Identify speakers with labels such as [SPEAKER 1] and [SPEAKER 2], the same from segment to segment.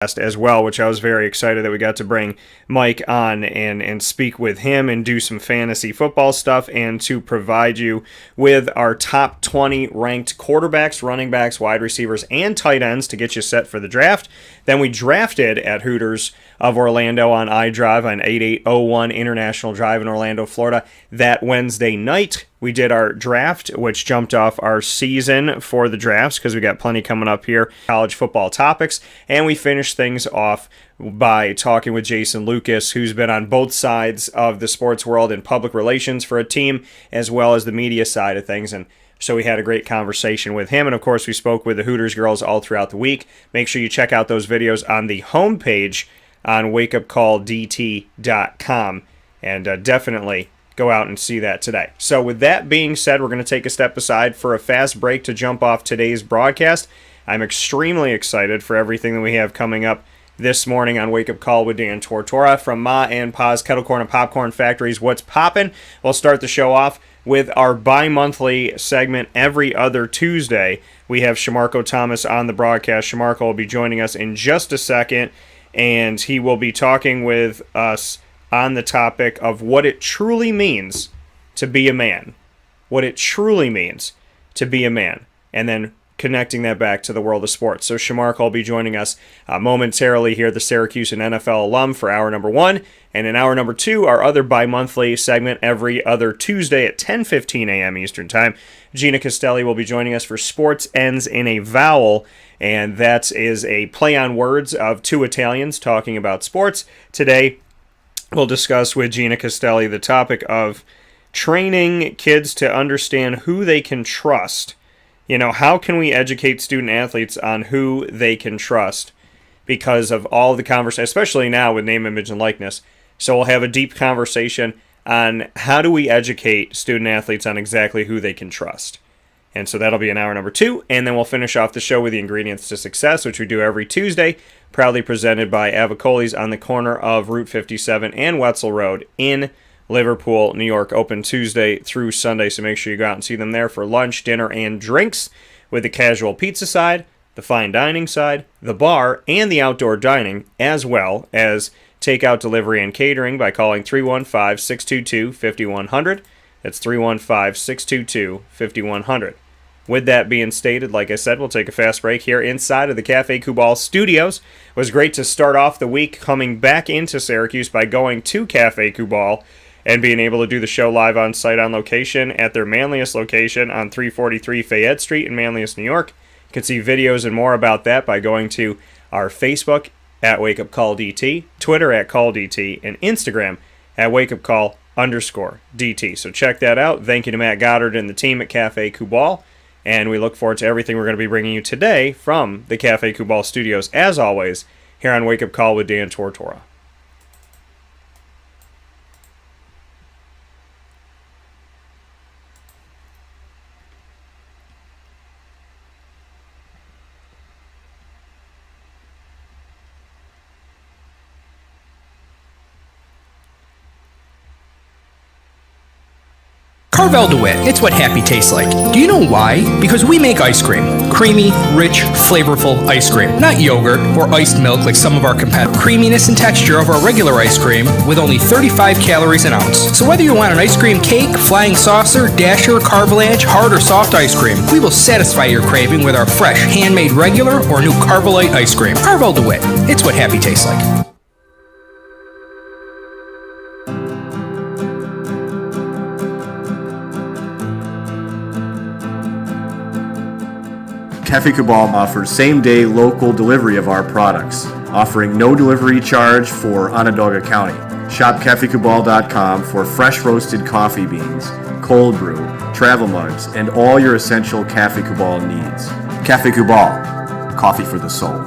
[SPEAKER 1] as well, which I was very excited that we got to bring Mike on and speak with him and do some fantasy football stuff and to provide you with our top 20 ranked quarterbacks, running backs, wide receivers, and tight ends to get you set for the draft. Then we drafted at Hooters of Orlando on iDrive on 8801 International Drive in Orlando, Florida that Wednesday night. We did our draft, which jumped off our season for the drafts because we got plenty coming up here, college football topics, and we finished things off by talking with Jason Lucas, who's been on both sides of the sports world in public relations for a team, as well as the media side of things, and so we had a great conversation with him, and of course we spoke with the Hooters girls all throughout the week. Make sure you check out those videos on the homepage on wakeupcalldt.com, and definitely go out and see that today. So with that being said, we're going to take a step aside for a fast break to jump off today's broadcast. I'm extremely excited for everything that we have coming up this morning on Wake Up Call with Dan Tortora from Ma and Pa's Kettle Corn and Popcorn Factories. What's poppin'? We'll start the show off with our bi-monthly segment every other Tuesday. We have Shamarko Thomas on the broadcast. Shamarko will be joining us in just a second, and he will be talking with us on the topic of what it truly means to be a man. What it truly means to be a man. And then connecting that back to the world of sports. So Shamarko will be joining us momentarily here, the Syracuse and NFL alum, for hour number 1. And in hour number 2, our other bi-monthly segment every other Tuesday at 10:15 a.m. Eastern Time. Gina Castelli will be joining us for Sports Ends in a Vowel. And that is a play on words of two Italians talking about sports. Today, we'll discuss with Gina Castelli the topic of training kids to understand who they can trust. You know, how can we educate student athletes on who they can trust because of all the conversation, especially now with name, image, and likeness. So we'll have a deep conversation on how do we educate student athletes on exactly who they can trust. And so that'll be in hour number 2, and then we'll finish off the show with the ingredients to success, which we do every Tuesday, proudly presented by Avicolli's on the corner of Route 57 and Wetzel Road in Liverpool, New York, open Tuesday through Sunday, so make sure you go out and see them there for lunch, dinner, and drinks, with the casual pizza side, the fine dining side, the bar, and the outdoor dining, as well as takeout, delivery, and catering by calling 315-622-5100. That's 315-622-5100. With that being stated, like I said, we'll take a fast break here inside of the Cafe Kubal studios. It was great to start off the week coming back into Syracuse by going to Cafe Kubal and being able to do the show live on site on location at their manliest location on 343 Fayette Street in Manlius, New York. You can see videos and more about that by going to our Facebook at WakeUpCallDT, Twitter at CallDT, and Instagram at WakeUpCall_DT. So check that out. Thank you to Matt Goddard and the team at Cafe Kubal. And we look forward to everything we're going to be bringing you today from the Cafe Kubal studios, as always, here on Wake Up Call with Dan Tortora.
[SPEAKER 2] Carvel DeWitt, it's what happy tastes like. Do you know why? Because we make ice cream. Creamy, rich, flavorful ice cream. Not yogurt or iced milk like some of our competitors. Creaminess and texture of our regular ice cream with only 35 calories an ounce. So whether you want an ice cream cake, flying saucer, dasher, carvalanche, hard or soft ice cream, we will satisfy your craving with our fresh, handmade regular or new Carvelite ice cream. Carvel DeWitt, it's what happy tastes like.
[SPEAKER 3] Cafe Kubal offers same-day local delivery of our products, offering no delivery charge for Onondaga County. Shop cafekubal.com for fresh roasted coffee beans, cold brew, travel mugs, and all your essential Cafe Kubal needs. Cafe Kubal, coffee for the soul.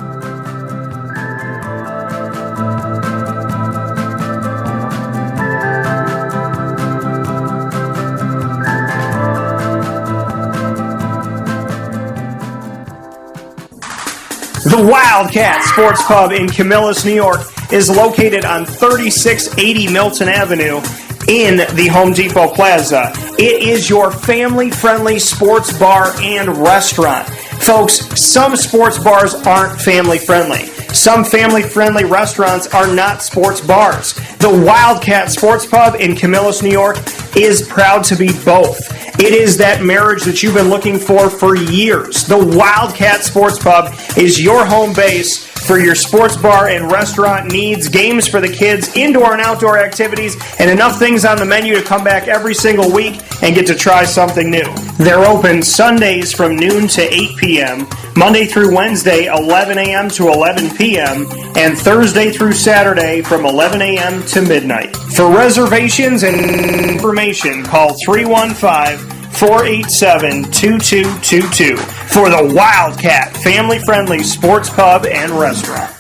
[SPEAKER 1] The Wildcat Sports Pub in Camillus, New York is located on 3680 Milton Avenue in the Home Depot Plaza. It is your family-friendly sports bar and restaurant. Folks, some sports bars aren't family-friendly. Some family-friendly restaurants are not sports bars. The Wildcat Sports Pub in Camillus, New York is proud to be both. It is that marriage that you've been looking for years. The Wildcat Sports Pub is your home base for your sports bar and restaurant needs, games for the kids, indoor and outdoor activities, and enough things on the menu to come back every single week and get to try something new. They're open Sundays from noon to 8 p.m., Monday through Wednesday, 11 a.m. to 11 p.m., and Thursday through Saturday from 11 a.m. to midnight. For reservations and information, call 315-487-2222 for the Wildcat family-friendly sports pub and restaurant.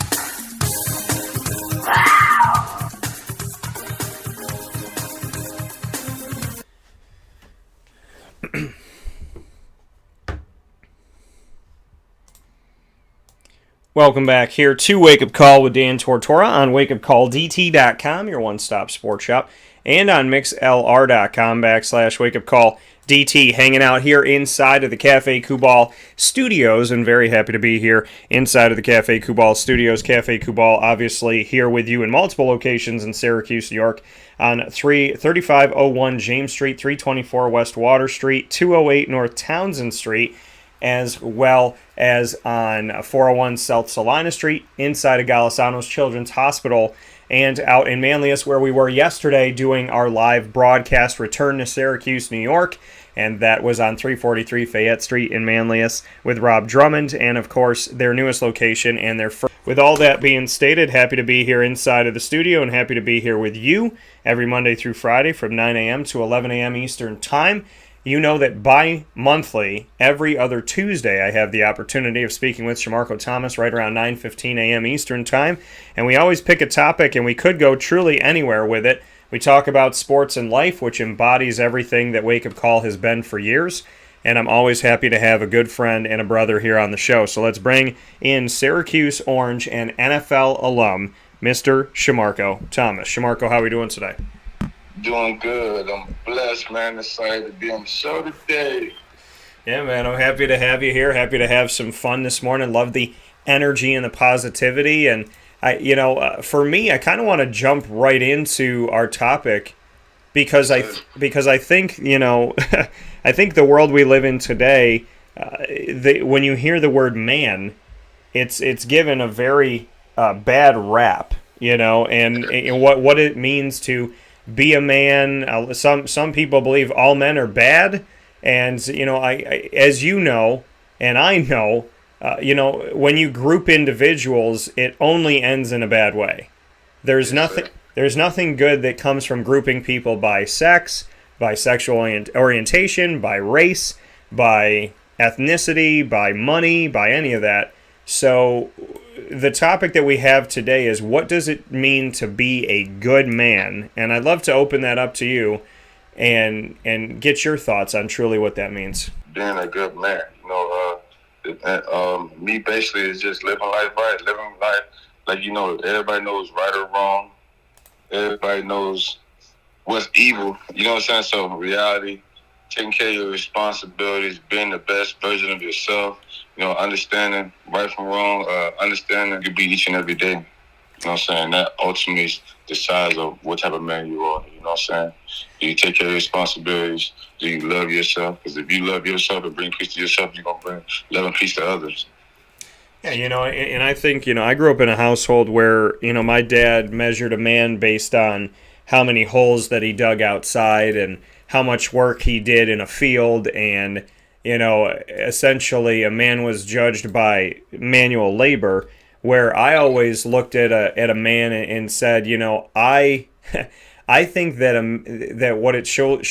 [SPEAKER 1] Welcome back here to Wake Up Call with Dan Tortora on wakeupcalldt.com, your one-stop sports shop, and on mixlr.com/wakeupcalldt, hanging out here inside of the Cafe Kubal studios, and very happy to be here inside of the Cafe Kubal studios. Cafe Kubal, obviously, here with you in multiple locations in Syracuse, New York, on 3501 James Street, 324 West Water Street, 208 North Townsend Street, as well as on 401 South Salina Street, inside of Golisano's Children's Hospital, and out in Manlius, where we were yesterday doing our live broadcast return to Syracuse, New York, and that was on 343 Fayette Street in Manlius with Rob Drummond, and of course their newest location and their first. With all that being stated, happy to be here inside of the studio and happy to be here with you every Monday through Friday from 9 a.m. to 11 a.m. Eastern Time. You know that bi-monthly, every other Tuesday, I have the opportunity of speaking with Shamarko Thomas right around 9:15 a.m. Eastern Time, and we always pick a topic, and we could go truly anywhere with it. We talk about sports and life, which embodies everything that Wake Up Call has been for years, and I'm always happy to have a good friend and a brother here on the show. So let's bring in Syracuse Orange and NFL alum, Mr. Shamarko Thomas. Shamarko, how are we doing today?
[SPEAKER 4] Doing good. I'm blessed, man. Excited to be on the show today.
[SPEAKER 1] Yeah, man. I'm happy to have you here. Happy to have some fun this morning. Love the energy and the positivity. And for me, I kind of want to jump right into our topic because I think I think the world we live in today, when you hear the word man, it's given a very bad rap, and what it means to be a man. Some people believe all men are bad, and I as you know, and I know, when you group individuals, it only ends in a bad way. There's nothing good that comes from grouping people by sex, by sexual orientation, by race, by ethnicity, by money, by any of that. So the topic that we have today is, what does it mean to be a good man? And I'd love to open that up to you and get your thoughts on truly what that means.
[SPEAKER 4] Being a good man, me basically is just living life right, living life like, everybody knows right or wrong. Everybody knows what's evil, you know what I'm saying? So in reality, taking care of your responsibilities, being the best version of yourself, understanding right from wrong, understanding you be each and every day. You know what I'm saying? That ultimately decides of what type of man you are. You know what I'm saying? Do you take care of your responsibilities? Do you love yourself? Because if you love yourself and bring peace to yourself, you're going to bring love and peace to others.
[SPEAKER 1] Yeah, and I think, I grew up in a household where, my dad measured a man based on how many holes that he dug outside and how much work he did in a field, and essentially a man was judged by manual labor, where I always looked at a man and said, I think that what it surely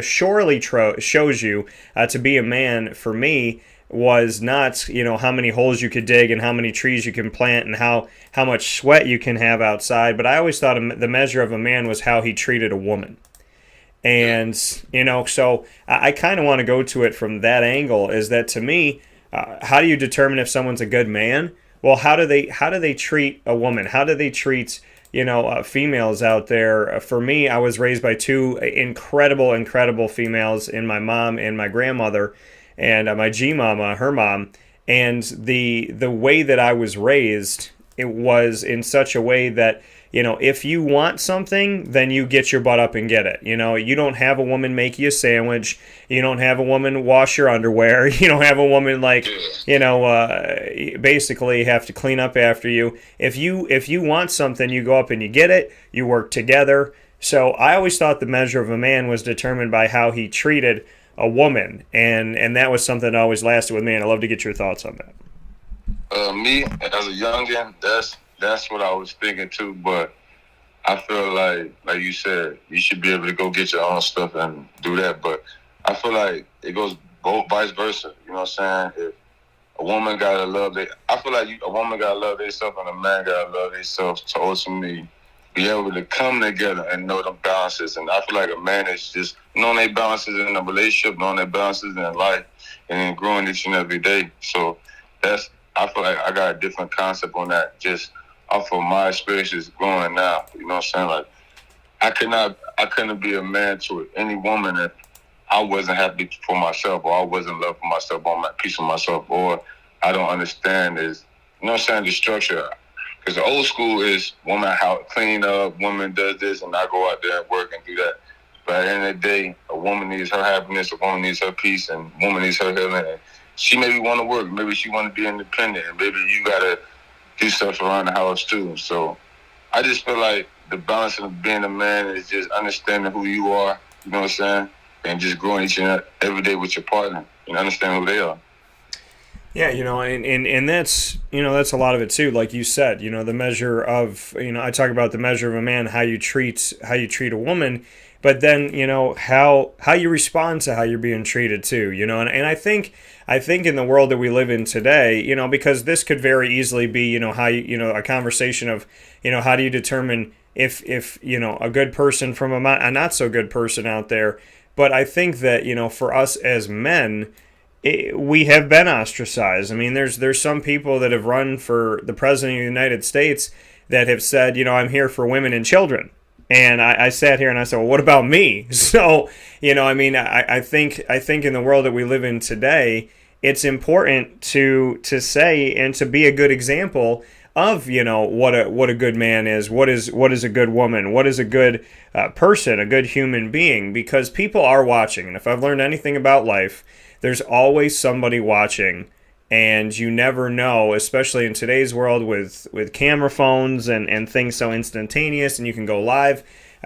[SPEAKER 1] shows you to be a man, for me, was not how many holes you could dig and how many trees you can plant and how much sweat you can have outside, but I always thought the measure of a man was how he treated a woman. And, so I kind of want to go to it from that angle, is that, to me, how do you determine if someone's a good man? Well, how do they treat a woman? How do they treat, females out there? For me, I was raised by two incredible females in my mom and my grandmother, and my G-mama, her mom. And the way that I was raised, it was in such a way that, if you want something, then you get your butt up and get it. You don't have a woman make you a sandwich. You don't have a woman wash your underwear. You don't have a woman basically have to clean up after you. If you want something, you go up and you get it. You work together. So I always thought the measure of a man was determined by how he treated a woman, and that was something that always lasted with me. And I'd love to get your thoughts on that.
[SPEAKER 4] Me as a youngin, that's what I was thinking too. But I feel like you said, you should be able to go get your own stuff and do that. But I feel like it goes both vice versa. You know what I'm saying? If a woman gotta love I feel like a woman gotta love themselves and a man gotta love themselves to ultimately be able to come together and know them balances. And I feel like a man is just knowing their balances in a relationship, knowing their balances in life, and then growing each and every day. So I feel like I got a different concept on that, just off of my experiences growing now. You know what I'm saying? Like, I couldn't be a man to any woman if I wasn't happy for myself, or I wasn't loved for myself, or I'm at peace with myself, or I don't understand is, you know what I'm saying, the structure. Because the old school is woman clean up, woman does this, and I go out there and work and do that. But at the end of the day, a woman needs her happiness, a woman needs her peace, and a woman needs her healing. And she maybe want to work, maybe she want to be independent, and maybe you got to do stuff around the house too. So I just feel like the balance of being a man is just understanding who you are, you know what I'm saying, and just growing each and every day with your partner and understanding who they are.
[SPEAKER 1] Yeah, and that's, that's a lot of it too. Like you said, the measure of, I talk about the measure of a man, how you treat a woman, but then, how you respond to how you're being treated too, and I think in the world that we live in today, because this could very easily be, how a conversation of, how do you determine if a good person from a not so good person out there. But I think that, for us as men, we have been ostracized. I mean, there's some people that have run for the president of the United States that have said, I'm here for women and children. And I sat here and I said, well, what about me? So, I think in the world that we live in today, it's important to say and to be a good example of, what a good man is, what is a good woman, what is a good person, a good human being, because people are watching. And if I've learned anything about life, there's always somebody watching, and you never know, especially in today's world with camera phones and things so instantaneous and you can go live.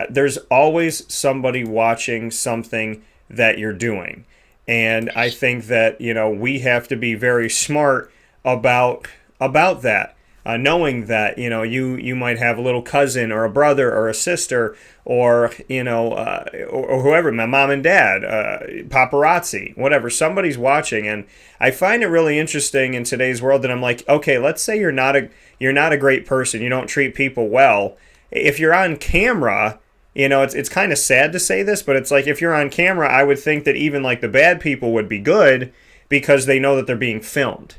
[SPEAKER 1] There's always somebody watching something that you're doing. And I think that, we have to be very smart about that. Knowing that, you might have a little cousin or a brother or a sister or, or whoever, my mom and dad, paparazzi, whatever, somebody's watching. And I find it really interesting in today's world that I'm like, okay, let's say you're not a great person. You don't treat people well. If you're on camera, it's kind of sad to say this, but it's like, if you're on camera, I would think that even like the bad people would be good because they know that they're being filmed.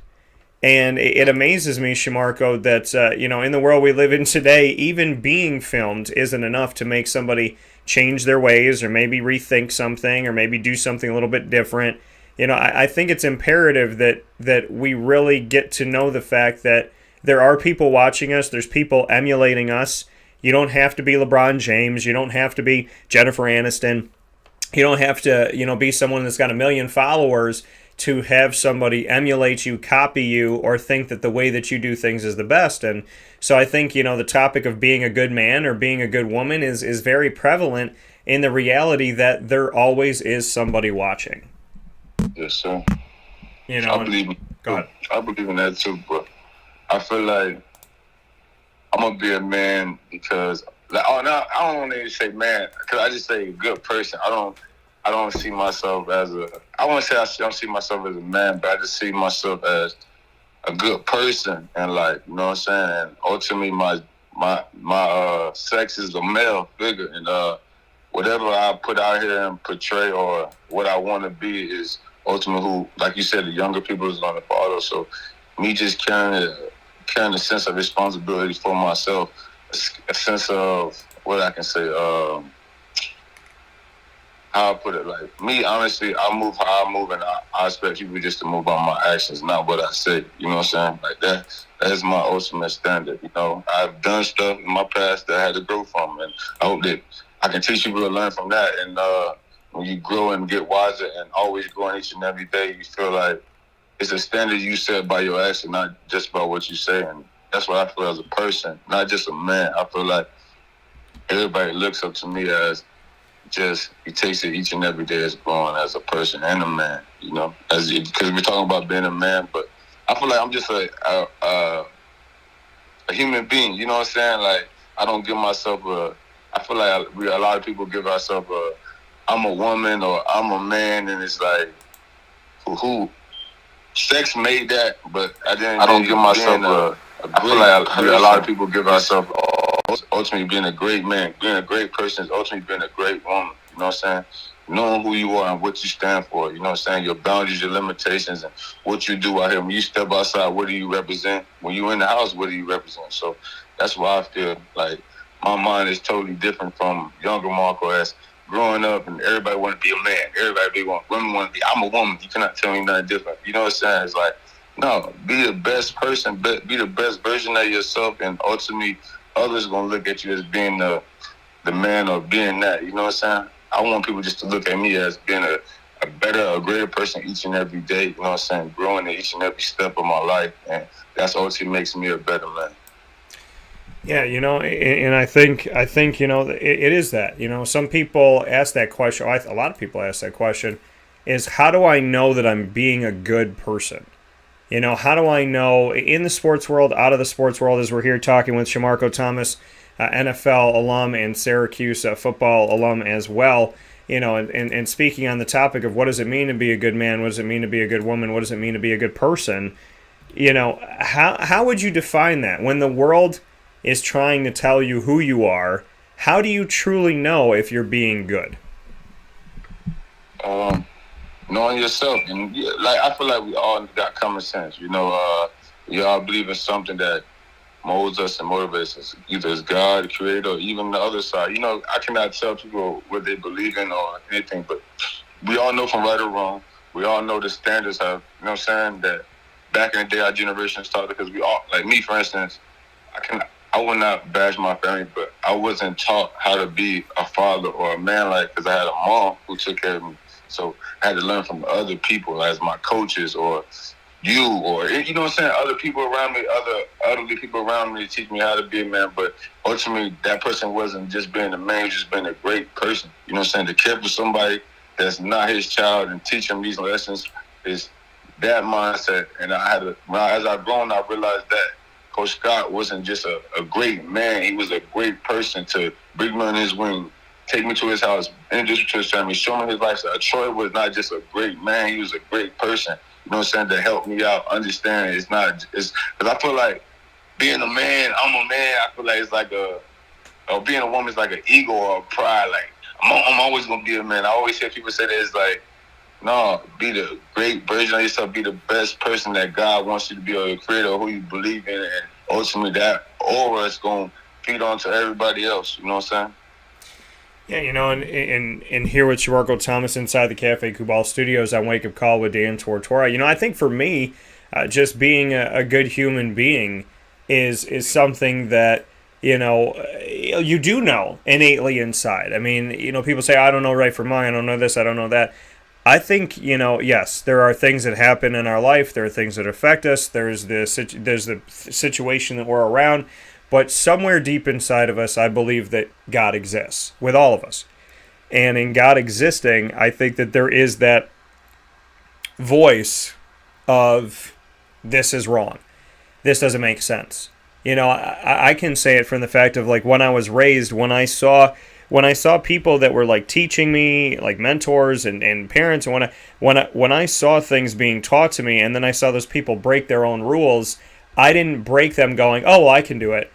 [SPEAKER 1] And it amazes me, Shamarko, that, in the world we live in today, even being filmed isn't enough to make somebody change their ways or maybe rethink something or maybe do something a little bit different. I think it's imperative that we really get to know the fact that there are people watching us. There's people emulating us. You don't have to be LeBron James. You don't have to be Jennifer Aniston. You don't have to, be someone that's got 1 million followers to have somebody emulate you, copy you, or think that the way that you do things is the best. And so I think, the topic of being a good man or being a good woman is very prevalent in the reality that there always is somebody watching.
[SPEAKER 4] Yes, sir.
[SPEAKER 1] I believe
[SPEAKER 4] in that too, but I feel like I'm going to be a man because, I don't want to say man, because I just say good person. I don't see myself as I want to say I don't see myself as a man, but I just see myself as a good person. And like, you know what I'm saying? And ultimately my sex is a male figure. And whatever I put out here and portray or what I want to be is ultimately who, like you said, the younger people is going to follow. So me just carrying a sense of responsibility for myself, a sense of what I can say, how I put it, like me, honestly, I move how I move, and I expect people just to move on my actions, not what I say. You know what I'm saying? Like that is my ultimate standard. You know, I've done stuff in my past that I had to grow from, and I hope that I can teach people to learn from that. And when you grow and get wiser and always growing each and every day, you feel like it's a standard you set by your action, not just by what you say. And that's what I feel as a person, not just a man. I feel like everybody looks up to me as just he takes it each and every day as growing as a person and a man, you know, because we're talking about being a man, but I feel like I'm just a human being, you know what I'm saying? Like, I don't give myself I feel like a lot of people give ourselves I'm a woman or I'm a man, and it's like, who sex made that, but I don't give myself I feel like a lot of people give ourselves ultimately being a great man, being a great person is ultimately being a great woman. You know what I'm saying? Knowing who you are and what you stand for. You know what I'm saying? Your boundaries, your limitations, and what you do out here. When you step outside, what do you represent? When you're in the house, what do you represent? So that's why I feel like my mind is totally different from younger Marco as growing up, and everybody want to be a man. Women want to be. I'm a woman. You cannot tell me nothing different. You know what I'm saying? It's like, no, be the best person, be the best version of yourself, and ultimately others gonna look at you as being the man or being that. You know what I'm saying? I want people just to look at me as being a better, a greater person each and every day. You know what I'm saying? Growing in each and every step of my life, and that's ultimately makes me a better man.
[SPEAKER 1] Yeah, you know, and I think you know, it is that. You know, some people ask that question. A lot of people ask that question: is how do I know that I'm being a good person? You know, how do I know in the sports world, out of the sports world, as we're here talking with Shamarko Thomas, NFL alum and Syracuse football alum as well, you know, and speaking on the topic of what does it mean to be a good man, what does it mean to be a good woman, what does it mean to be a good person, you know, how would you define that? When the world is trying to tell you who you are, how do you truly know if you're being good?
[SPEAKER 4] Knowing yourself, and like I feel like we all got common sense. You know, we all believe in something that molds us and motivates us. Either it's God, the Creator, or even the other side. You know, I cannot tell people what they believe in or anything, but we all know from right or wrong. We all know the standards have. You know what I'm saying? That back in the day, our generation started because we all, like me, for instance, I would not bash my family, but I wasn't taught how to be a father or a man, like, because I had a mom who took care of me. So I had to learn from other people as my coaches or you or, you know what I'm saying, other people around me, other elderly people around me to teach me how to be a man. But ultimately, that person wasn't just being a man, he was just being a great person. You know what I'm saying? To care for somebody that's not his child and teach him these lessons is that mindset. And as I've grown, I realized that Coach Scott wasn't just a great man. He was a great person to bring me on his wing, take me to his house, introduce me to his family, show me his lifestyle. Troy was not just a great man. He was a great person. You know what I'm saying? To help me out, understand because I feel like being a man, I'm a man. I feel like it's like or being a woman is like an ego or a pride. Like, I'm always going to be a man. I always hear people say that it's like, no, be the great version of yourself. Be the best person that God wants you to be, or your creator, or who you believe in, and ultimately that aura is going to feed on to everybody else. You know what I'm saying?
[SPEAKER 1] Yeah, you know, and here with Shamarko Thomas inside the Cafe Kubal Studios on Wake Up Call with Dan Tortora. You know, I think for me, just being a good human being is something that, you know, you do know innately inside. I mean, you know, people say, I don't know right from wrong, I don't know this, I don't know that. I think, you know, yes, there are things that happen in our life. There are things that affect us. There's the situation that we're around. But somewhere deep inside of us, I believe that God exists with all of us. And in God existing, I think that there is that voice of this is wrong. This doesn't make sense. You know, I can say it from the fact of, like, when I was raised, when I saw people that were like teaching me, like mentors and parents, and when I saw things being taught to me, and then I saw those people break their own rules, I didn't break them going, oh, well, I can do it.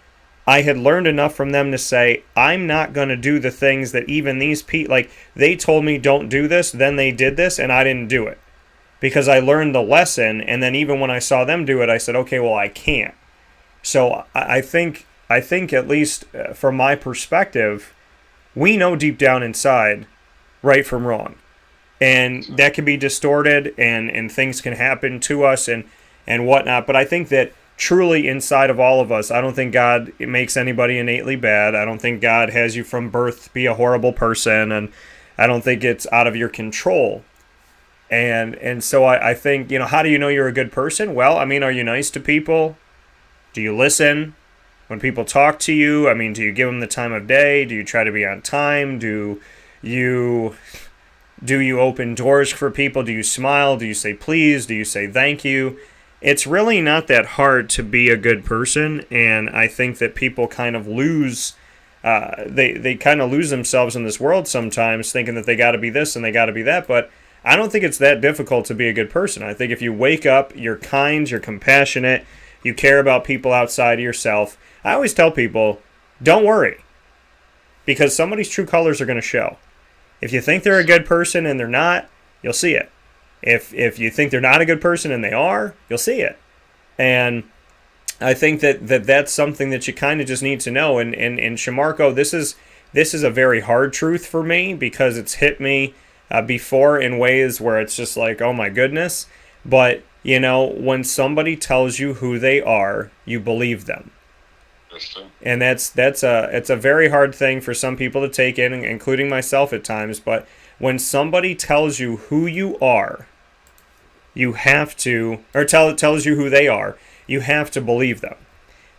[SPEAKER 1] I had learned enough from them to say, I'm not going to do the things that even these people, like, they told me don't do this, then they did this, and I didn't do it. Because I learned the lesson, and then even when I saw them do it, I said, okay, well, I can't. So I think at least from my perspective, we know deep down inside right from wrong. And that can be distorted, and things can happen to us and whatnot. But I think that truly inside of all of us, I don't think God makes anybody innately bad. I don't think God has you from birth to be a horrible person, and I don't think it's out of your control. And so I think, how do you know you're a good person? Well, I mean, are you nice to people? Do you listen when people talk to you? I mean, do you give them the time of day? Do you try to be on time? Do you open doors for people? Do you smile? Do you say please? Do you say thank you? It's really not that hard to be a good person, and I think that people kind of lose they kind of lose themselves in this world sometimes, thinking that they got to be this and they got to be that, but I don't think it's that difficult to be a good person. I think if you wake up, you're kind, you're compassionate, you care about people outside of yourself. I always tell people, don't worry, because somebody's true colors are going to show. If you think they're a good person and they're not, you'll see it. If you think they're not a good person and they are, you'll see it. And I think that's something that you kind of just need to know. And Shamarko, this is a very hard truth for me, because it's hit me before in ways where it's just like, oh my goodness. But, when somebody tells you who they are, you believe them. And it's a very hard thing for some people to take in, including myself at times. But when somebody tells you who you are, you have to, or tells you who they are, you have to believe them,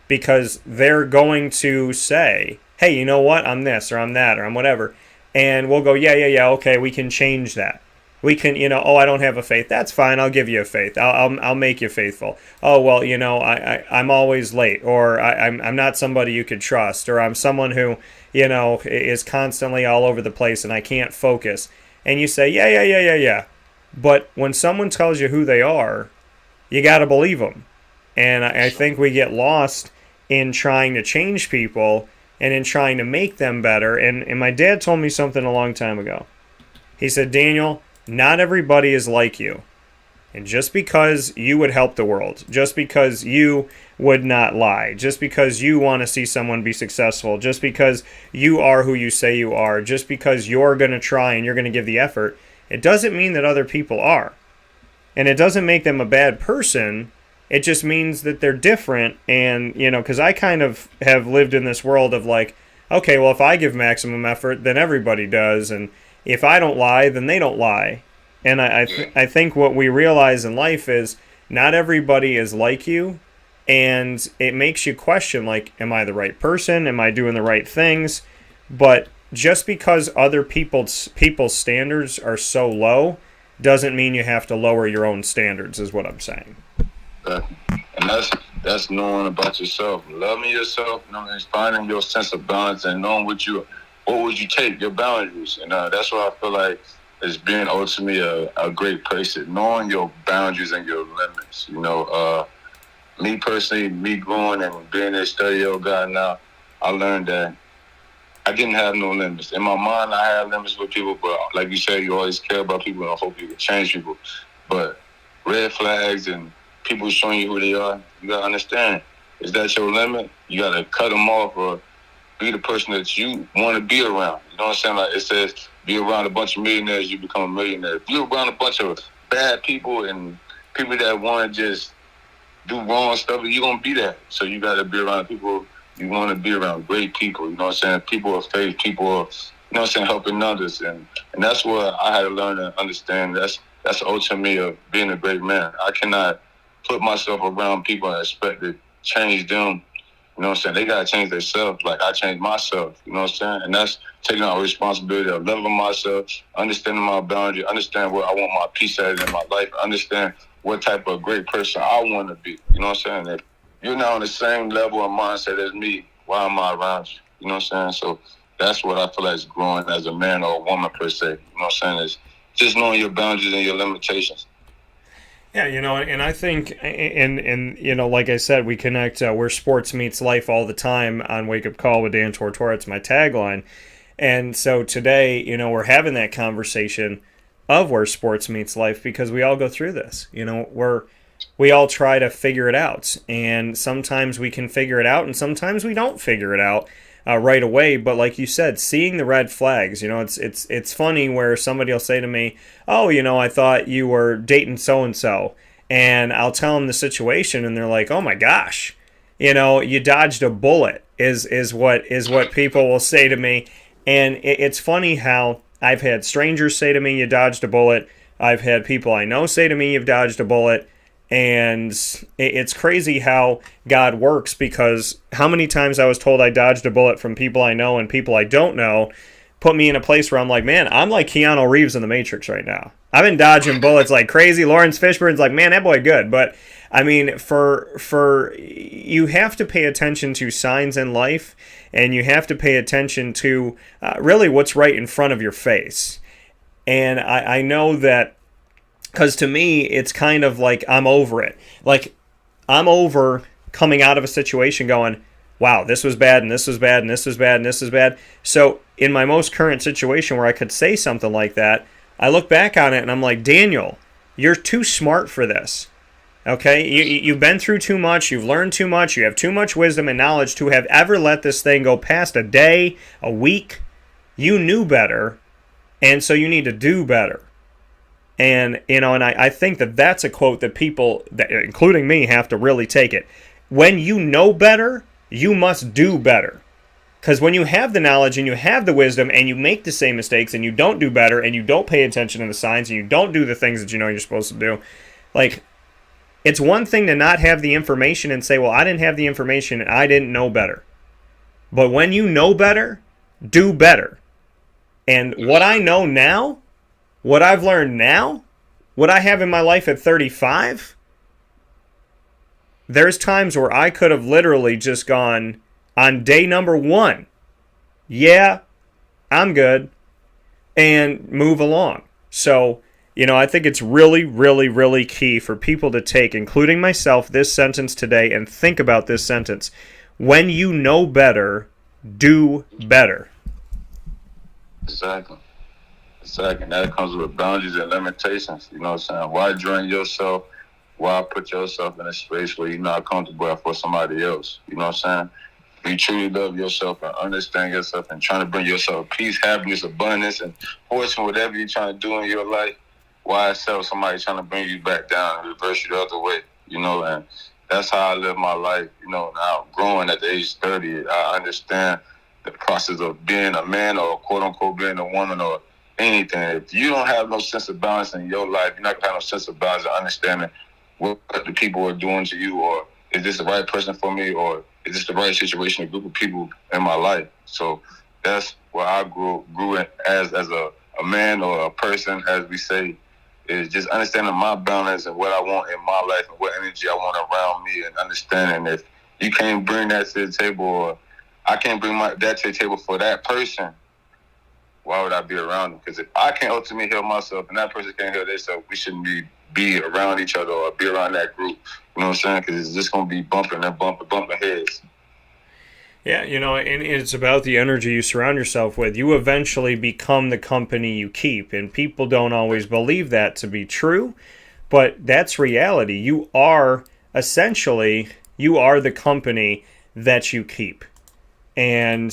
[SPEAKER 1] because they're going to say, hey, you know what? I'm this, or I'm that, or I'm whatever. And we'll go, yeah, okay, we can change that. We can, I don't have a faith. That's fine. I'll give you a faith. I'll make you faithful. Oh, well, I'm always late, or I'm not somebody you could trust, or I'm someone who, is constantly all over the place and I can't focus. And you say, yeah. But when someone tells you who they are, you got to believe them. And I think we get lost in trying to change people and in trying to make them better. And my dad told me something a long time ago. He said, Daniel, not everybody is like you. And just because you would help the world, just because you would not lie, just because you want to see someone be successful, just because you are who you say you are, just because you're going to try and you're going to give the effort, it doesn't mean that other people are. And it doesn't make them a bad person. It just means that they're different. And, because I kind of have lived in this world of like, okay, well, if I give maximum effort, then everybody does. And if I don't lie, then they don't lie. And I think what we realize in life is not everybody is like you. And it makes you question, like, am I the right person? Am I doing the right things? But just because other people's standards are so low doesn't mean you have to lower your own standards, is what I'm saying.
[SPEAKER 4] And that's knowing about yourself, loving yourself, finding your sense of balance, and knowing what would you take, your boundaries. And that's what I feel like is being ultimately a great person, knowing your boundaries and your limits. Me personally, me growing and being a 30-year-old guy now, I learned that I didn't have no limits. In my mind, I had limits with people, but like you said, you always care about people and hope you can change people. But red flags and people showing you who they are, you got to understand, is that your limit? You got to cut them off or be the person that you want to be around. You know what I'm saying? Like it says, be around a bunch of millionaires, you become a millionaire. If you're around a bunch of bad people and people that want to just do wrong stuff, you're going to be that. So you got to be around people. You want to be around great people, you know what I'm saying? People of faith, people of, you know what I'm saying, helping others. And that's what I had to learn and understand. That's the ultimate of being a great man. I cannot put myself around people and expect to change them. You know what I'm saying? They got to change themselves like I changed myself. You know what I'm saying? And that's taking on responsibility of loving myself, understanding my boundary, understand where I want my peace at in my life, understand what type of great person I want to be. You know what I'm saying? If you're not on the same level of mindset as me, why am I around you? You know what I'm saying? So that's what I feel like is growing as a man or a woman per se. You know what I'm saying? Is just knowing your boundaries and your limitations.
[SPEAKER 1] Yeah, and I think, and like I said, we connect where sports meets life all the time on Wake Up Call with Dan Tortora. It's my tagline. And so today, we're having that conversation of where sports meets life because we all go through this. We all try to figure it out. And sometimes we can figure it out and sometimes we don't figure it out. right away. But like you said, seeing the red flags, it's funny where somebody will say to me, oh, I thought you were dating so-and-so. And I'll tell them the situation, and they're like, oh my gosh, you dodged a bullet is what people will say to me. And it's funny how I've had strangers say to me, you dodged a bullet. I've had people I know say to me, you've dodged a bullet. And it's crazy how God works, because how many times I was told I dodged a bullet from people I know and people I don't know put me in a place where I'm like, man, I'm like Keanu Reeves in The Matrix right now. I've been dodging bullets like crazy. Lawrence Fishburne's like, man, that boy good. But I mean, for you have to pay attention to signs in life, and you have to pay attention to really what's right in front of your face. And I know that, because to me, it's kind of like I'm over it. Like, I'm over coming out of a situation going, wow, this was bad, and this was bad, and this was bad, and this was bad. So in my most current situation where I could say something like that, I look back on it and I'm like, Daniel, you're too smart for this. Okay? You've been through too much, you've learned too much, you have too much wisdom and knowledge to have ever let this thing go past a day, a week. You knew better, and so you need to do better. And, and I think that that's a quote that people, including me, have to really take it. When you know better, you must do better. Because when you have the knowledge and you have the wisdom and you make the same mistakes and you don't do better and you don't pay attention to the signs and you don't do the things that you know you're supposed to do, like, it's one thing to not have the information and say, well, I didn't have the information and I didn't know better. But when you know better, do better. And what I know now, what I've learned now, what I have in my life at 35, there's times where I could have literally just gone on day number 1, yeah, I'm good, and move along. So, I think it's really, really, really key for people to take, including myself, this sentence today and think about this sentence. When you know better, do better.
[SPEAKER 4] Exactly. That comes with boundaries and limitations. You know what I'm saying? Why drain yourself? Why put yourself in a space where you're not comfortable for somebody else? You know what I'm saying? If you truly love yourself and understand yourself and trying to bring yourself peace, happiness, abundance, and fortune, whatever you're trying to do in your life, why accept somebody trying to bring you back down and reverse you the other way? And that's how I live my life. Now growing at the age 30, I understand the process of being a man or quote unquote being a woman or anything. If you don't have no sense of balance in your life, you're not gonna have no sense of balance and understanding what the people are doing to you, or is this the right person for me, or is this the right situation, a group of people in my life? So that's where I grew in as a man or a person, as we say, is just understanding my balance and what I want in my life and what energy I want around me, and understanding if you can't bring that to the table, or I can't bring that to the table for that person, why would I be around them? Because if I can't ultimately heal myself and that person can't heal themselves, we shouldn't be around each other or be around that group. You know what I'm saying? Because it's just going to be bumping heads.
[SPEAKER 1] Yeah, and it's about the energy you surround yourself with. You eventually become the company you keep, and people don't always believe that to be true, but that's reality. You are the company that you keep. And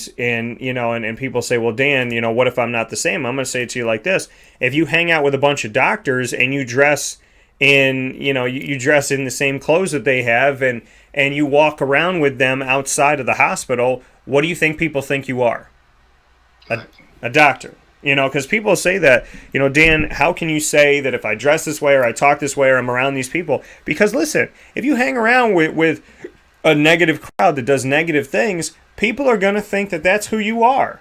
[SPEAKER 1] people say, well, Dan, what if I'm not the same? I'm going to say it to you like this. If you hang out with a bunch of doctors and you dress in, you dress in the same clothes that they have, and you walk around with them outside of the hospital, what do you think people think you are? A doctor. Because people say that, Dan, how can you say that if I dress this way or I talk this way or I'm around these people? Because listen, if you hang around with a negative crowd that does negative things, people are going to think that that's who you are.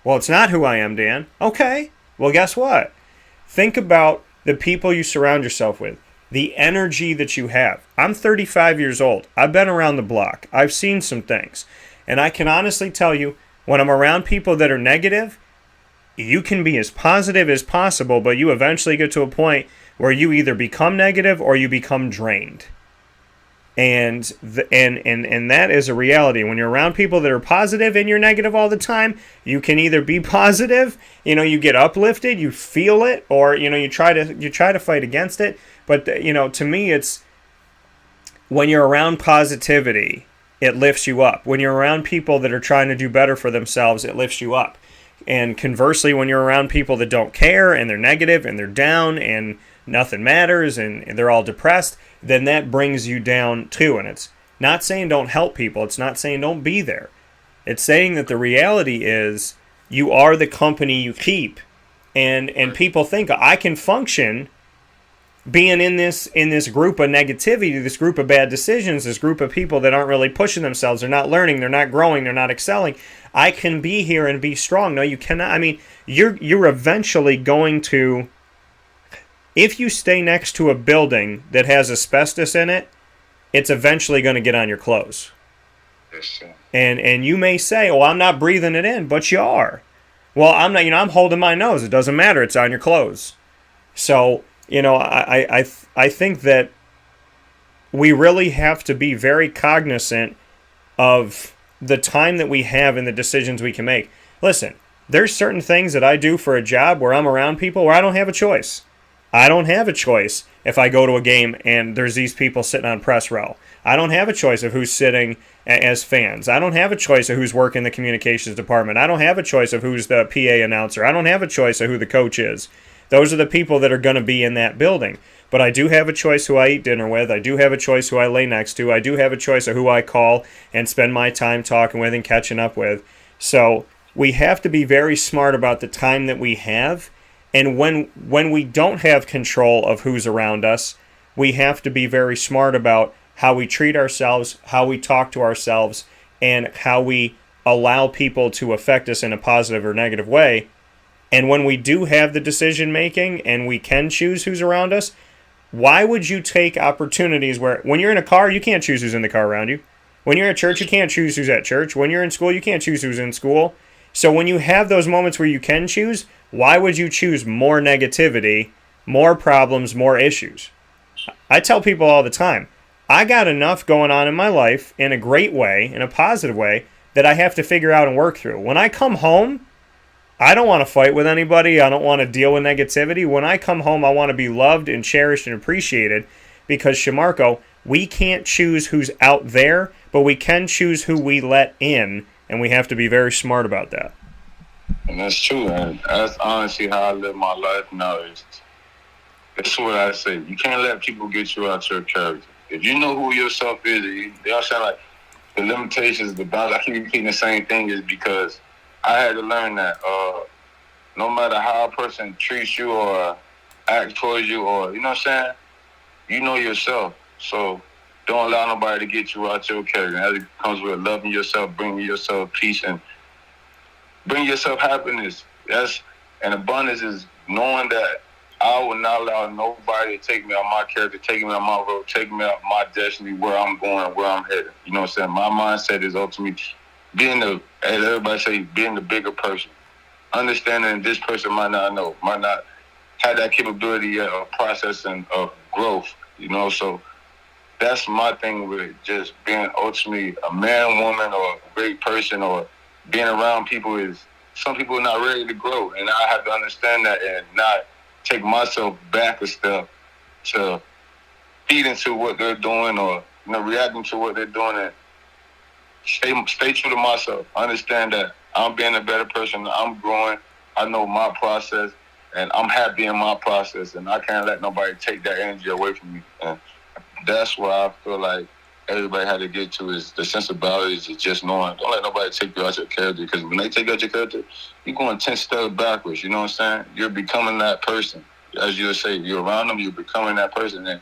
[SPEAKER 1] Well, it's not who I am, Dan. Okay. Well, guess what? Think about the people you surround yourself with, the energy that you have. I'm 35 years old. I've been around the block. I've seen some things. And I can honestly tell you, when I'm around people that are negative, you can be as positive as possible, but you eventually get to a point where you either become negative or you become drained. And that is a reality. When you're around people that are positive and you're negative all the time, you can either be positive, you get uplifted, you feel it, or you try to fight against it. But to me, it's when you're around positivity it lifts you up. When you're around people that are trying to do better for themselves, it lifts you up. And conversely, when you're around people that don't care and they're negative and they're down and nothing matters and they're all depressed, then that brings you down too. And it's not saying don't help people. It's not saying don't be there. It's saying that the reality is you are the company you keep. And people think I can function being in this group of negativity, this group of bad decisions, this group of people that aren't really pushing themselves, they're not learning, they're not growing, they're not excelling. I can be here and be strong. No, you cannot. I mean, you're eventually going to, if you stay next to a building that has asbestos in it, it's eventually going to get on your clothes.
[SPEAKER 4] Yes, sir.
[SPEAKER 1] And you may say, "Oh, I'm not breathing it in," but you are. Well, I'm not. I'm holding my nose. It doesn't matter. It's on your clothes. So, I think that we really have to be very cognizant of the time that we have and the decisions we can make. Listen, there's certain things that I do for a job where I'm around people where I don't have a choice. I don't have a choice if I go to a game and there's these people sitting on press row. I don't have a choice of who's sitting as fans. I don't have a choice of who's working the communications department. I don't have a choice of who's the PA announcer. I don't have a choice of who the coach is. Those are the people that are going to be in that building. But I do have a choice who I eat dinner with. I do have a choice who I lay next to. I do have a choice of who I call and spend my time talking with and catching up with. So we have to be very smart about the time that we have. And when we don't have control of who's around us, we have to be very smart about how we treat ourselves, how we talk to ourselves, and how we allow people to affect us in a positive or negative way. And when we do have the decision making and we can choose who's around us, why would you take opportunities where when you're in a car, you can't choose who's in the car around you? When you're at church, you can't choose who's at church. When you're in school, you can't choose who's in school. So when you have those moments where you can choose, why would you choose more negativity, more problems, more issues? I tell people all the time, I got enough going on in my life in a great way, in a positive way, that I have to figure out and work through. When I come home, I don't want to fight with anybody. I don't want to deal with negativity. When I come home, I want to be loved and cherished and appreciated because, Shamarko, we can't choose who's out there, but we can choose who we let in, and we have to be very smart about that.
[SPEAKER 4] And that's true, and that's honestly how I live my life now. That's what I say. You can't let people get you out your character. If you know who yourself is, you understand, like, the limitations, the bounds. I keep repeating the same thing is because I had to learn that no matter how a person treats you or acts towards you or, you know what I'm saying, you know yourself. So don't allow nobody to get you out your character. And that comes with loving yourself, bringing yourself peace, and bring yourself happiness. And abundance is knowing that I will not allow nobody to take me out my character, take me out my road, take me out my destiny, where I'm going, where I'm headed. You know what I'm saying? My mindset is ultimately as everybody say, being the bigger person. Understanding this person might not have that capability yet of processing of growth, you know? So that's my thing with just being ultimately a man, woman, or a great person, or being around people is some people are not ready to grow. And I have to understand that and not take myself back a step to feed into what they're doing or, reacting to what they're doing, and stay true to myself. Understand that I'm being a better person. I'm growing. I know my process, and I'm happy in my process, and I can't let nobody take that energy away from me. And that's where I feel like everybody had to get to is the sensibilities of just knowing. Don't let nobody take you out your character, because when they take out your character, you're going 10 steps backwards. You know what I'm saying? You're becoming that person. As you say, you're around them, you're becoming that person. And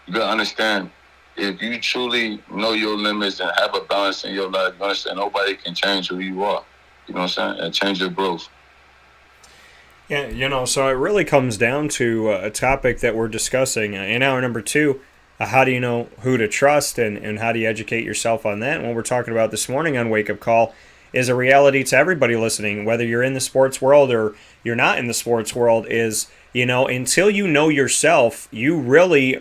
[SPEAKER 4] you got to understand, if you truly know your limits and have a balance in your life, you understand nobody can change who you are. You know what I'm saying? And change your growth.
[SPEAKER 1] Yeah, so it really comes down to a topic that we're discussing in hour number 2. How do you know who to trust, and how do you educate yourself on that? And what we're talking about this morning on Wake Up Call is a reality to everybody listening, whether you're in the sports world or you're not in the sports world, is, until you know yourself, you really,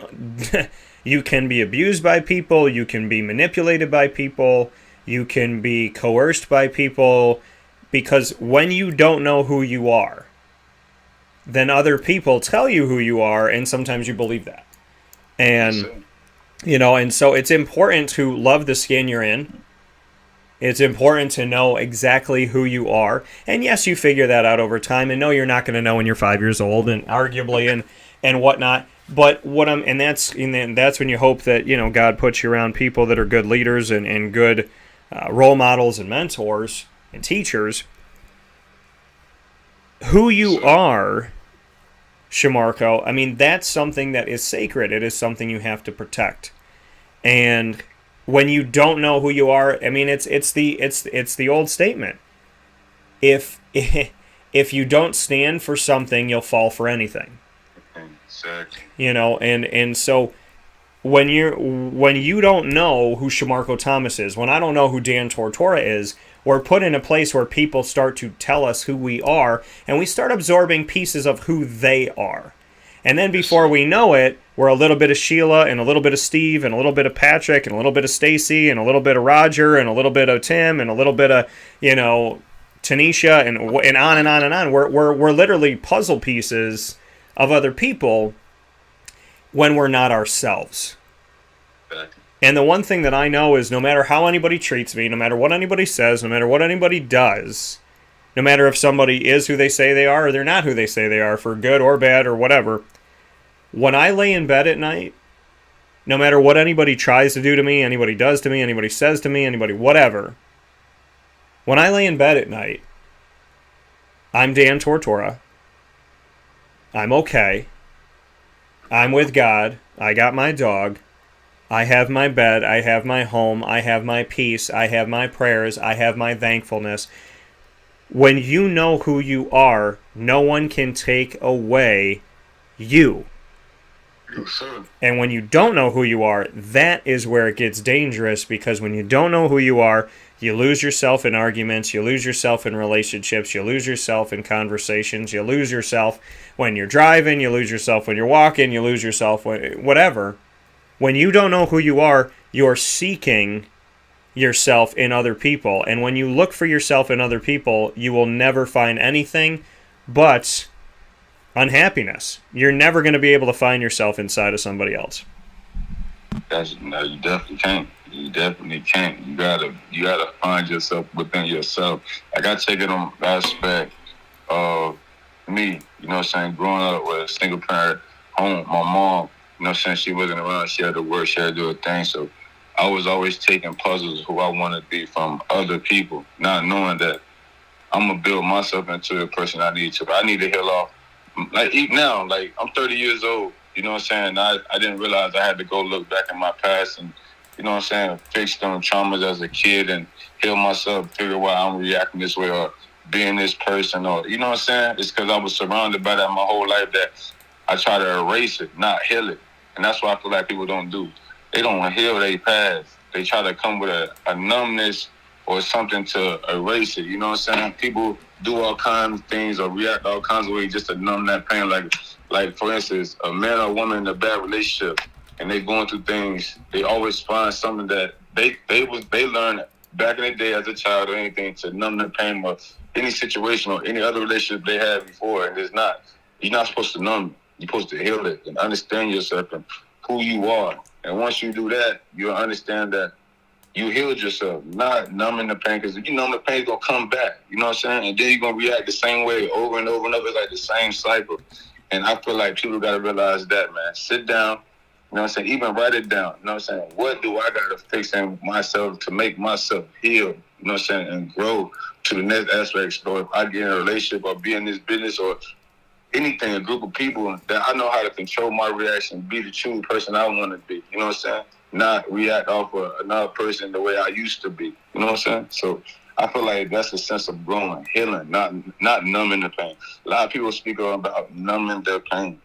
[SPEAKER 1] you can be abused by people, you can be manipulated by people, you can be coerced by people, because when you don't know who you are, then other people tell you who you are, and sometimes you believe that. And And so it's important to love the skin you're in. It's important to know exactly who you are. And yes, you figure that out over time. And no, you're not going to know when you're 5 years old, and arguably and whatnot. But that's when you hope that, God puts you around people that are good leaders and good role models and mentors and teachers. Who you are, Shamarko, that's something that is sacred. It is something you have to protect. And when you don't know who you are, it's the old statement. If you don't stand for something, you'll fall for anything.
[SPEAKER 4] Exactly.
[SPEAKER 1] And so when you don't know who Shamarko Thomas is, when I don't know who Dan Tortora is, we're put in a place where people start to tell us who we are, and we start absorbing pieces of who they are. And then before we know it, we're a little bit of Sheila and a little bit of Steve and a little bit of Patrick and a little bit of Stacy and a little bit of Roger and a little bit of Tim and a little bit of, Tanisha and on and on and on. We're literally puzzle pieces of other people when we're not ourselves.
[SPEAKER 4] Exactly.
[SPEAKER 1] And the one thing that I know is no matter how anybody treats me, no matter what anybody says, no matter what anybody does, no matter if somebody is who they say they are or they're not who they say they are, for good or bad or whatever, when I lay in bed at night, no matter what anybody tries to do to me, anybody does to me, anybody says to me, anybody whatever, when I lay in bed at night, I'm Dan Tortora. I'm okay. I'm with God. I got my dog. I have my bed. I have my home. I have my peace. I have my prayers. I have my thankfulness. When you know who you are, no one can take away you.
[SPEAKER 4] Yes, sir.
[SPEAKER 1] And when you don't know who you are, that is where it gets dangerous, because when you don't know who you are, you lose yourself in arguments, you lose yourself in relationships, you lose yourself in conversations, you lose yourself when you're driving, you lose yourself when you're walking, you lose yourself whatever. When you don't know who you are, you're seeking yourself in other people. And when you look for yourself in other people, you will never find anything but unhappiness. You're never going to be able to find yourself inside of somebody else.
[SPEAKER 4] No, you definitely can't. You definitely can't. You gotta find yourself within yourself. Like, I take it on the aspect of me, growing up with a single parent home. My mom, she wasn't around. She had to work. She had to do her thing. So I was always taking puzzles of who I want to be from other people, not knowing that I'm going to build myself into the person I need to. But I need to heal off. Like, even now, like, I'm 30 years old. I didn't realize I had to go look back in my past and, fix them traumas as a kid and heal myself, figure why I'm reacting this way or being this person, or, It's because I was surrounded by that my whole life that I try to erase it, not heal it. And that's what I feel like people don't do. They don't heal their past. They try to come with a numbness or something to erase it. People do all kinds of things or react all kinds of ways just to numb that pain. Like for instance, a man or woman in a bad relationship and they going through things, they always find something that they learned back in the day as a child or anything to numb their pain or any situation or any other relationship they had before. And you're not supposed to numb it. You're supposed to heal it and understand yourself and who you are. And once you do that, you'll understand that you healed yourself, not numbing the pain. Because if you numb the pain, it's going to come back. You know what I'm saying? And then you're going to react the same way over and over and over. It's like the same cycle. And I feel like people got to realize that, man. Sit down. Even write it down. What do I got to fix in myself to make myself heal? And grow to the next aspect. So if I get in a relationship or be in this business or anything, a group of people, that I know how to control my reaction, be the true person I want to be. Not react off of another person the way I used to be. So I feel like that's a sense of growing, healing, not numbing the pain. A lot of people speak about numbing their pain.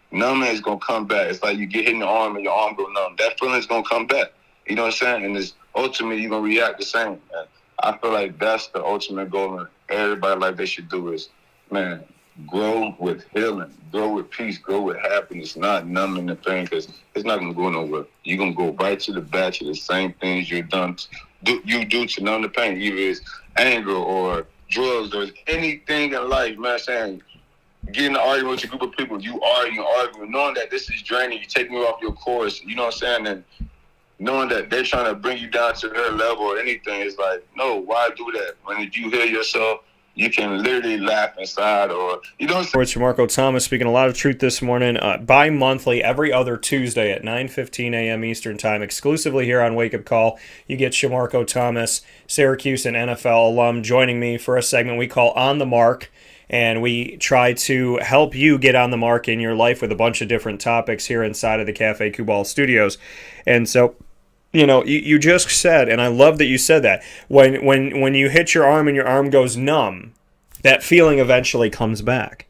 [SPEAKER 4] Numbing is going to come back. It's like you get hit in the arm and your arm go numb. That feeling is going to come back. And it's ultimately you're going to react the same. And I feel like that's the ultimate goal and everybody like they should do is, man, grow with healing, grow with peace, grow with happiness, not numbing the pain, because it's not going to go nowhere. You're going to go right to the back to the same things you do to numb the pain, either it's anger or drugs or anything in life, man. getting to argue with a group of people, you arguing, knowing that this is draining, you taking you off your course, you know what I'm saying? And knowing that they're trying to bring you down to their level or anything, it's like, no, why do that? When you hear yourself, you can literally laugh inside, or, you know what I'm saying?
[SPEAKER 1] Shamarko Thomas speaking a lot of truth this morning, bi-monthly, every other Tuesday at 9:15 a.m. Eastern Time, exclusively here on Wake Up Call. You get Shamarko Thomas, Syracuse and NFL alum, joining me for a segment we call On the Mark, and we try to help you get on the mark in your life with a bunch of different topics here inside of the Cafe Kubal studios. And so, you know, you just said, and I love that you said that, when you hit your arm and your arm goes numb, that feeling eventually comes back.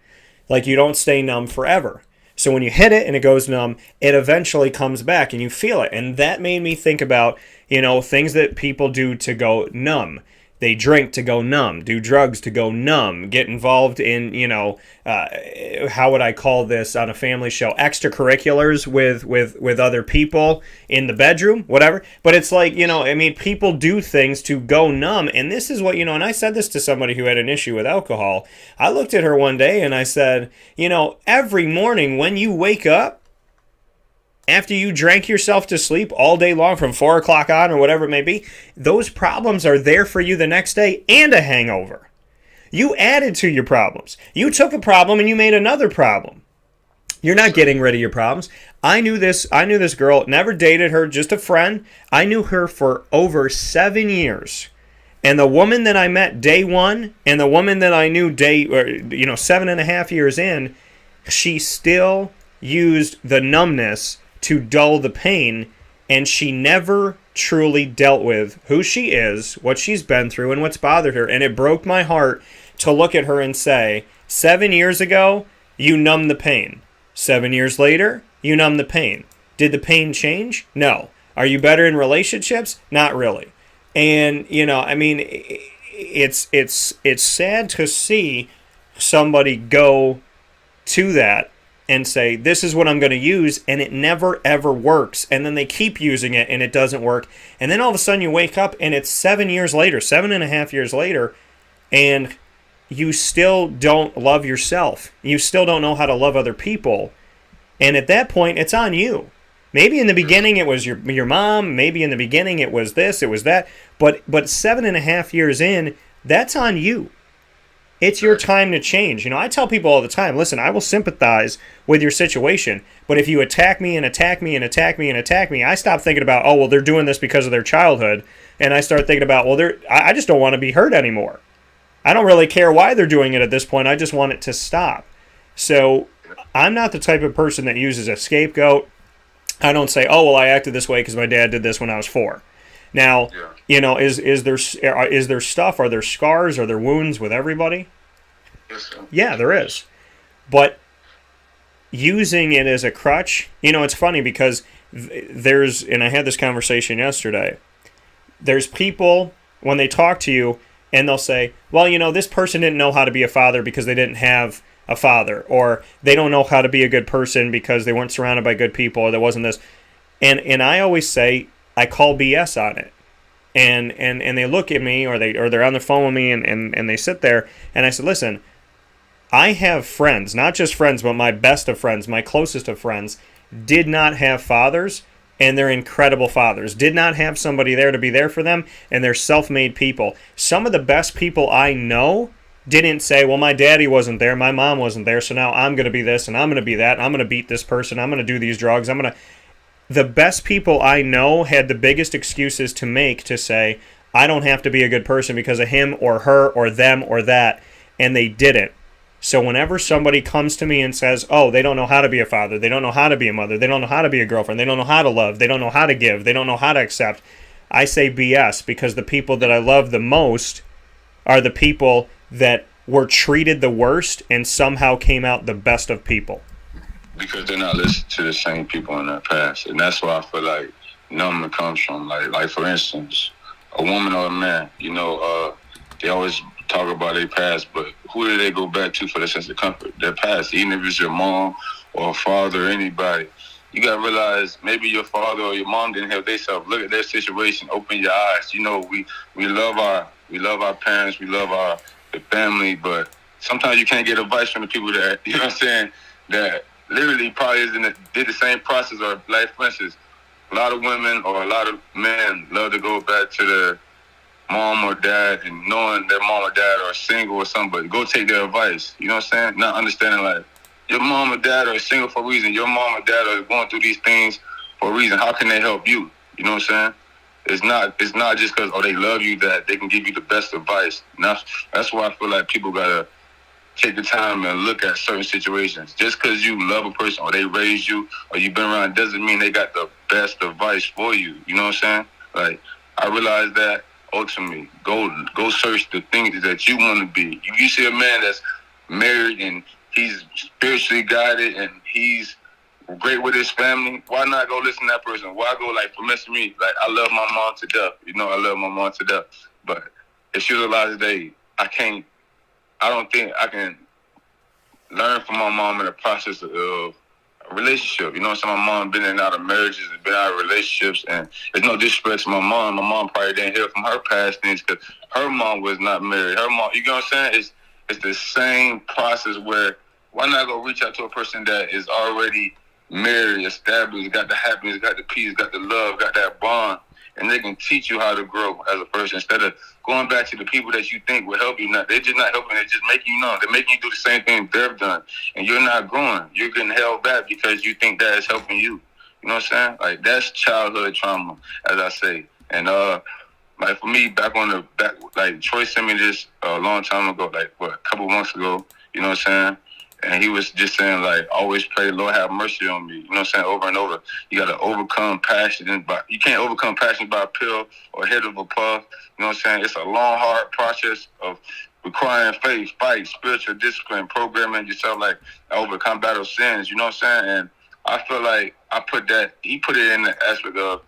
[SPEAKER 1] Like, you don't stay numb forever. So when you hit it and it goes numb, it eventually comes back and you feel it. And that made me think about, you know, things that people do to go numb. They drink to go numb, do drugs to go numb, get involved in, you know, how would I call this on a family show? Extracurriculars with other people in the bedroom, whatever. But it's like, you know, I mean, people do things to go numb. And this is what, you know, and I said this to somebody who had an issue with alcohol. I looked at her one day and I said, you know, every morning when you wake up, after you drank yourself to sleep all day long from 4 o'clock on or whatever it may be, those problems are there for you the next day and a hangover. You added to your problems. You took a problem and you made another problem. You're not getting rid of your problems. I knew this girl, never dated her, just a friend. I knew her for over 7 years. And the woman that I met day one and the woman that I knew 7.5 years in, she still used the numbness to dull the pain, and she never truly dealt with who she is, what she's been through, and what's bothered her. And it broke my heart to look at her and say, 7 years ago, you numbed the pain. 7 years later, you numbed the pain. Did the pain change? No. Are you better in relationships? Not really. And, you know, I mean, it's sad to see somebody go to that and say, this is what I'm going to use, and it never, ever works. And then they keep using it, and it doesn't work. And then all of a sudden you wake up, and it's 7 years later, 7.5 years later, and you still don't love yourself. You still don't know how to love other people. And at that point, it's on you. Maybe in the beginning it was your mom. Maybe in the beginning it was this, it was that. But 7.5 years in, that's on you. It's your time to change. You know, I tell people all the time, listen, I will sympathize with your situation, but if you attack me and attack me and attack me and attack me, I stop thinking about, oh, well, they're doing this because of their childhood, and I start thinking about, well, I just don't want to be hurt anymore. I don't really care why they're doing it at this point. I just want it to stop. So I'm not the type of person that uses a scapegoat. I don't say, oh, well, I acted this way because my dad did this when I was 4. Now, you know, is there stuff? Are there scars? Are there wounds with everybody?
[SPEAKER 4] Yes, sir.
[SPEAKER 1] Yeah, there is. But using it as a crutch, you know, it's funny because there's, and I had this conversation yesterday, there's people, when they talk to you, and they'll say, well, you know, this person didn't know how to be a father because they didn't have a father, or they don't know how to be a good person because they weren't surrounded by good people, or there wasn't this. And I always say, I call BS on it. And they look at me, or they're on the phone with me, and they sit there, and I said, listen, I have friends, not just friends, but my best of friends, my closest of friends, did not have fathers, and they're incredible fathers. Did not have somebody there to be there for them, and they're self-made people. Some of the best people I know didn't say, well, my daddy wasn't there, my mom wasn't there, so now I'm going to be this, and I'm going to be that, and I'm going to beat this person, I'm going to do these drugs, The best people I know had the biggest excuses to make to say, I don't have to be a good person because of him or her or them or that, and they didn't. So whenever somebody comes to me and says, oh, they don't know how to be a father, they don't know how to be a mother, they don't know how to be a girlfriend, they don't know how to love, they don't know how to give, they don't know how to accept, I say BS, because the people that I love the most are the people that were treated the worst and somehow came out the best of people.
[SPEAKER 4] Because they're not listening to the same people in their past. And that's why I feel like numbing comes from. Like for instance, a woman or a man, you know, they always talk about their past, but who do they go back to for their sense of comfort? Their past, even if it's your mom or father or anybody. You got to realize maybe your father or your mom didn't help themselves. Look at their situation. Open your eyes. You know, we love our parents. We love the family, but sometimes you can't get advice from the people that, you know what I'm saying, that literally probably did the same process or life. For instance, a lot of women or a lot of men love to go back to their mom or dad and knowing their mom or dad are single or something, but go take their advice. You know what I'm saying? Not understanding, like, your mom or dad are single for a reason. Your mom or dad are going through these things for a reason. How can they help you? You know what I'm saying? It's not just because, they love you that they can give you the best advice. And that's why I feel like people got to take the time and look at certain situations. Just because you love a person or they raised you or you've been around doesn't mean they got the best advice for you. You know what I'm saying? Like, I realized that ultimately, go search the things that you want to be. If you see a man that's married and he's spiritually guided and he's great with his family, why not go listen to that person? Why go, like, for me, like, I love my mom to death. You know, I love my mom to death. But if she was alive today, I don't think I can learn from my mom in the process of a relationship. You know what I'm saying? My mom been in and out of marriages and been out of relationships, and there's no disrespect to my mom. My mom probably didn't hear from her past things because her mom was not married. Her mom, you know what I'm saying? It's the same process where why not go reach out to a person that is already married, established, got the happiness, got the peace, got the love, got that bond, and they can teach you how to grow as a person instead of going back to the people that you think will help you. They're just not helping. They're just making you numb. They're making you do the same thing they've done, and you're not growing. You're getting held back because you think that is helping you. You know what I'm saying? Like, that's childhood trauma, as I say. And like, for me, like, Troy sent me this a long time ago, like, a couple months ago. You know what I'm saying? And he was just saying, like, always pray, Lord have mercy on me. You know what I'm saying? Over and over. You got to overcome passion. You can't overcome passion by a pill or a hit of a puff. You know what I'm saying? It's a long, hard process of requiring faith, fight, spiritual discipline, programming yourself, like, overcome battle sins. You know what I'm saying? And I feel like he put it in the aspect of,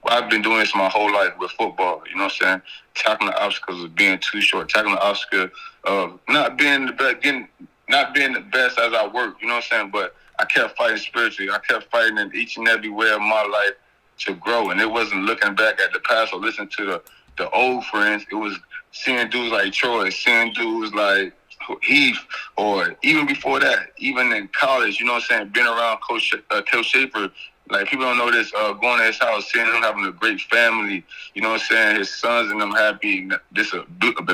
[SPEAKER 4] I've been doing this my whole life with football. You know what I'm saying? Tackling the obstacles of being too short. Tackling the obstacle of not being the best as I work, you know what I'm saying? But I kept fighting spiritually. I kept fighting in each and every way of my life to grow. And it wasn't looking back at the past or listening to the old friends. It was seeing dudes like Troy, seeing dudes like Heath, or even before that, even in college, you know what I'm saying? Being around Coach Schaefer. Like, people don't know this, going to his house, seeing him having a great family, you know what I'm saying, his sons and them happy, this a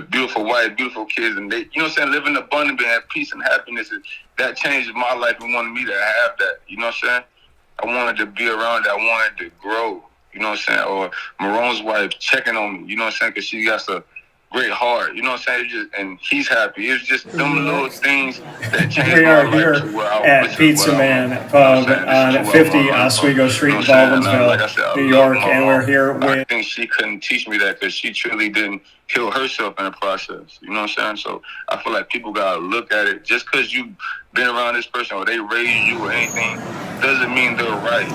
[SPEAKER 4] beautiful wife, beautiful kids, and they, you know what I'm saying, living abundantly and have peace and happiness. That changed my life and wanted me to have that, you know what I'm saying? I wanted to be around that. I wanted to grow, you know what I'm saying? Or Marone's wife checking on me, you know what I'm saying, because she got a great heart, you know what I'm saying? And he's happy. It's just them little things that changed
[SPEAKER 1] We
[SPEAKER 4] my
[SPEAKER 1] are
[SPEAKER 4] life
[SPEAKER 1] here
[SPEAKER 4] to where
[SPEAKER 1] at Pizza Man Pub on 50 Oswego Street in Baldwinsville, New York, and we're here with...
[SPEAKER 4] I think she couldn't teach me that because she truly didn't heal herself in the process. You know what I'm saying? So I feel like people got to look at it. Just because you've been around this person or they raised you or anything doesn't mean they're right.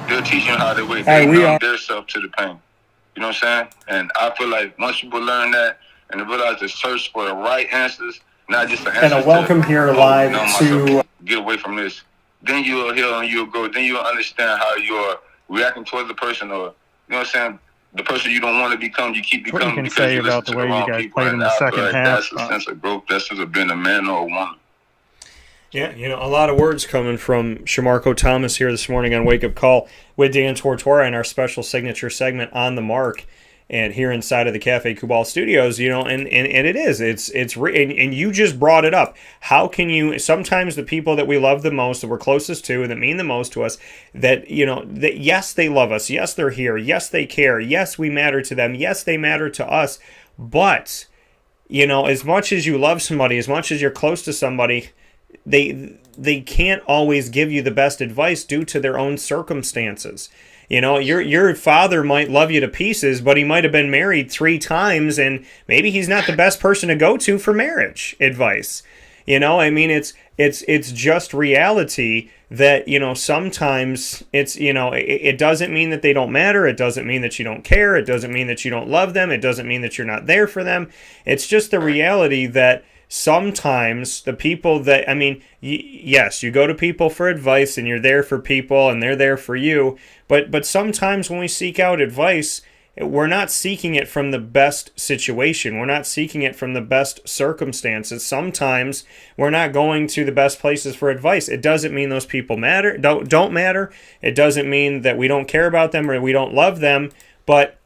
[SPEAKER 4] They're teaching how to wait. They numb themselves to the pain. You know what I'm saying? And I feel like once people learn that and they realize to search for the right answers, not just the answers.
[SPEAKER 1] And a welcome here live to...
[SPEAKER 4] Get away from this. Then you'll heal and you'll grow. Then you'll understand how you're reacting towards the person, or, you know what I'm saying, the person you don't want to become, you keep becoming.
[SPEAKER 5] What you can say about the way you guys played in the second half.
[SPEAKER 4] That's a sense of growth. That's just of being a man or a woman.
[SPEAKER 1] Yeah, a lot of words coming from Shamarko Thomas here this morning on Wake Up Call with Dan Tortora in our special signature segment On the Mark, and here inside of the Cafe Kubal Studios, and it is, and you just brought it up. How can you, sometimes the people that we love the most, that we're closest to, and that mean the most to us, that, that yes, they love us, yes, they're here, yes, they care, yes, we matter to them, yes, they matter to us, but, as much as you love somebody, as much as you're close to somebody, they can't always give you the best advice due to their own circumstances. Your father might love you to pieces, but he might have been married 3 times, and maybe he's not the best person to go to for marriage advice. It's just reality that, sometimes it's, it doesn't mean that they don't matter. It doesn't mean that you don't care. It doesn't mean that you don't love them. It doesn't mean that you're not there for them. It's just the reality that sometimes the people that, yes, you go to people for advice and you're there for people and they're there for you, but sometimes when we seek out advice, we're not seeking it from the best situation. We're not seeking it from the best circumstances. Sometimes we're not going to the best places for advice. It doesn't mean those people don't matter. It doesn't mean that we don't care about them or we don't love them. But,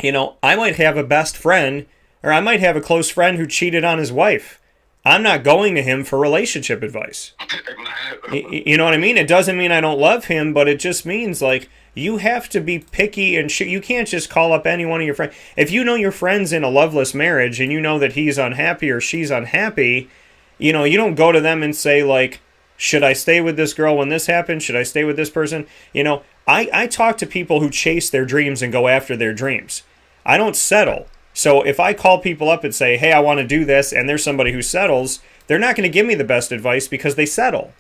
[SPEAKER 1] I might have a best friend, or I might have a close friend who cheated on his wife. I'm not going to him for relationship advice. You know what I mean? It doesn't mean I don't love him, but it just means, like, you have to be picky and you can't just call up any one of your friends. If you know your friend's in a loveless marriage and you know that he's unhappy or she's unhappy, you don't go to them and say, like, should I stay with this girl when this happens? Should I stay with this person? I talk to people who chase their dreams and go after their dreams. I don't settle. So if I call people up and say, hey, I want to do this, and there's somebody who settles, they're not going to give me the best advice because they settle.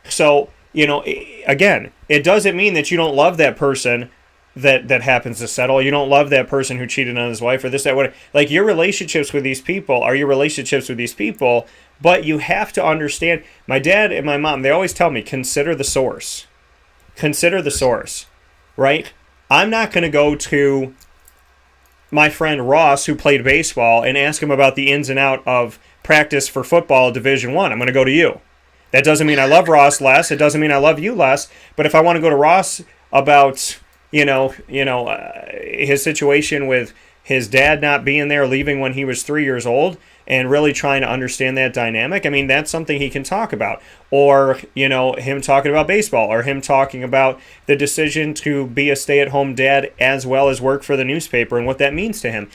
[SPEAKER 1] So, again, it doesn't mean that you don't love that person that happens to settle. You don't love that person who cheated on his wife or this, that, whatever. Like, your relationships with these people are your relationships with these people, but you have to understand. My dad and my mom, they always tell me, consider the source. Consider the source, right? I'm not going to go to my friend Ross, who played baseball, and ask him about the ins and out of practice for football Division I. I'm going to go to you. That doesn't mean I love Ross less. It doesn't mean I love you less. But if I want to go to Ross about, his situation with his dad not being there, leaving when he was 3 years old, and really trying to understand that dynamic, I mean, that's something he can talk about. Or, him talking about baseball, or him talking about the decision to be a stay-at-home dad as well as work for the newspaper and what that means to him.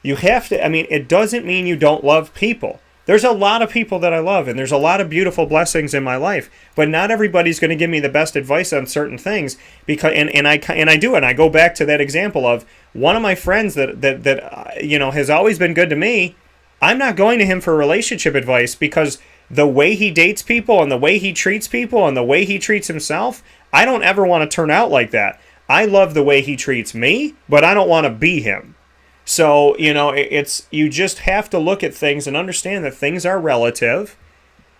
[SPEAKER 1] You have to, it doesn't mean you don't love people. There's a lot of people that I love, and there's a lot of beautiful blessings in my life, but not everybody's going to give me the best advice on certain things, because and I do, and I go back to that example of one of my friends that has always been good to me. I'm not going to him for relationship advice because the way he dates people and the way he treats people and the way he treats himself, I don't ever want to turn out like that. I love the way he treats me, but I don't want to be him. So, you just have to look at things and understand that things are relative.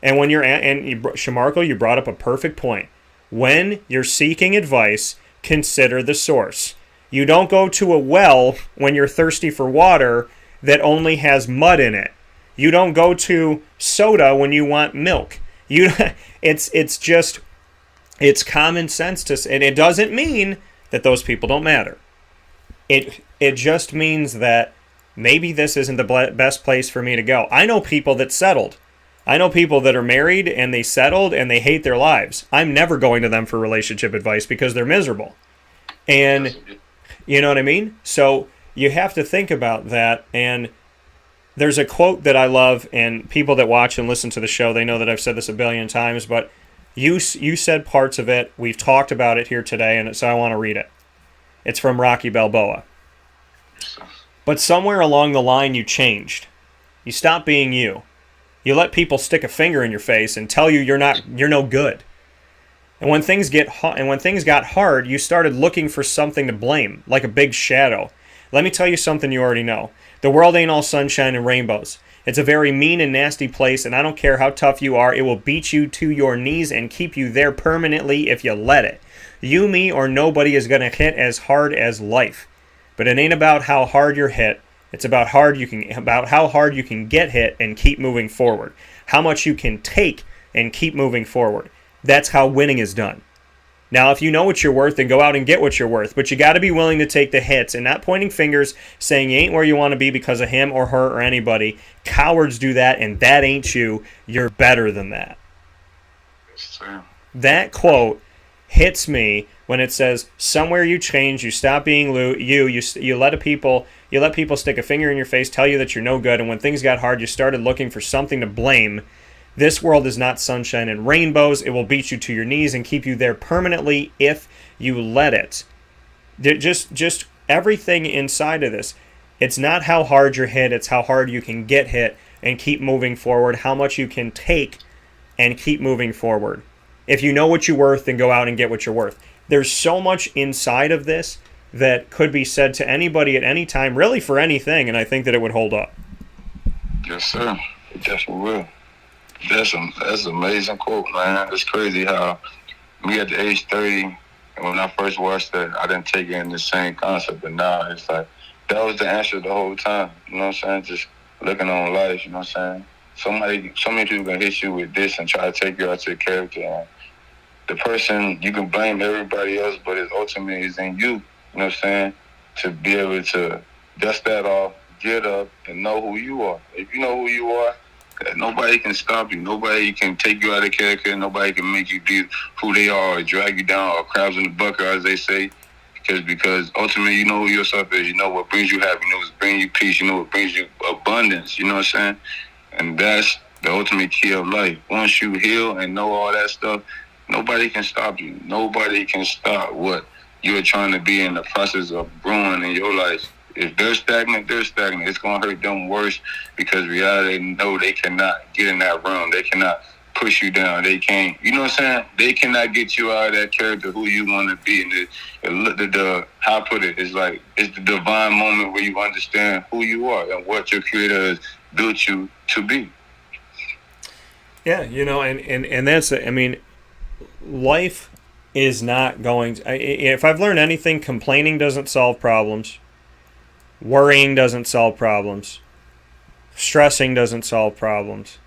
[SPEAKER 1] And when Shamarko, you brought up a perfect point. When you're seeking advice, consider the source. You don't go to a well when you're thirsty for water that only has mud in it. You don't go to soda when you want milk. It's common sense and it doesn't mean that those people don't matter. It just means that maybe this isn't the best place for me to go. I know people that settled. I know people that are married and they settled and they hate their lives. I'm never going to them for relationship advice because they're miserable. And you know what I mean? So you have to think about that. And there's a quote that I love, and people that watch and listen to the show, they know that I've said this a billion times, but you said parts of it. We've talked about it here today, and so I want to read it. It's from Rocky Balboa. But somewhere along the line you changed. You stopped being you. You let people stick a finger in your face and tell you you're no good. And when things got hard, you started looking for something to blame, like a big shadow. Let me tell you something you already know. The world ain't all sunshine and rainbows. It's a very mean and nasty place, and I don't care how tough you are, it will beat you to your knees and keep you there permanently if you let it. You, me, or nobody is going to hit as hard as life. But it ain't about how hard you're hit. It's about how hard you can get hit and keep moving forward. How much you can take and keep moving forward. That's how winning is done. Now, if you know what you're worth, then go out and get what you're worth. But you got to be willing to take the hits and not pointing fingers saying you ain't where you want to be because of him or her or anybody. Cowards do that, and that ain't you. You're better than that.
[SPEAKER 4] Yes, sir.
[SPEAKER 1] That quote hits me when it says, somewhere you change, you stop being you let people stick a finger in your face, tell you that you're no good, and when things got hard, you started looking for something to blame. This world is not sunshine and rainbows. It will beat you to your knees and keep you there permanently if you let it. Just everything inside of this. It's not how hard you're hit, it's how hard you can get hit and keep moving forward, how much you can take and keep moving forward. If you know what you're worth, then go out and get what you're worth. There's so much inside of this that could be said to anybody at any time, really for anything, and I think that it would hold up.
[SPEAKER 4] Yes, sir. It definitely will. That's an amazing quote, man. It's crazy how me at the age 30, And when I first watched that, I didn't take it in the same concept. But now it's like, that was the answer the whole time. You know what I'm saying? Just looking on life, you know what I'm saying? So many people can hit you with this and try to take you out your character. And the person, you can blame everybody else, but it ultimately is in you, you know what I'm saying? To be able to dust that off, get up, and know who you are. If you know who you are, nobody can stop you. Nobody can take you out of character. Nobody can make you be who they are or drag you down or crabs in the bucket, as they say. Because ultimately, you know who yourself is. You know what brings you happiness. You know what brings you peace. You know what brings you abundance. You know what I'm saying? And that's the ultimate key of life. Once you heal and know all that stuff, nobody can stop you. Nobody can stop what you're trying to be in the process of growing in your life. If they're stagnant, they're stagnant. It's going to hurt them worse because reality, they know they cannot get in that realm. They cannot push you down. They can't, you know what I'm saying? They cannot get you out of that character, who you want to be. And how I put it, it's like, it's the divine moment where you understand who you are and what your creator has built you to be.
[SPEAKER 1] Yeah, you know, and that's it. I mean, life is not going to, if I've learned anything, complaining doesn't solve problems. Worrying doesn't solve problems. Stressing doesn't solve problems.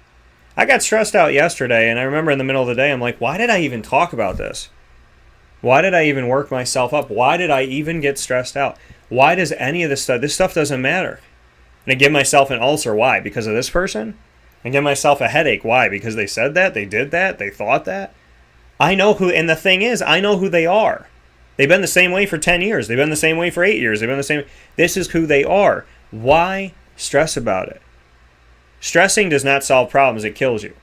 [SPEAKER 1] I got stressed out yesterday, and I remember in the middle of the day, I'm like, why did I even talk about this? Why did I even work myself up? Why did I even get stressed out? Why does any of this stuff doesn't matter? And I give myself an ulcer. Why? Because of this person? I give myself a headache. Why? Because they said that, they did that, they thought that. I know who, and the thing is, I know who they are. They've been the same way for 10 years. They've been the same way for 8 years. They've been the same. This is who they are. Why stress about it? Stressing does not solve problems. It kills you.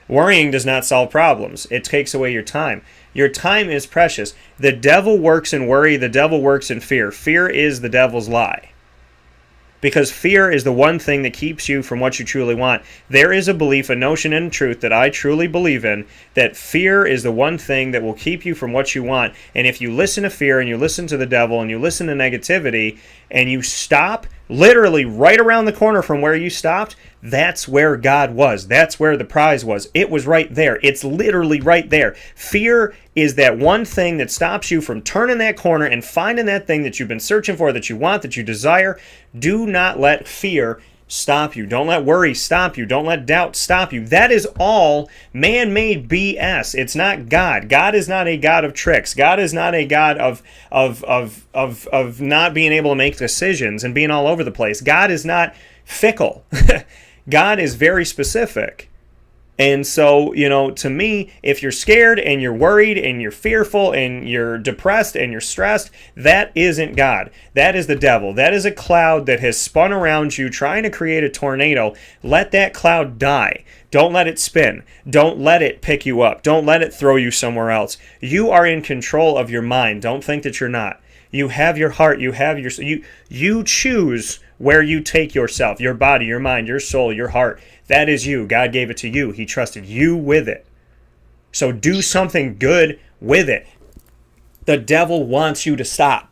[SPEAKER 1] Worrying does not solve problems. It takes away your time. Your time is precious. The devil works in worry. The devil works in fear. Fear is the devil's lie. Because fear is the one thing that keeps you from what you truly want. There is a belief, a notion, and truth that I truly believe in, that fear is the one thing that will keep you from what you want. And if you listen to fear and you listen to the devil and you listen to negativity and you stop literally right around the corner from where you stopped, that's where God was. That's where the prize was. It was right there. It's literally right there. Fear is that one thing that stops you from turning that corner and finding that thing that you've been searching for, that you want, that you desire. Do not let fear stop you. Don't let worry stop you. Don't let doubt stop you. That is all man-made BS. It's not God. God is not a God of tricks. God is not a God of not being able to make decisions and being all over the place. God is not fickle. God is very specific. And so, you know, to me, if you're scared and you're worried and you're fearful and you're depressed and you're stressed, that isn't God. That is the devil. That is a cloud that has spun around you trying to create a tornado. Let that cloud die. Don't let it spin. Don't let it pick you up. Don't let it throw you somewhere else. You are in control of your mind. Don't think that you're not. You have your heart. You have your... You choose where you take yourself, your body, your mind, your soul, your heart. That is you. God gave it to you. He trusted you with it. So do something good with it. The devil wants you to stop,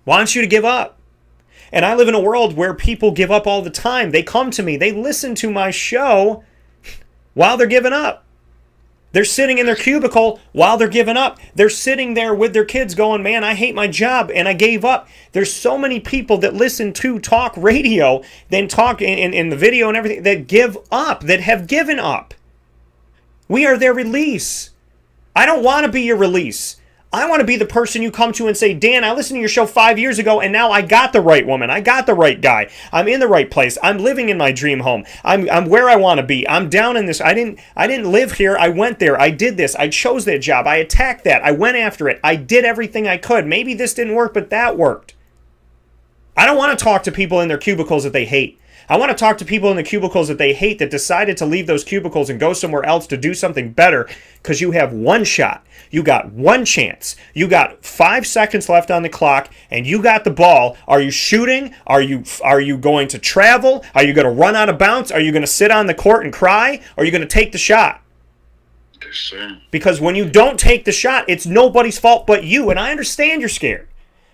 [SPEAKER 1] wants you to give up. And I live in a world where people give up all the time. They come to me. They listen to my show while they're giving up. They're sitting in their cubicle while they're giving up. They're sitting there with their kids going, man, I hate my job and I gave up. There's so many people that listen to talk radio, then talk in the video and everything, that give up, that have given up. We are their release. I don't want to be your release. I want to be the person you come to and say, Dan, I listened to your show 5 years ago and now I got the right woman. I got the right guy. I'm in the right place. I'm living in my dream home. I'm where I want to be. I'm down in this. I didn't live here. I went there. I did this. I chose that job. I attacked that. I went after it. I did everything I could. Maybe this didn't work, but that worked. I don't want to talk to people in their cubicles that they hate. I want to talk to people in the cubicles that they hate that decided to leave those cubicles and go somewhere else to do something better, because you have one shot. You got one chance. You got 5 seconds left on the clock and you got the ball. Are you shooting? Are you going to travel? Are you going to run out of bounds? Are you going to sit on the court and cry? Or are you going to take the shot?
[SPEAKER 4] Discern.
[SPEAKER 1] Because when you don't take the shot, it's nobody's fault but you. And I understand you're scared.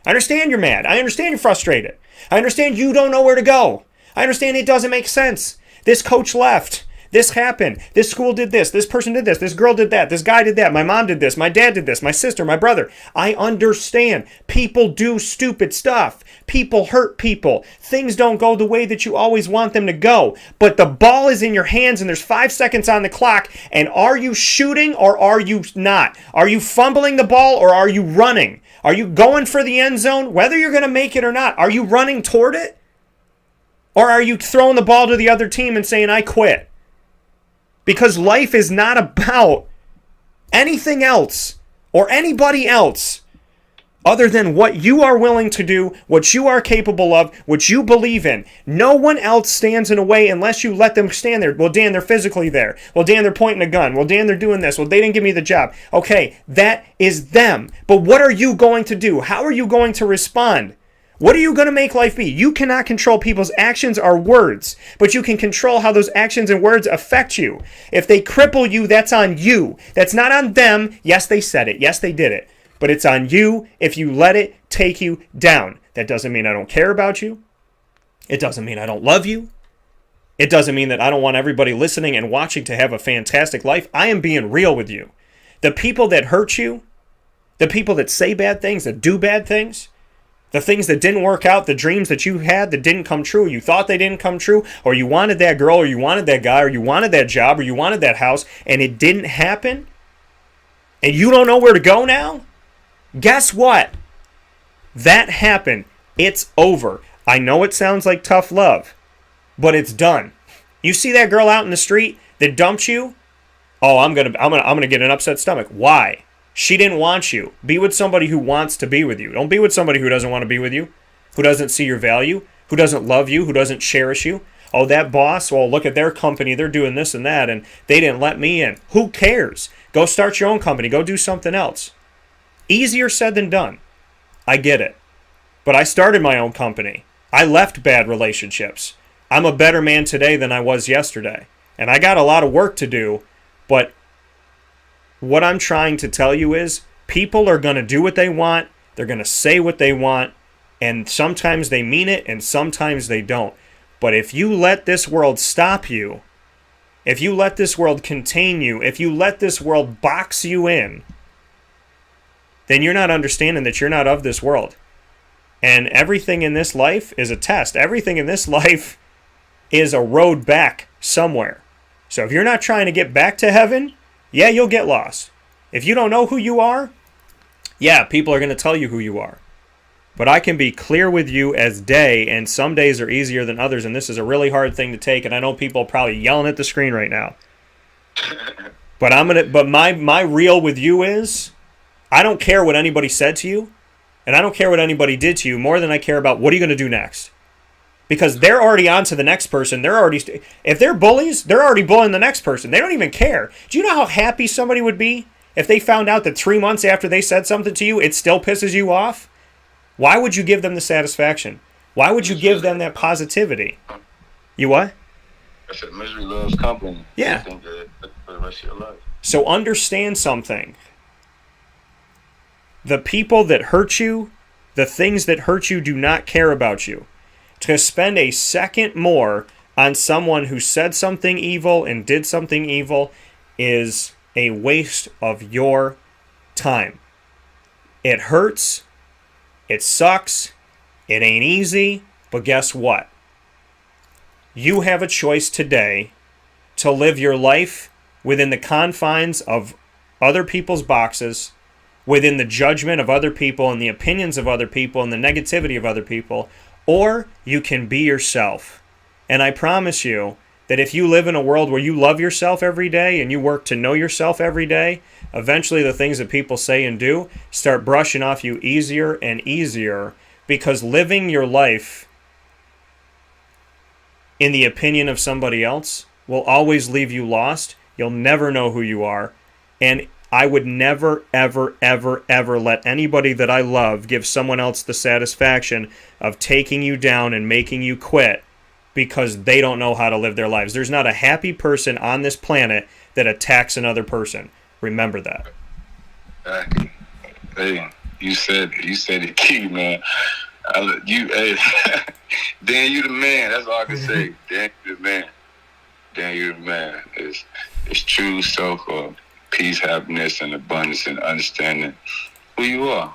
[SPEAKER 1] I understand you're mad. I understand you're frustrated. I understand you don't know where to go. I understand it doesn't make sense. This coach left. This happened. This school did this. This person did this. This girl did that. This guy did that. My mom did this. My dad did this. My sister, my brother. I understand. People do stupid stuff. People hurt people. Things don't go the way that you always want them to go. But the ball is in your hands and there's 5 seconds on the clock. And are you shooting or are you not? Are you fumbling the ball or are you running? Are you going for the end zone? Whether you're going to make it or not, are you running toward it? Or are you throwing the ball to the other team and saying, I quit? Because life is not about anything else or anybody else other than what you are willing to do, what you are capable of, what you believe in. No one else stands in a way unless you let them stand there. Well, Dan, they're physically there. Well, Dan, they're pointing a gun. Well, Dan, they're doing this. Well, they didn't give me the job. Okay, that is them. But what are you going to do? How are you going to respond? What are you going to make life be? You cannot control people's actions or words, but you can control how those actions and words affect you. If they cripple you, that's on you. That's not on them. Yes, they said it. Yes, they did it. But it's on you if you let it take you down. That doesn't mean I don't care about you. It doesn't mean I don't love you. It doesn't mean that I don't want everybody listening and watching to have a fantastic life. I am being real with you. The people that hurt you, the people that say bad things, that do bad things, the things that didn't work out, the dreams that you had that didn't come true, you thought they didn't come true, or you wanted that girl, or you wanted that guy, or you wanted that job, or you wanted that house, and it didn't happen, and you don't know where to go now? Guess what? That happened. It's over. I know it sounds like tough love, but it's done. You see that girl out in the street that dumped you? Oh, I'm gonna get an upset stomach. Why? She didn't want you. Be with somebody who wants to be with you. Don't be with somebody who doesn't want to be with you, who doesn't see your value, who doesn't love you, who doesn't cherish you. Oh, that boss, well, look at their company. They're doing this and that, and they didn't let me in. Who cares? Go start your own company. Go do something else. Easier said than done. I get it. But I started my own company. I left bad relationships. I'm a better man today than I was yesterday. And I got a lot of work to do, but what I'm trying to tell you is people are going to do what they want. They're going to say what they want. And sometimes they mean it and sometimes they don't. But if you let this world stop you, if you let this world contain you, if you let this world box you in, then you're not understanding that you're not of this world. And everything in this life is a test. Everything in this life is a road back somewhere. So if you're not trying to get back to heaven, yeah, you'll get lost. If you don't know who you are, yeah, people are going to tell you who you are. But I can be clear with you as day, and some days are easier than others, and this is a really hard thing to take, and I know people are probably yelling at the screen right now. But my real with you is, I don't care what anybody said to you, and I don't care what anybody did to you more than I care about what are you going to do next. Because they're already on to the next person. If they're bullies, they're already bullying the next person. They don't even care. Do you know how happy somebody would be if they found out that 3 months after they said something to you, it still pisses you off? Why would you give them the satisfaction? Why would you give them that positivity? You what?
[SPEAKER 4] I said misery loves company.
[SPEAKER 1] Yeah.
[SPEAKER 4] I think that for the rest of your life.
[SPEAKER 1] So understand something. The people that hurt you, the things that hurt you do not care about you. To spend a second more on someone who said something evil and did something evil is a waste of your time. It hurts. It sucks. It ain't easy. But guess what? You have a choice today to live your life within the confines of other people's boxes, within the judgment of other people and the opinions of other people and the negativity of other people, or you can be yourself. And I promise you that if you live in a world where you love yourself every day and you work to know yourself every day, eventually the things that people say and do start brushing off you easier and easier, because living your life in the opinion of somebody else will always leave you lost. You'll never know who you are. And I would never, ever, ever, ever let anybody that I love give someone else the satisfaction of taking you down and making you quit because they don't know how to live their lives. There's not a happy person on this planet that attacks another person. Remember that.
[SPEAKER 4] Hey, you said it key, man. Hey, Dan, you the man. That's all I can say. Dan, you the man. then you're the man. It's true self peace, happiness, and abundance, and understanding who you are.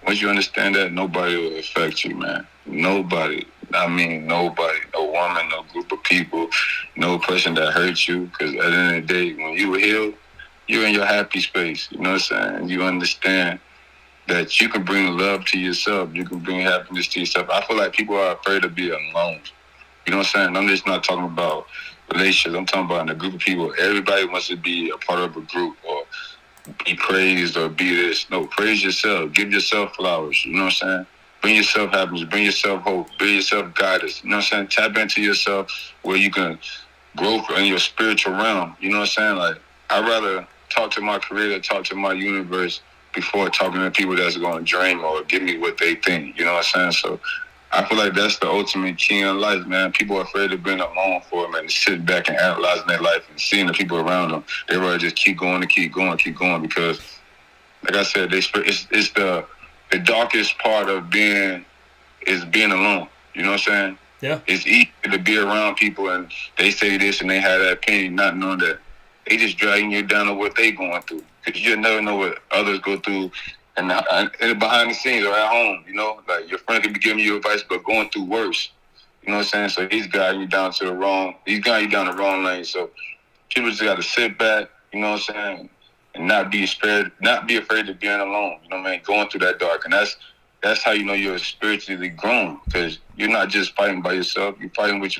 [SPEAKER 4] Once you understand that, nobody will affect you, man. Nobody. I mean, nobody. No woman, no group of people, no person that hurts you. Because at the end of the day, when you were healed, you're in your happy space. You know what I'm saying? You understand that you can bring love to yourself. You can bring happiness to yourself. I feel like people are afraid to be alone. You know what I'm saying? I'm just not talking about relationships. I'm talking about in a group of people. Everybody wants to be a part of a group or be praised or be this. No, praise yourself. Give yourself flowers. You know what I'm saying? Bring yourself happiness. Bring yourself hope. Bring yourself guidance. You know what I'm saying? Tap into yourself where you can grow in your spiritual realm. You know what I'm saying? Like, I'd rather talk to my creator, talk to my universe before talking to people that's going to drain or give me what they think. You know what I'm saying? So I feel like that's the ultimate key in life, man. People are afraid of being alone for it, man, to sit back and analyzing their life and seeing the people around them. They rather just keep going and keep going because, like I said, it's the darkest part of being alone. You know what I'm saying?
[SPEAKER 1] Yeah.
[SPEAKER 4] It's easy to be around people and they say this and they have that opinion, not knowing that they just dragging you down to what they going through. Because you'll never know what others go through and behind the scenes or at home, you know? Like, your friend could be giving you advice, but going through worse. You know what I'm saying? So he's guiding you down the wrong lane. So people just got to sit back, you know what I'm saying, and not be afraid of being alone. You know what I mean? Going through that dark. And that's how you know you're spiritually grown, because you're not just fighting by yourself. You're fighting with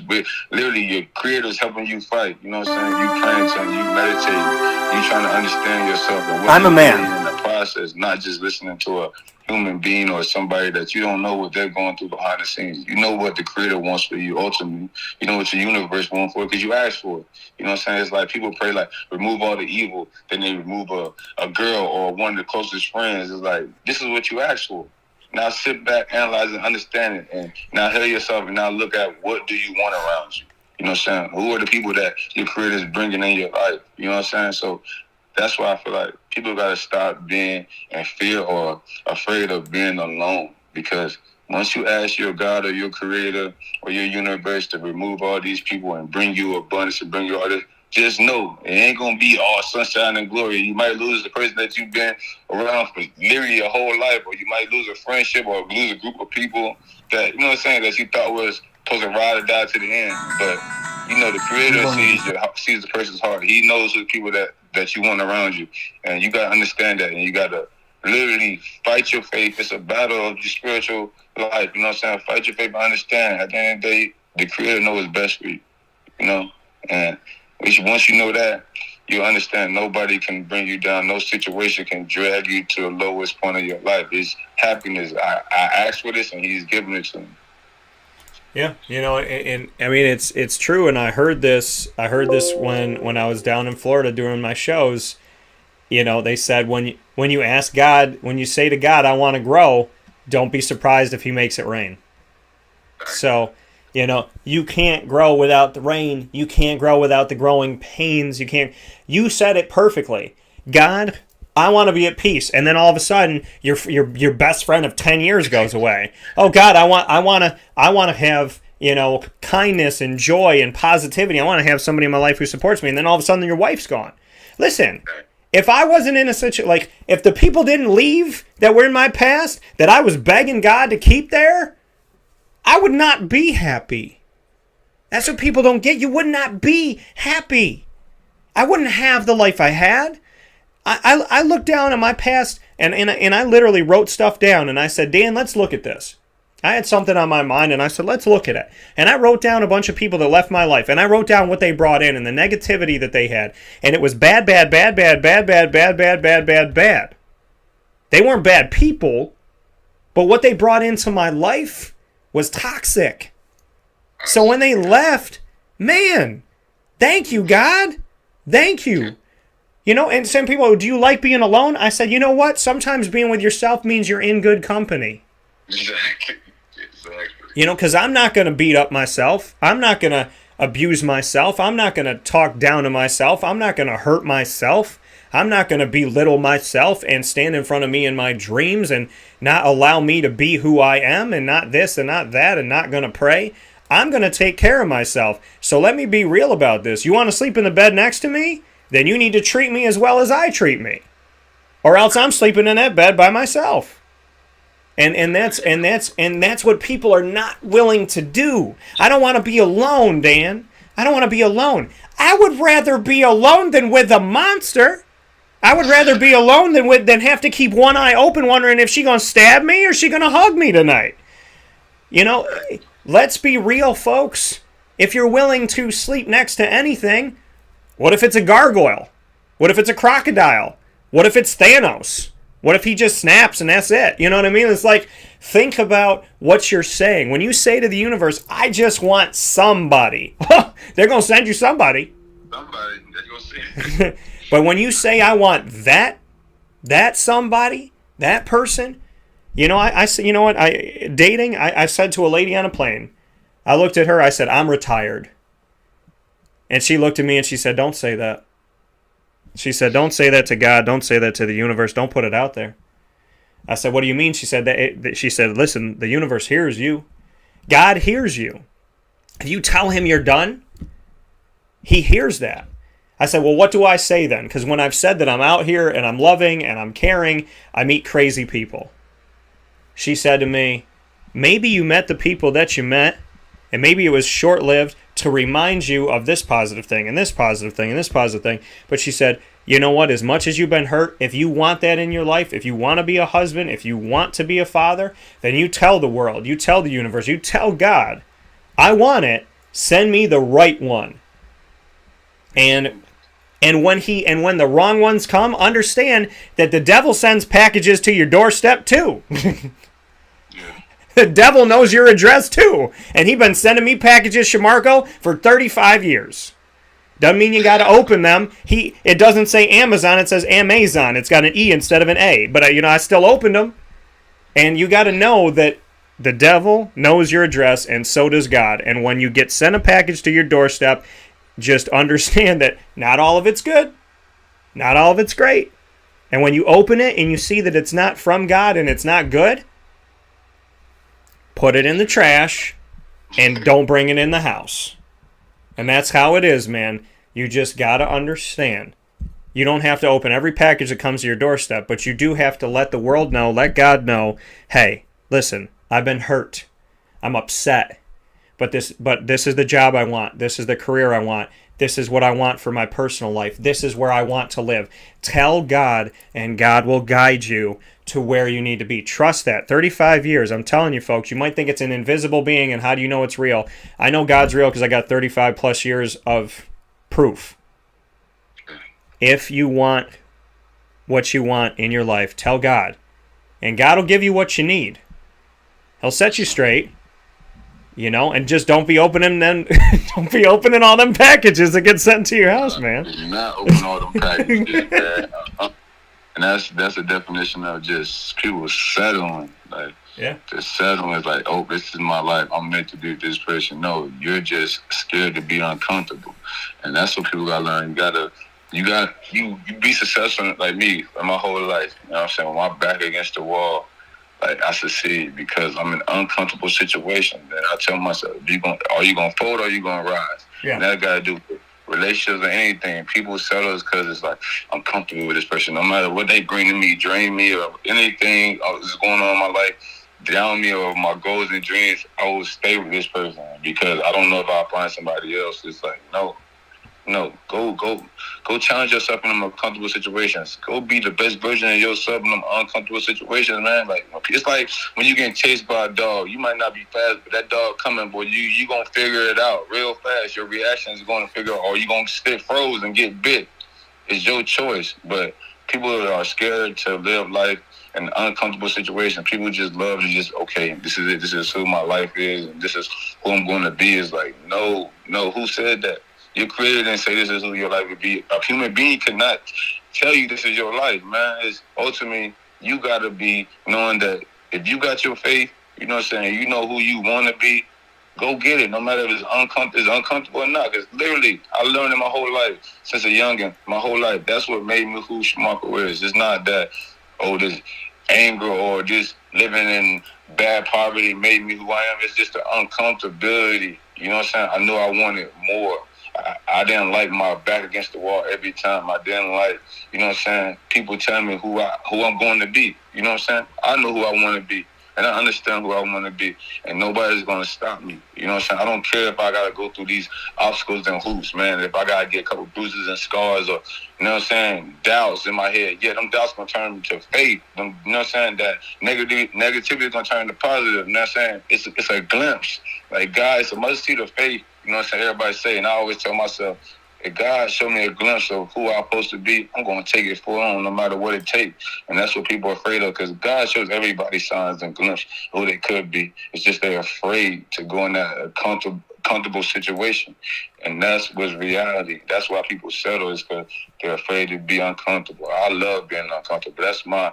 [SPEAKER 4] literally your creator's helping you fight. You know what I'm saying? You praying to him, you meditate, you trying to understand yourself. And what
[SPEAKER 1] I'm a man.
[SPEAKER 4] In the process, not just listening to a human being or somebody that you don't know what they're going through behind the scenes. You know what the creator wants for you ultimately. You know what your universe wants for it because you asked for it. You know what I'm saying? It's like people pray, like, remove all the evil, then they remove a girl or one of the closest friends. It's like, this is what you asked for. Now sit back, analyze and understand it, and now heal yourself and now look at what do you want around you. You know what I'm saying? Who are the people that your creator is bringing in your life? You know what I'm saying? So that's why I feel like people got to stop being in fear or afraid of being alone, because once you ask your God or your creator or your universe to remove all these people and bring you abundance and bring you all this, just know it ain't going to be all sunshine and glory. You might lose the person that you've been around for literally your whole life, or you might lose a friendship or lose a group of people that, you know what I'm saying, that you thought was supposed to ride or die to the end. But, you know, the creator sees the person's heart. He knows who the people that you want around you. And you got to understand that, and you got to literally fight your faith. It's a battle of your spiritual life. You know what I'm saying? Fight your faith, but understand at the end of the day, the creator knows what's best for you. You know? And once you know that, you understand nobody can bring you down. No situation can drag you to the lowest point of your life. It's happiness. I asked for this, and he's giving it to me.
[SPEAKER 1] Yeah, you know, and I mean it's true. And I heard this when I was down in Florida doing my shows. You know, they said when you ask God, when you say to God, I want to grow, don't be surprised if he makes it rain. So, you know, you can't grow without the rain. You can't grow without the growing pains. You said it perfectly. God, I want to be at peace. And then all of a sudden, your best friend of 10 years goes away. Oh God, I want to have, you know, kindness and joy and positivity. I want to have somebody in my life who supports me. And then all of a sudden your wife's gone. Listen, if I wasn't in a situation, like, if the people didn't leave that were in my past, that I was begging God to keep there, I would not be happy. That's what people don't get. You would not be happy. I wouldn't have the life I had. I looked down at my past, and I literally wrote stuff down, and I said, Dan, let's look at this. I had something on my mind, and I said, let's look at it. And I wrote down a bunch of people that left my life, and I wrote down what they brought in and the negativity that they had. And it was bad, bad, bad, bad, bad, bad, bad, bad, bad, bad, bad. They weren't bad people, but what they brought into my life was toxic. So when they left, man, thank you, God. Thank you. You know, and some people, do you like being alone? I said, you know what? Sometimes being with yourself means you're in good company.
[SPEAKER 4] Exactly.
[SPEAKER 1] You know, because I'm not going to beat up myself. I'm not going to abuse myself. I'm not going to talk down to myself. I'm not going to hurt myself. I'm not going to belittle myself and stand in front of me in my dreams and not allow me to be who I am and not this and not that and not going to pray. I'm going to take care of myself. So let me be real about this. You want to sleep in the bed next to me? Then you need to treat me as well as I treat me. Or else I'm sleeping in that bed by myself. And that's what people are not willing to do. I don't want to be alone, Dan. I don't want to be alone. I would rather be alone than with a monster. I would rather be alone than have to keep one eye open wondering if she's going to stab me or she going to hug me tonight. You know, let's be real, folks. If you're willing to sleep next to anything, what if it's a gargoyle? What if it's a crocodile? What if it's Thanos? What if he just snaps and that's it? You know what I mean? It's like, think about what you're saying. When you say to the universe, I just want somebody, they're going to send you somebody.
[SPEAKER 4] Somebody, they're going to see.
[SPEAKER 1] But when you say, I want that somebody, that person, you know, I you know what? I said to a lady on a plane, I looked at her, I said, I'm retired. And she looked at me and she said, don't say that. She said, don't say that to God. Don't say that to the universe. Don't put it out there. I said, what do you mean? She said, listen, the universe hears you. God hears you. If you tell him you're done, he hears that. I said, well, what do I say then? Because when I've said that I'm out here and I'm loving and I'm caring, I meet crazy people. She said to me, maybe you met the people that you met, and maybe it was short-lived to remind you of this positive thing and this positive thing and this positive thing. But she said, you know what? As much as you've been hurt, if you want that in your life, if you want to be a husband, if you want to be a father, then you tell the world, you tell the universe, you tell God, I want it. Send me the right one. And when the wrong ones come, understand that the devil sends packages to your doorstep too. The devil knows your address too. And he's been sending me packages, Shamarko, for 35 years. Doesn't mean you got to open them. It doesn't say Amazon, it says Amazon. It's got an E instead of an A. But I still opened them. And you got to know that the devil knows your address, and so does God. And when you get sent a package to your doorstep, just understand that not all of it's good. Not all of it's great. And when you open it and you see that it's not from God and it's not good, put it in the trash and don't bring it in the house. And that's how it is, man. You just got to understand. You don't have to open every package that comes to your doorstep, but you do have to let the world know, let God know, hey, listen, I've been hurt. I'm upset. But this is the job I want. This is the career I want. This is what I want for my personal life. This is where I want to live. Tell God, and God will guide you to where you need to be. Trust that. 35 years, I'm telling you, folks, you might think it's an invisible being, and how do you know it's real? I know God's real because I got 35 plus years of proof. If you want what you want in your life, tell God, and God will give you what you need. He'll set you straight. You know, and just don't be opening don't be opening all them packages that get sent to your house, man.
[SPEAKER 4] You're not opening all them packages, man. And that's a definition of just people settling. Like, just settling is like, oh, this is my life. I'm meant to be with this person. No, you're just scared to be uncomfortable, and that's what people gotta learn. You be successful like me my whole life. You know what I'm saying? With my back against the wall. Like, I succeed because I'm in an uncomfortable situation. Then I tell myself, are you going to fold or are you going to rise? Yeah. And that got to do with relationships or anything. People settle because it's like, I'm comfortable with this person. No matter what they bring to me, drain me, or anything that's going on in my life, down me, or my goals and dreams, I will stay with this person because I don't know if I'll find somebody else. It's like, no, go challenge yourself in them uncomfortable situations. Go be the best version of yourself in them uncomfortable situations, man. Like, it's like when you getting chased by a dog. You might not be fast, but that dog coming, boy, you gonna figure it out real fast. Your reaction is gonna figure out, or you gonna sit froze and get bit. It's your choice. But people are scared to live life in uncomfortable situations. People just love to just, okay, this is it. This is who my life is, and this is who I'm going to be. It's like, no. Who said that? Your creator didn't say this is who your life would be. A human being could not tell you this is your life, man. It's ultimately, you got to be knowing that if you got your faith, you know what I'm saying, you know who you want to be, go get it, no matter if it's uncomfortable or not. Because literally, I learned in my whole life, since a youngin', my whole life, that's what made me who Shamarko is. It's not that, anger or just living in bad poverty made me who I am. It's just the uncomfortability. You know what I'm saying? I knew I wanted more. I didn't like my back against the wall every time. I didn't like, you know what I'm saying, people telling me who I'm going to be. You know what I'm saying? I know who I want to be. And I understand who I want to be. And nobody's going to stop me. You know what I'm saying? I don't care if I got to go through these obstacles and hoops, man. If I got to get a couple bruises and scars or, you know what I'm saying, doubts in my head. Yeah, them doubts going to turn me to faith. You know what I'm saying? That negativity is going to turn to positive. You know what I'm saying? It's a glimpse. Like, God, it's a must see the faith. You know what I'm saying? Everybody say, and I always tell myself, if God showed me a glimpse of who I'm supposed to be, I'm going to take it full on no matter what it takes. And that's what people are afraid of, because God shows everybody signs and glimpses of who they could be. It's just they're afraid to go in that comfortable situation. And that's what's reality. That's why people settle, is because they're afraid to be uncomfortable. I love being uncomfortable. That's my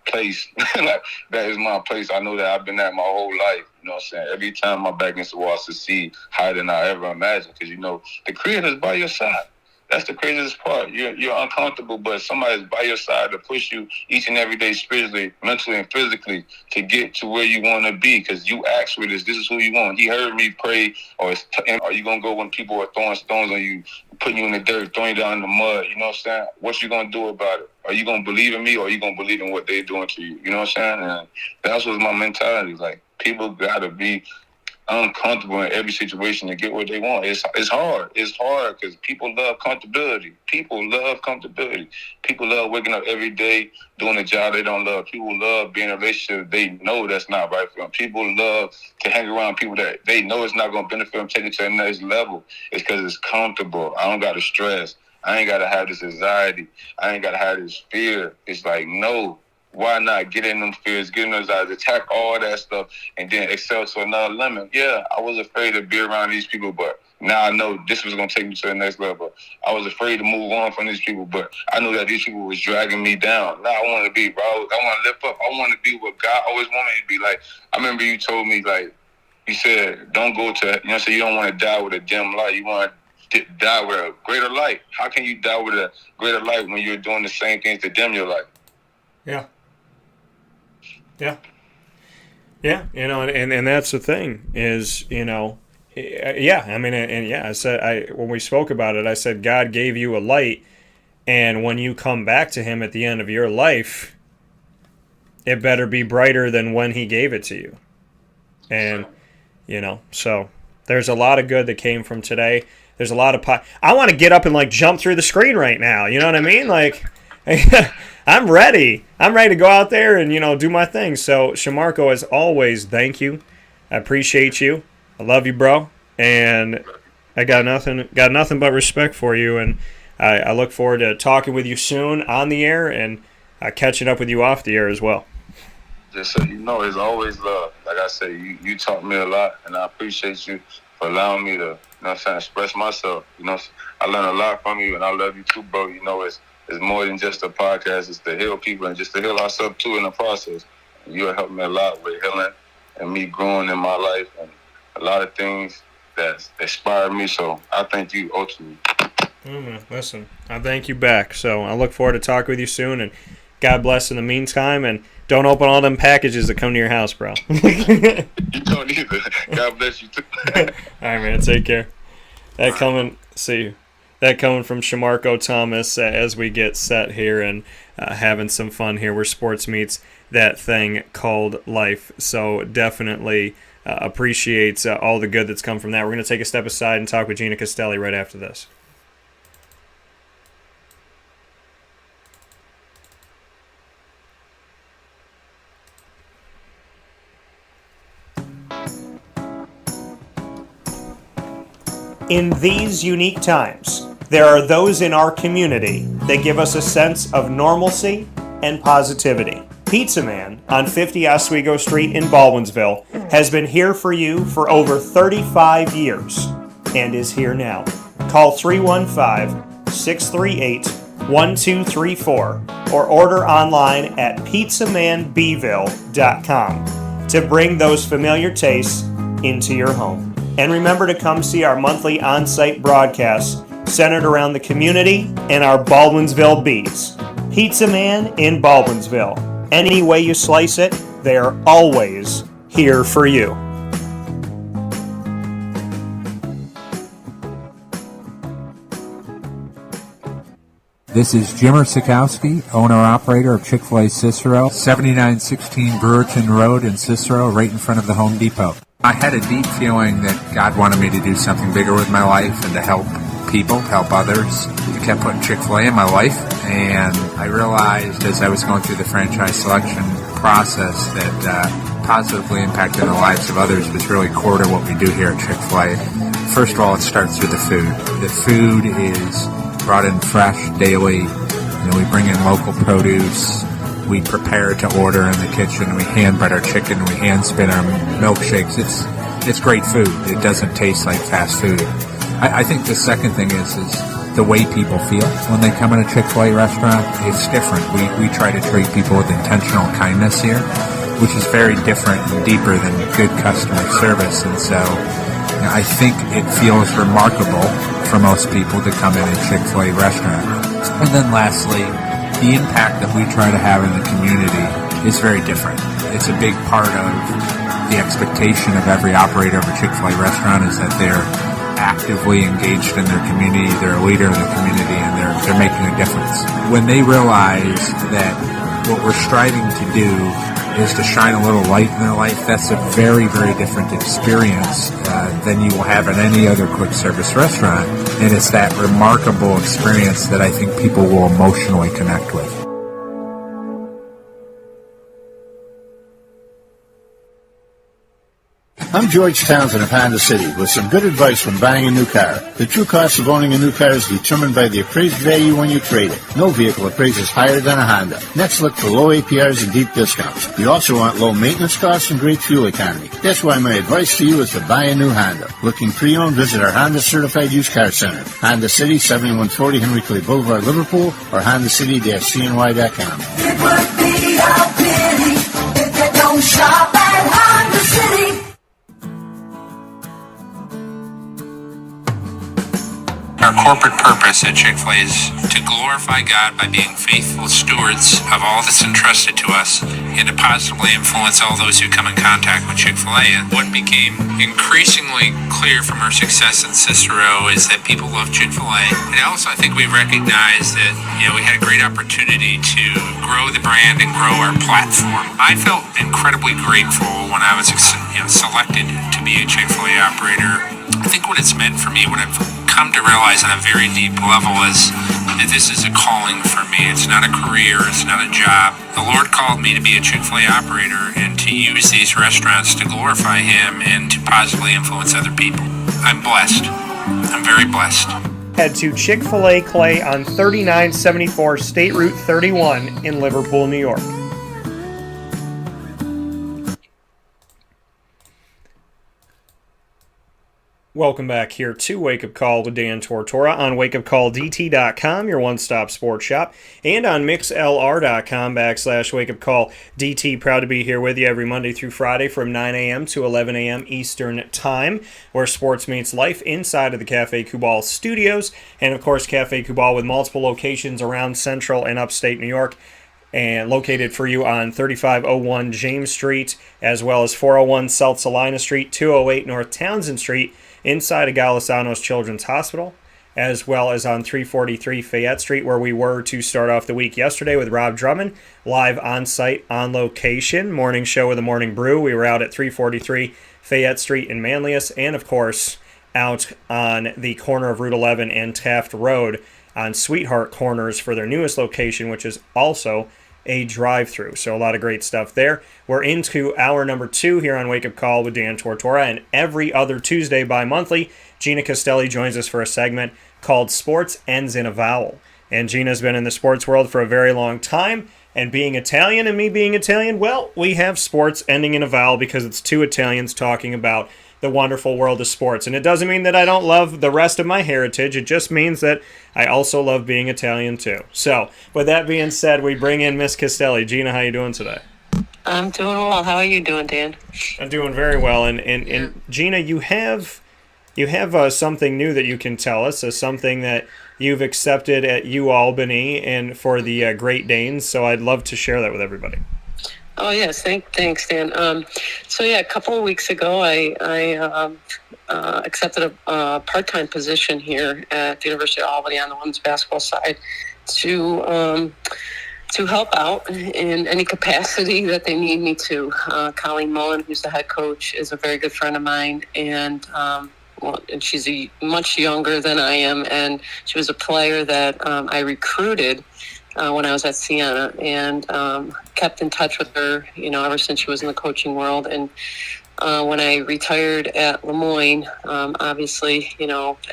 [SPEAKER 4] place. Like, that is my place. I know that I've been at my whole life. You know what I'm saying? Every time my back against the wall, I succeed higher than I ever imagined. Because, you know, the Creator's by your side. That's the craziest part. You're uncomfortable, but somebody's by your side to push you each and every day, spiritually, mentally, and physically, to get to where you want to be. Because you asked for this. This is who you want. He heard me pray. Or are you going to go when people are throwing stones on you, putting you in the dirt, throwing you down in the mud? You know what I'm saying? What you going to do about it? Are you going to believe in me, or are you going to believe in what they're doing to you? You know what I'm saying? And that's what's my mentality. Like, people got to be uncomfortable in every situation to get what they want. It's hard. It's hard because people love comfortability. People love comfortability. People love waking up every day doing a job they don't love. People love being in a relationship they know that's not right for them. People love to hang around people that they know it's not going to benefit them, take it to the next level. It's because it's comfortable. I don't got to stress. I ain't got to have this anxiety. I ain't got to have this fear. It's like, no. Why not get in them fears, get in those eyes, attack all that stuff, and then excel to another limit? Yeah, I was afraid to be around these people, but now I know this was going to take me to the next level. I was afraid to move on from these people, but I knew that these people was dragging me down. Now I want to be, bro. I want to lift up. I want to be what God always wanted me to be. Like, I remember you told me, like, you said, don't go to, you know, so you don't want to die with a dim light. You want to die with a greater light. How can you die with a greater light when you're doing the same things to dim your light?
[SPEAKER 1] Yeah. Yeah. Yeah, you know, and that's the thing is, you know, yeah, I mean, and yeah, when we spoke about it, I said God gave you a light, and when you come back to Him at the end of your life, it better be brighter than when He gave it to you. And, you know, so there's a lot of good that came from today. There's a lot of I want to get up and, like, jump through the screen right now, you know what I mean? Like, I'm ready. I'm ready to go out there and, you know, do my thing. So, Shamarko, as always, thank you. I appreciate you. I love you, bro. And I got nothing but respect for you. And I look forward to talking with you soon on the air and catching up with you off the air as well.
[SPEAKER 4] Just so you know, it's always love. Like I say, you taught me a lot, and I appreciate you for allowing me to, you know what I'm saying, express myself. You know, I learned a lot from you, and I love you too, bro. You know, it's more than just a podcast. It's to heal people and just to heal ourselves, too, in the process. And you have helped me a lot with healing and me growing in my life and a lot of things that inspired me. So I thank you ultimately.
[SPEAKER 1] Listen, I thank you back. So I look forward to talking with you soon. And God bless in the meantime. And don't open all them packages that come to your house, bro.
[SPEAKER 4] You don't either. God bless you, too.
[SPEAKER 1] All right, man. Take care. See you. That coming from Shamarko Thomas as we get set here and having some fun here where sports meets that thing called life. So definitely appreciates all the good that's come from that. We're going to take a step aside and talk with Gina Castelli right after this. In these unique times, there are those in our community that give us a sense of normalcy and positivity. Pizza Man on 50 Oswego Street in Baldwinsville has been here for you for over 35 years and is here now. Call 315-638-1234 or order online at pizzamanbville.com to bring those familiar tastes into your home. And remember to come see our monthly on-site broadcasts centered around the community and our Baldwinsville beats. Pizza Man in Baldwinsville any way you slice it, they are always here for you.
[SPEAKER 6] This is Jimmer Sikowski, owner-operator of Chick-fil-A Cicero, 7916 Brewerton Road in Cicero, right in front of the Home Depot. I had a deep feeling that God wanted me to do something bigger with my life and to help people, help others. I kept putting Chick-fil-A in my life, and I realized as I was going through the franchise selection process that positively impacting the lives of others was really core to what we do here at Chick-fil-A. First of all, it starts with the food. The food is brought in fresh daily. We bring in local produce. We prepare to order in the kitchen. We hand bread our chicken. We hand spin our milkshakes. It's great food. It doesn't taste like fast food. I think the second thing is the way people feel when they come in a Chick-fil-A restaurant. It's different. We try to treat people with intentional kindness here, which is very different and deeper than good customer service. And so I think it feels remarkable for most people to come in a Chick-fil-A restaurant. And then lastly, the impact that we try to have in the community is very different. It's a big part of the expectation of every operator of a Chick-fil-A restaurant is that they're actively engaged in their community, they're a leader in the community, and they're making a difference. When they realize that what we're striving to do is to shine a little light in their life, that's a very, very different experience than you will have at any other quick service restaurant. And it's that remarkable experience that I think people will emotionally connect with.
[SPEAKER 7] I'm George Townsend of Honda City with some good advice when buying a new car. The true cost of owning a new car is determined by the appraised value when you trade it. No vehicle appraises higher than a Honda. Next, look for low APRs and deep discounts. You also want low maintenance costs and great fuel economy. That's why my advice to you is to buy a new Honda. Looking pre-owned, visit our Honda Certified Used Car Center. Honda City, 7140 Henry Clay Boulevard, Liverpool, or HondaCity-CNY.com.
[SPEAKER 8] It would be a pity if you don't shop at Honda City.
[SPEAKER 9] Our corporate purpose at Chick-fil-A is to glorify God by being faithful stewards of all that's entrusted to us and to positively influence all those who come in contact with Chick-fil-A. And what became increasingly clear from our success in Cicero is that people love Chick-fil-A. And also I think we recognized that, we had a great opportunity to grow the brand and grow our platform. I felt incredibly grateful when I was selected to be a Chick-fil-A operator. I think what it's meant for me, what I've come to realize on a very deep level is that this is a calling for me. It's not a career. It's not a job. The Lord called me to be a Chick-fil-A operator and to use these restaurants to glorify Him and to positively influence other people. I'm blessed. I'm very blessed.
[SPEAKER 1] Head to Chick-fil-A Clay on 3974 State Route 31 in Liverpool, New York. Welcome back here to Wake Up Call with Dan Tortora on wakeupcalldt.com, your one-stop sports shop, and on mixlr.com/wakeupcalldt. Proud to be here with you every Monday through Friday from 9 a.m. to 11 a.m. Eastern Time, where sports meets life inside of the Cafe Kubal studios, and of course Cafe Kubal with multiple locations around central and upstate New York, and located for you on 3501 James Street, as well as 401 South Salina Street, 208 North Townsend Street, inside of Galisanos Children's Hospital, as well as on 343 Fayette Street, where we were to start off the week yesterday with Rob Drummond, live on-site, on location, morning show with the Morning Brew. We were out at 343 Fayette Street in Manlius, and of course, out on the corner of Route 11 and Taft Road on Sweetheart Corners for their newest location, which is also a drive-through. So a lot of great stuff there. We're into hour number 2 here on Wake Up Call with Dan Tortora, and every other Tuesday bi-monthly, Gina Castelli joins us for a segment called Sports Ends in a Vowel. And Gina's been in the sports world for a very long time, and being Italian and me being Italian, well, we have sports ending in a vowel because it's two Italians talking about the wonderful world of sports. And it doesn't mean that I don't love the rest of my heritage. It just means that I also love being Italian too. So, with that being said, we bring in Miss Castelli. Gina, how you doing today?
[SPEAKER 10] I'm doing well. How are you doing, Dan?
[SPEAKER 1] I'm doing very well. And Gina, you have something new that you can tell us, something that you've accepted at UAlbany and for the Great Danes. So I'd love to share that with everybody.
[SPEAKER 10] Oh yes, thanks, Dan. So yeah, a couple of weeks ago, I accepted a part-time position here at the University of Albany on the women's basketball side to help out in any capacity that they need me to. Colleen Mullen, who's the head coach, is a very good friend of mine, and and she's much younger than I am, and she was a player that I recruited when I was at Siena, and kept in touch with her, ever since she was in the coaching world. And when I retired at Lemoyne, obviously,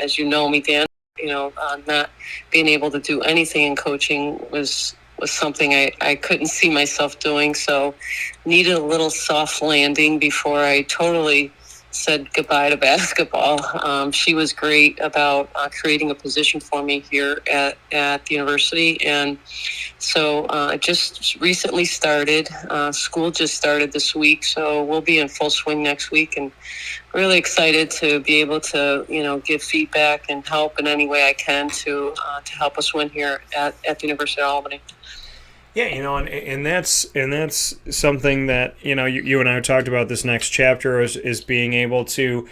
[SPEAKER 10] as you know me, Dan, not being able to do anything in coaching was something I couldn't see myself doing. So needed a little soft landing before I totally said goodbye to basketball. She was great about creating a position for me here at the university. And so I just recently started. School just started this week, so we'll be in full swing next week, and really excited to be able to, give feedback and help in any way I can to help us win here at the University of Albany.
[SPEAKER 1] Yeah, and that's something that you and I talked about. This next chapter is being able to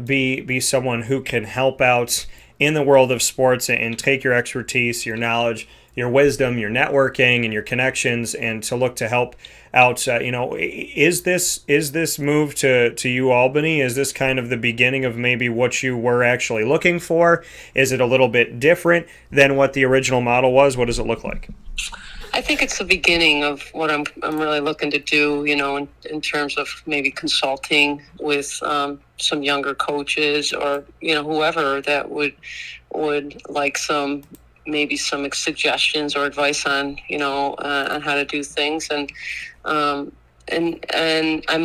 [SPEAKER 1] be someone who can help out in the world of sports and take your expertise, your knowledge, your wisdom, your networking, and your connections, and to look to help out. Is this move to U Albany? Is this kind of the beginning of maybe what you were actually looking for? Is it a little bit different than what the original model was? What does it look like?
[SPEAKER 10] I think it's the beginning of what I'm really looking to do, in terms of maybe consulting with some younger coaches or, whoever that would like some suggestions or advice on, on how to do things. And I'm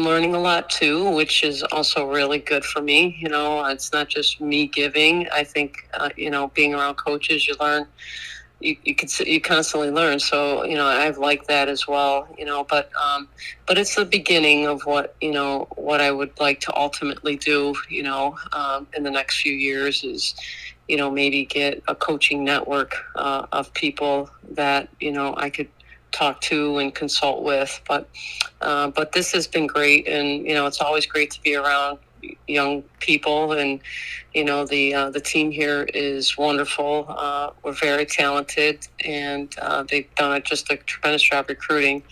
[SPEAKER 10] learning a lot too, which is also really good for me. It's not just me giving. I think, being around coaches, you learn. You constantly learn, so I've liked that as well. But it's the beginning of what I would like to ultimately do. In the next few years is maybe get a coaching network of people that I could talk to and consult with. But this has been great, and it's always great to be around young people, and the team here is wonderful. We're very talented, and they've done just a tremendous job recruiting,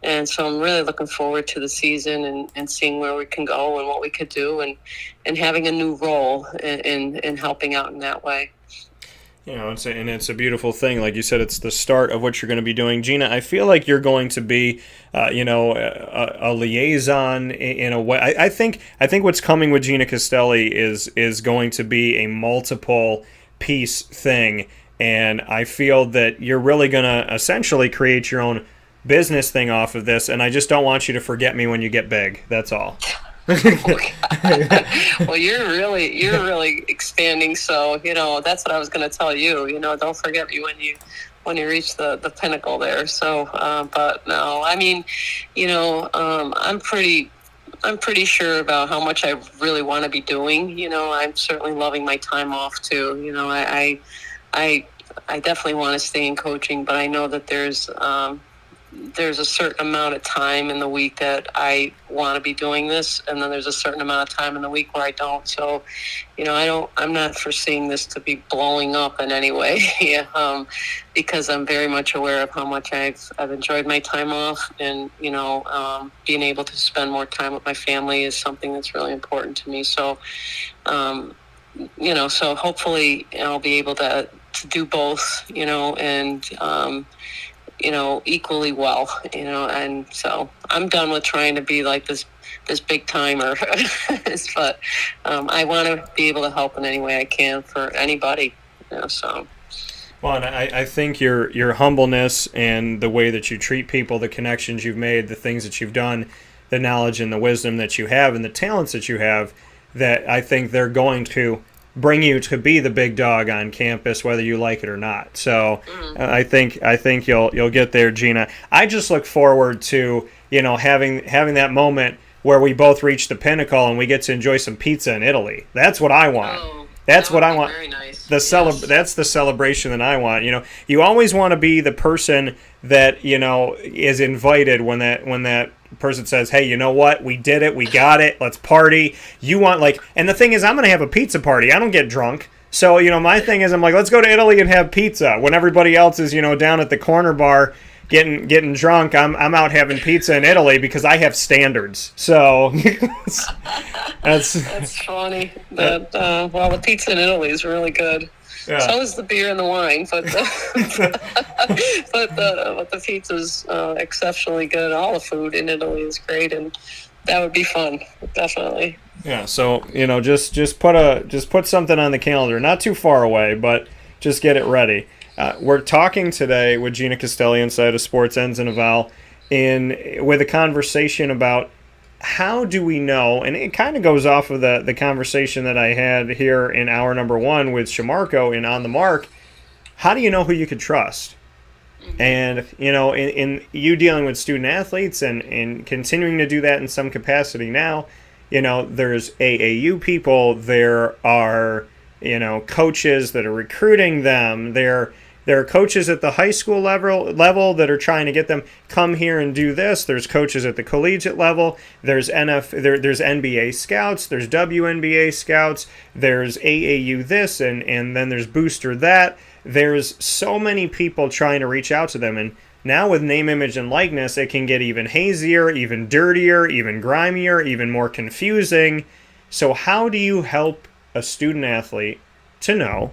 [SPEAKER 10] and so I'm really looking forward to the season and seeing where we can go and what we could do, and having a new role in helping out in that way.
[SPEAKER 1] It's a beautiful thing. Like you said, it's the start of what you're going to be doing. Gina, I feel like you're going to be, a liaison in a way. I think what's coming with Gina Castelli is going to be a multiple piece thing, and I feel that you're really going to essentially create your own business thing off of this. And I just don't want you to forget me when you get big. That's all.
[SPEAKER 10] Well, you're really expanding. So that's what I was going to tell you. Don't forget me when you reach the pinnacle there. So, but no, I mean, I'm pretty sure about how much I really want to be doing. I'm certainly loving my time off too. I definitely want to stay in coaching, but I know that there's a certain amount of time in the week that I want to be doing this, and then there's a certain amount of time in the week where I don't. So, I'm not foreseeing this to be blowing up in any way, because I'm very much aware of how much I've enjoyed my time off, and being able to spend more time with my family is something that's really important to me. So, so hopefully I'll be able to do both, and equally well, and so I'm done with trying to be like this big timer, but I want to be able to help in any way I can for anybody, so.
[SPEAKER 1] Well, and I think your humbleness and the way that you treat people, the connections you've made, the things that you've done, the knowledge and the wisdom that you have, and the talents that you have, that I think they're going to bring you to be the big dog on campus, whether you like it or not. So I think you'll get there, Gina. I just look forward to having that moment where we both reach the pinnacle and we get to enjoy some pizza in Italy. That's what I want. That's what I want.
[SPEAKER 10] Very nice.
[SPEAKER 1] That's the celebration that I want. You always want to be the person that is invited when that person says, "Hey, you know what? We did it. We got it. Let's party." You want and the thing is, I'm going to have a pizza party. I don't get drunk. So, my thing is, I'm like, let's go to Italy and have pizza. When everybody else is, down at the corner bar getting drunk, I'm out having pizza in Italy because I have standards. So
[SPEAKER 10] that's funny. The pizza in Italy is really good. Yeah. So is the beer and the wine, but the pizza's exceptionally good. All the food in Italy is great, and that would be fun, definitely.
[SPEAKER 1] Yeah, so just put something on the calendar, not too far away, but just get it ready. We're talking today with Gina Castelli inside of Sports Ends in a Vowel, with a conversation about how do we know, and it kind of goes off of the conversation that I had here in hour number 1 with Shamarko in On the Mark. How do you know who you could trust? And in you dealing with student athletes and continuing to do that in some capacity now. There's AAU people, there are, coaches that are recruiting them, there are coaches at the high school level that are trying to get them, come here and do this, there's coaches at the collegiate level, there's there's NBA scouts, there's WNBA scouts, there's AAU this, and then there's booster that, there's so many people trying to reach out to them, and now with name, image, and likeness, it can get even hazier, even dirtier, even grimier, even more confusing. So how do you help a student athlete to know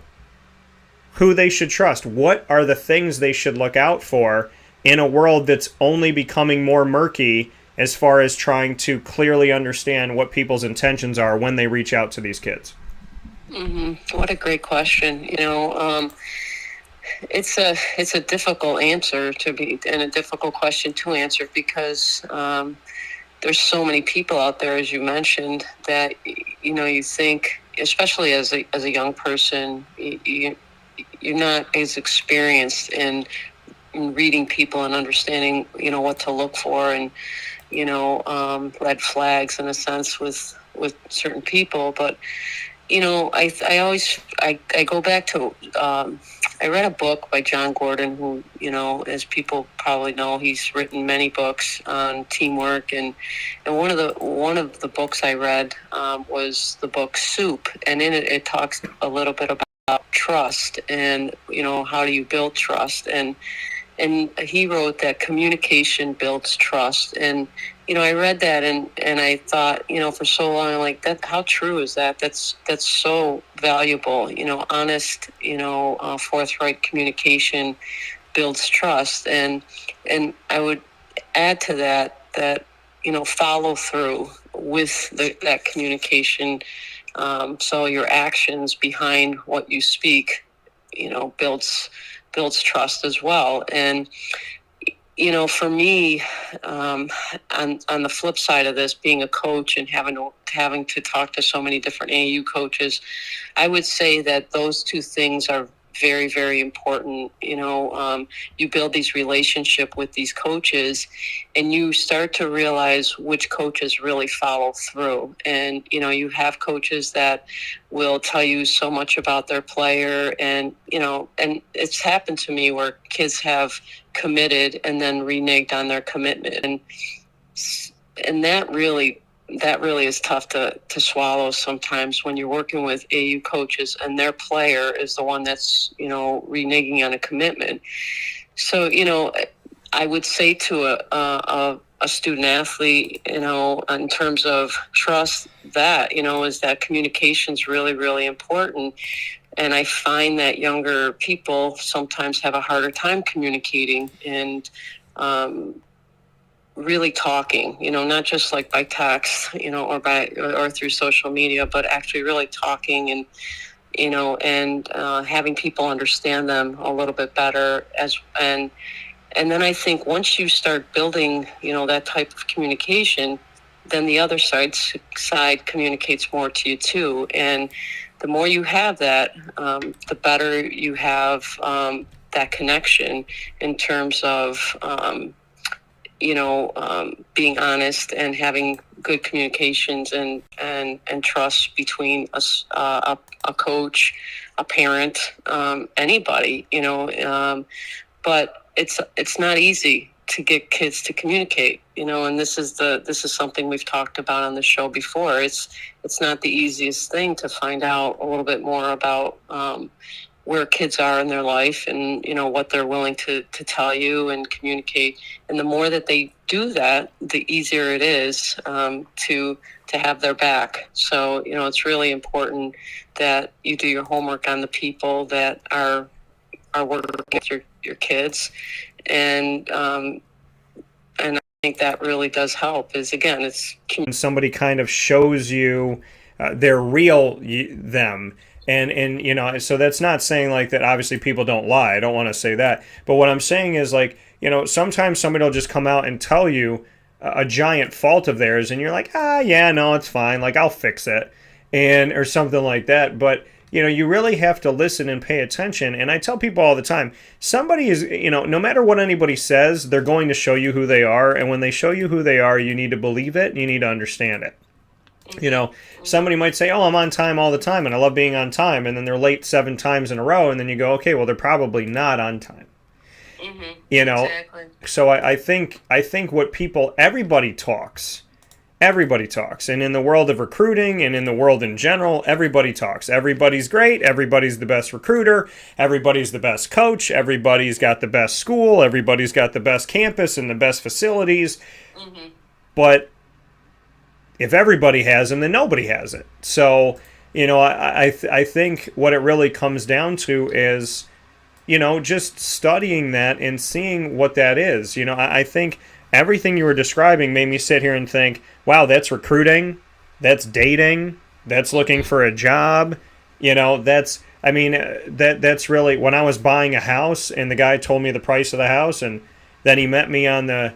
[SPEAKER 1] who they should trust? What are the things they should look out for in a world that's only becoming more murky as far as trying to clearly understand what people's intentions are when they reach out to these kids?
[SPEAKER 10] Mm-hmm. What a great question. It's a difficult answer and a difficult question to answer because there's so many people out there, as you mentioned, that you think, especially as a young person, you're not as experienced in reading people and understanding what to look for and red flags in a sense with certain people, but. I go back to, I read a book by John Gordon, who, as people probably know, he's written many books on teamwork. And one of the books I read was the book Soup. And in it talks a little bit about trust and, how do you build trust? And he wrote that communication builds trust. And, I read that and I thought, for so long, like that, how true is that? That's so valuable, honest, forthright communication builds trust. And I would add to that, follow through with that communication. So your actions behind what you speak, builds trust as well. And, for me, on the flip side of this, being a coach and having to talk to so many different AAU coaches, I would say that those two things are very, very important. You build these relationship with these coaches and you start to realize which coaches really follow through. And, you have coaches that will tell you so much about their player and it's happened to me where kids have committed and then reneged on their commitment. And that really is tough to swallow sometimes when you're working with AU coaches and their player is the one that's, reneging on a commitment. So, I would say to a student athlete, in terms of trust that, is that communication's really, really important. And I find that younger people sometimes have a harder time communicating and, really talking, not just like by text, or through social media, but actually really talking and, having people understand them a little bit better and then I think once you start building, that type of communication, then the other side communicates more to you too. And the more you have that, the better you have, that connection in terms of, being honest and having good communications and trust between us, a coach, a parent, anybody, but it's not easy to get kids to communicate, and this is something we've talked about on the show before. It's not the easiest thing to find out a little bit more about where kids are in their life and, what they're willing to tell you and communicate. And the more that they do that, the easier it is to have their back. So, it's really important that you do your homework on the people that are working with your kids. And I think that really does help is, again, it's
[SPEAKER 1] when somebody kind of shows you their real them. And so that's not saying like that obviously people don't lie. I don't want to say that. But what I'm saying is like, sometimes somebody will just come out and tell you a giant fault of theirs and you're like, yeah, no, it's fine. Like, I'll fix it. Or something like that. But, you really have to listen and pay attention. And I tell people all the time, somebody is, no matter what anybody says, they're going to show you who they are. And when they show you who they are, you need to believe it and you need to understand it. Somebody might say, oh, I'm on time all the time and I love being on time. And then they're late 7 times in a row. And then you go, okay, well, they're probably not on time.
[SPEAKER 10] Exactly.
[SPEAKER 1] So I think what everybody talks. And in the world of recruiting and in the world in general, everybody talks. Everybody's great. Everybody's the best recruiter. Everybody's the best coach. Everybody's got the best school. Everybody's got the best campus and the best facilities. But if everybody has them, then nobody has it. So, I think what it really comes down to is, just studying that and seeing what that is. I think everything you were describing made me sit here and think, wow, that's recruiting, that's dating, that's looking for a job. That's really, when I was buying a house and the guy told me the price of the house and then he met me on the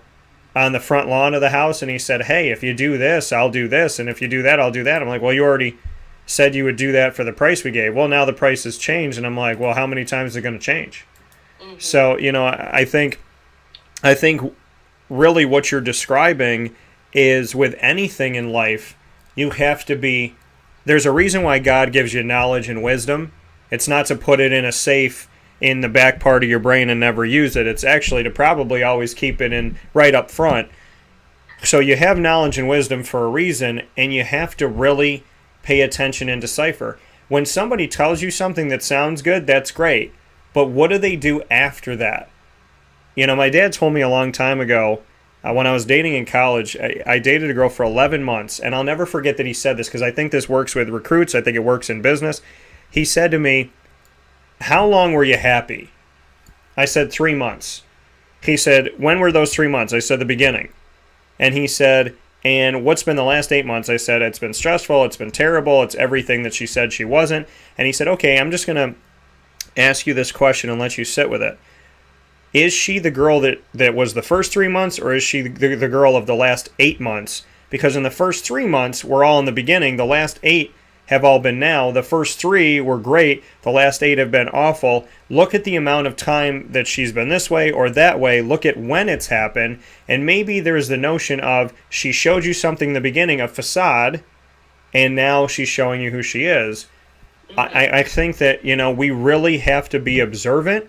[SPEAKER 1] front lawn of the house and he said, hey, if you do this, I'll do this. And if you do that, I'll do that. I'm like, well, you already said you would do that for the price we gave. Well, now the price has changed. And I'm like, well, how many times is it going to change? So, I think really what you're describing is with anything in life, you have to be, there's a reason why God gives you knowledge and wisdom. It's not to put it in a safe in the back part of your brain and never use it. It's actually to probably always keep it in right up front. So you have knowledge and wisdom for a reason, and you have to really pay attention and decipher. When somebody tells you something that sounds good, that's great. But what do they do after that? My dad told me a long time ago, when I was dating in college, I dated a girl for 11 months, and I'll never forget that he said this because I think this works with recruits. I think it works in business. He said to me, how long were you happy? I said 3 months. He said, when were those 3 months? I said the beginning. And he said, and what's been the last 8 months? I said, it's been stressful, it's been terrible, it's everything that she said she wasn't. And he said, okay, I'm just going to ask you this question and let you sit with it. Is she the girl that was the first 3 months, or is she the girl of the last 8 months? Because in the first 3 months, we're all in the beginning. The last 8 have all been now. The first 3 were great. The last 8 have been awful. Look at the amount of time that she's been this way or that way. Look at when it's happened. And maybe there's the notion of she showed you something in the beginning, a facade, and now she's showing you who she is. I think that, we really have to be observant.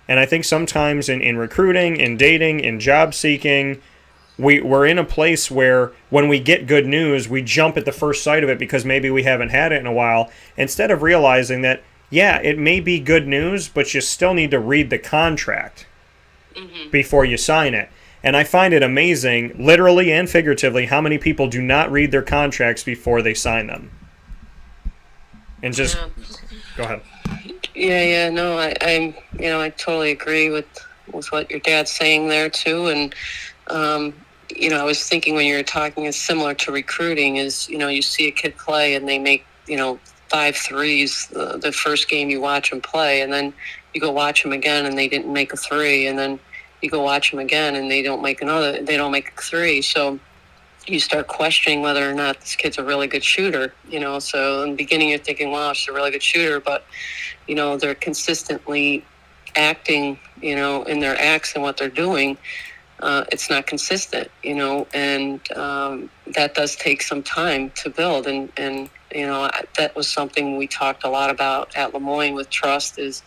[SPEAKER 1] And I think sometimes in recruiting, in dating, in job seeking, we're in a place where when we get good news, we jump at the first sight of it because maybe we haven't had it in a while, instead of realizing that, yeah, it may be good news, but you still need to read the contract before you sign it. And I find it amazing, literally and figuratively, how many people do not read their contracts before they sign them. And just, go ahead.
[SPEAKER 10] Yeah, no, I totally agree with what your dad's saying there too. And, I was thinking when you were talking, it's similar to recruiting is, you see a kid play and they make, 5 threes the first game you watch them play, and then you go watch them again and they didn't make a 3, and then you go watch them again and they don't make a 3. So you start questioning whether or not this kid's a really good shooter, so in the beginning you're thinking, wow, she's a really good shooter, but, they're consistently acting, in their acts and what they're doing, it's not consistent, and that does take some time to build. And that was something we talked a lot about at Lemoyne with trust is,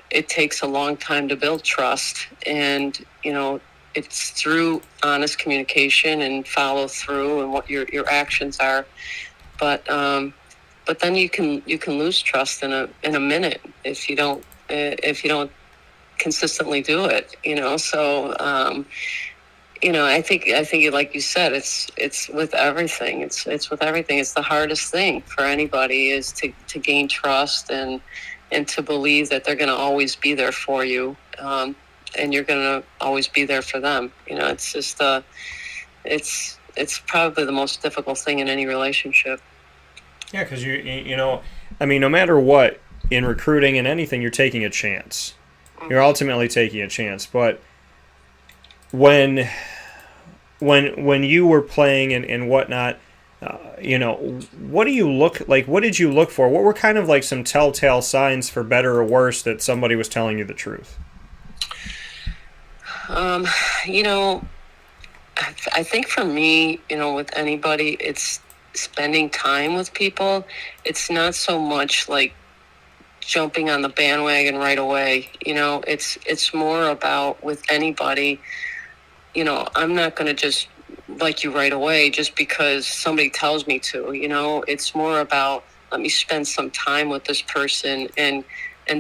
[SPEAKER 10] it takes a long time to build trust, and, it's through honest communication and follow through and what your actions are. But then you can lose trust in a minute if you don't consistently do it, so I think like you said, it's with everything. It's with everything. It's the hardest thing for anybody is to gain trust and to believe that they're going to always be there for you, and you're going to always be there for them. It's just it's probably the most difficult thing in any relationship.
[SPEAKER 1] Yeah, because no matter what in recruiting and anything, you're taking a chance. You're ultimately taking a chance, but when you were playing and whatnot, what do you look like? What did you look for? What were kind of like some telltale signs, for better or worse, that somebody was telling you the truth?
[SPEAKER 10] I think for me, with anybody, it's spending time with people. It's not so much like jumping on the bandwagon right away. It's more about with anybody, I'm not going to just like you right away just because somebody tells me to. It's more about, let me spend some time with this person and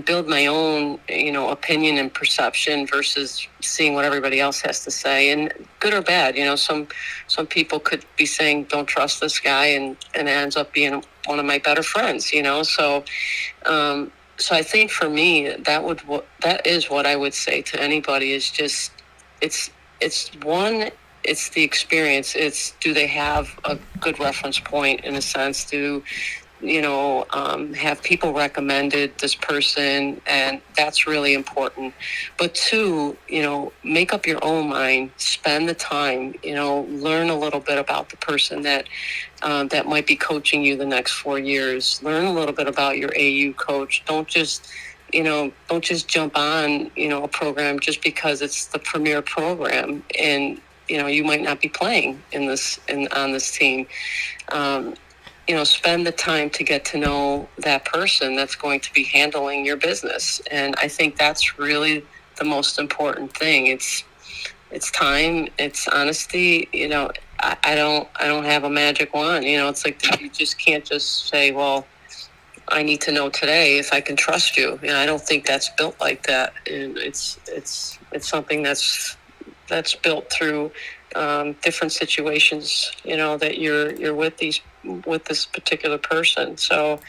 [SPEAKER 10] build my own, opinion and perception versus seeing what everybody else has to say, and good or bad. Some people could be saying, don't trust this guy, and it ends up being one of my better friends, so I think for me, that is what I would say to anybody is just, it's the experience. It's, do they have a good reference point in a sense? Do, have people recommended this person? And that's really important. But two, make up your own mind, spend the time, learn a little bit about the person that might be coaching you the next 4 years. Learn a little bit about your AU coach. Don't just jump on, a program just because it's the premier program and, you might not be playing on this team. Spend the time to get to know that person that's going to be handling your business. And I think that's really the most important thing. It's time, it's honesty. I don't have a magic wand. It's like you just can't just say, well, I need to know today if I can trust you. I don't think that's built like that. And it's something that's built through different situations, that you're with this particular person. So,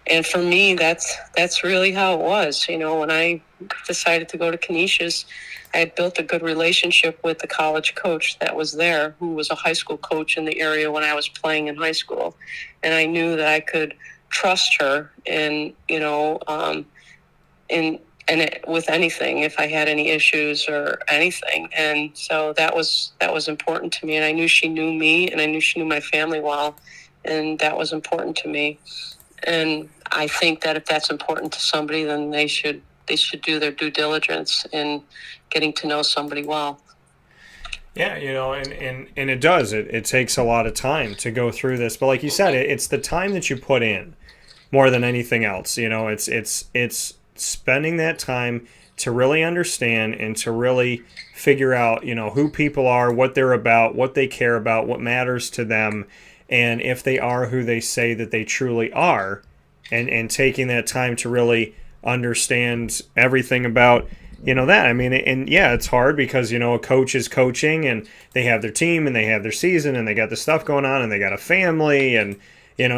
[SPEAKER 10] and for me, that's really how it was. When I decided to go to Canisius, I had built a good relationship with the college coach that was there, who was a high school coach in the area when I was playing in high school. And I knew that I could trust her and, with anything, if I had any issues or anything. And so that was important to me. And I knew she knew me, and I knew she knew my family well. And that was important to me. And I think that if that's important to somebody, then they should do their due diligence in getting to know somebody well.
[SPEAKER 1] Yeah, and it does. It takes a lot of time to go through this. But like you said, it's the time that you put in more than anything else. It's spending that time to really understand and to really figure out, who people are, what they're about, what they care about, what matters to them, and if they are who they say that they truly are, and taking that time to really understand everything about, that. I mean, and yeah, it's hard because, a coach is coaching and they have their team and they have their season and they got the stuff going on and they got a family and,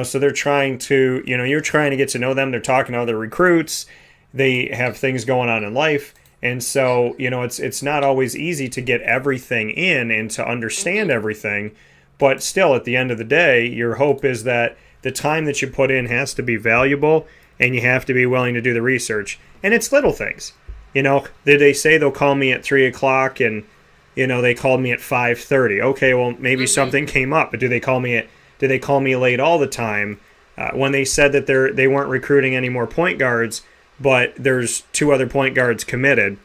[SPEAKER 1] so they're trying to, you're trying to get to know them. They're talking to other recruits. They have things going on in life. And so, it's not always easy to get everything in and to understand everything. But still, at the end of the day, your hope is that the time that you put in has to be valuable and you have to be willing to do the research. And it's little things. Did they say they'll call me at 3 o'clock and, they called me at 5:30? Okay, well, maybe something came up. But do they call me late all the time? When they said that they weren't recruiting any more point guards, but there's 2 other point guards committed.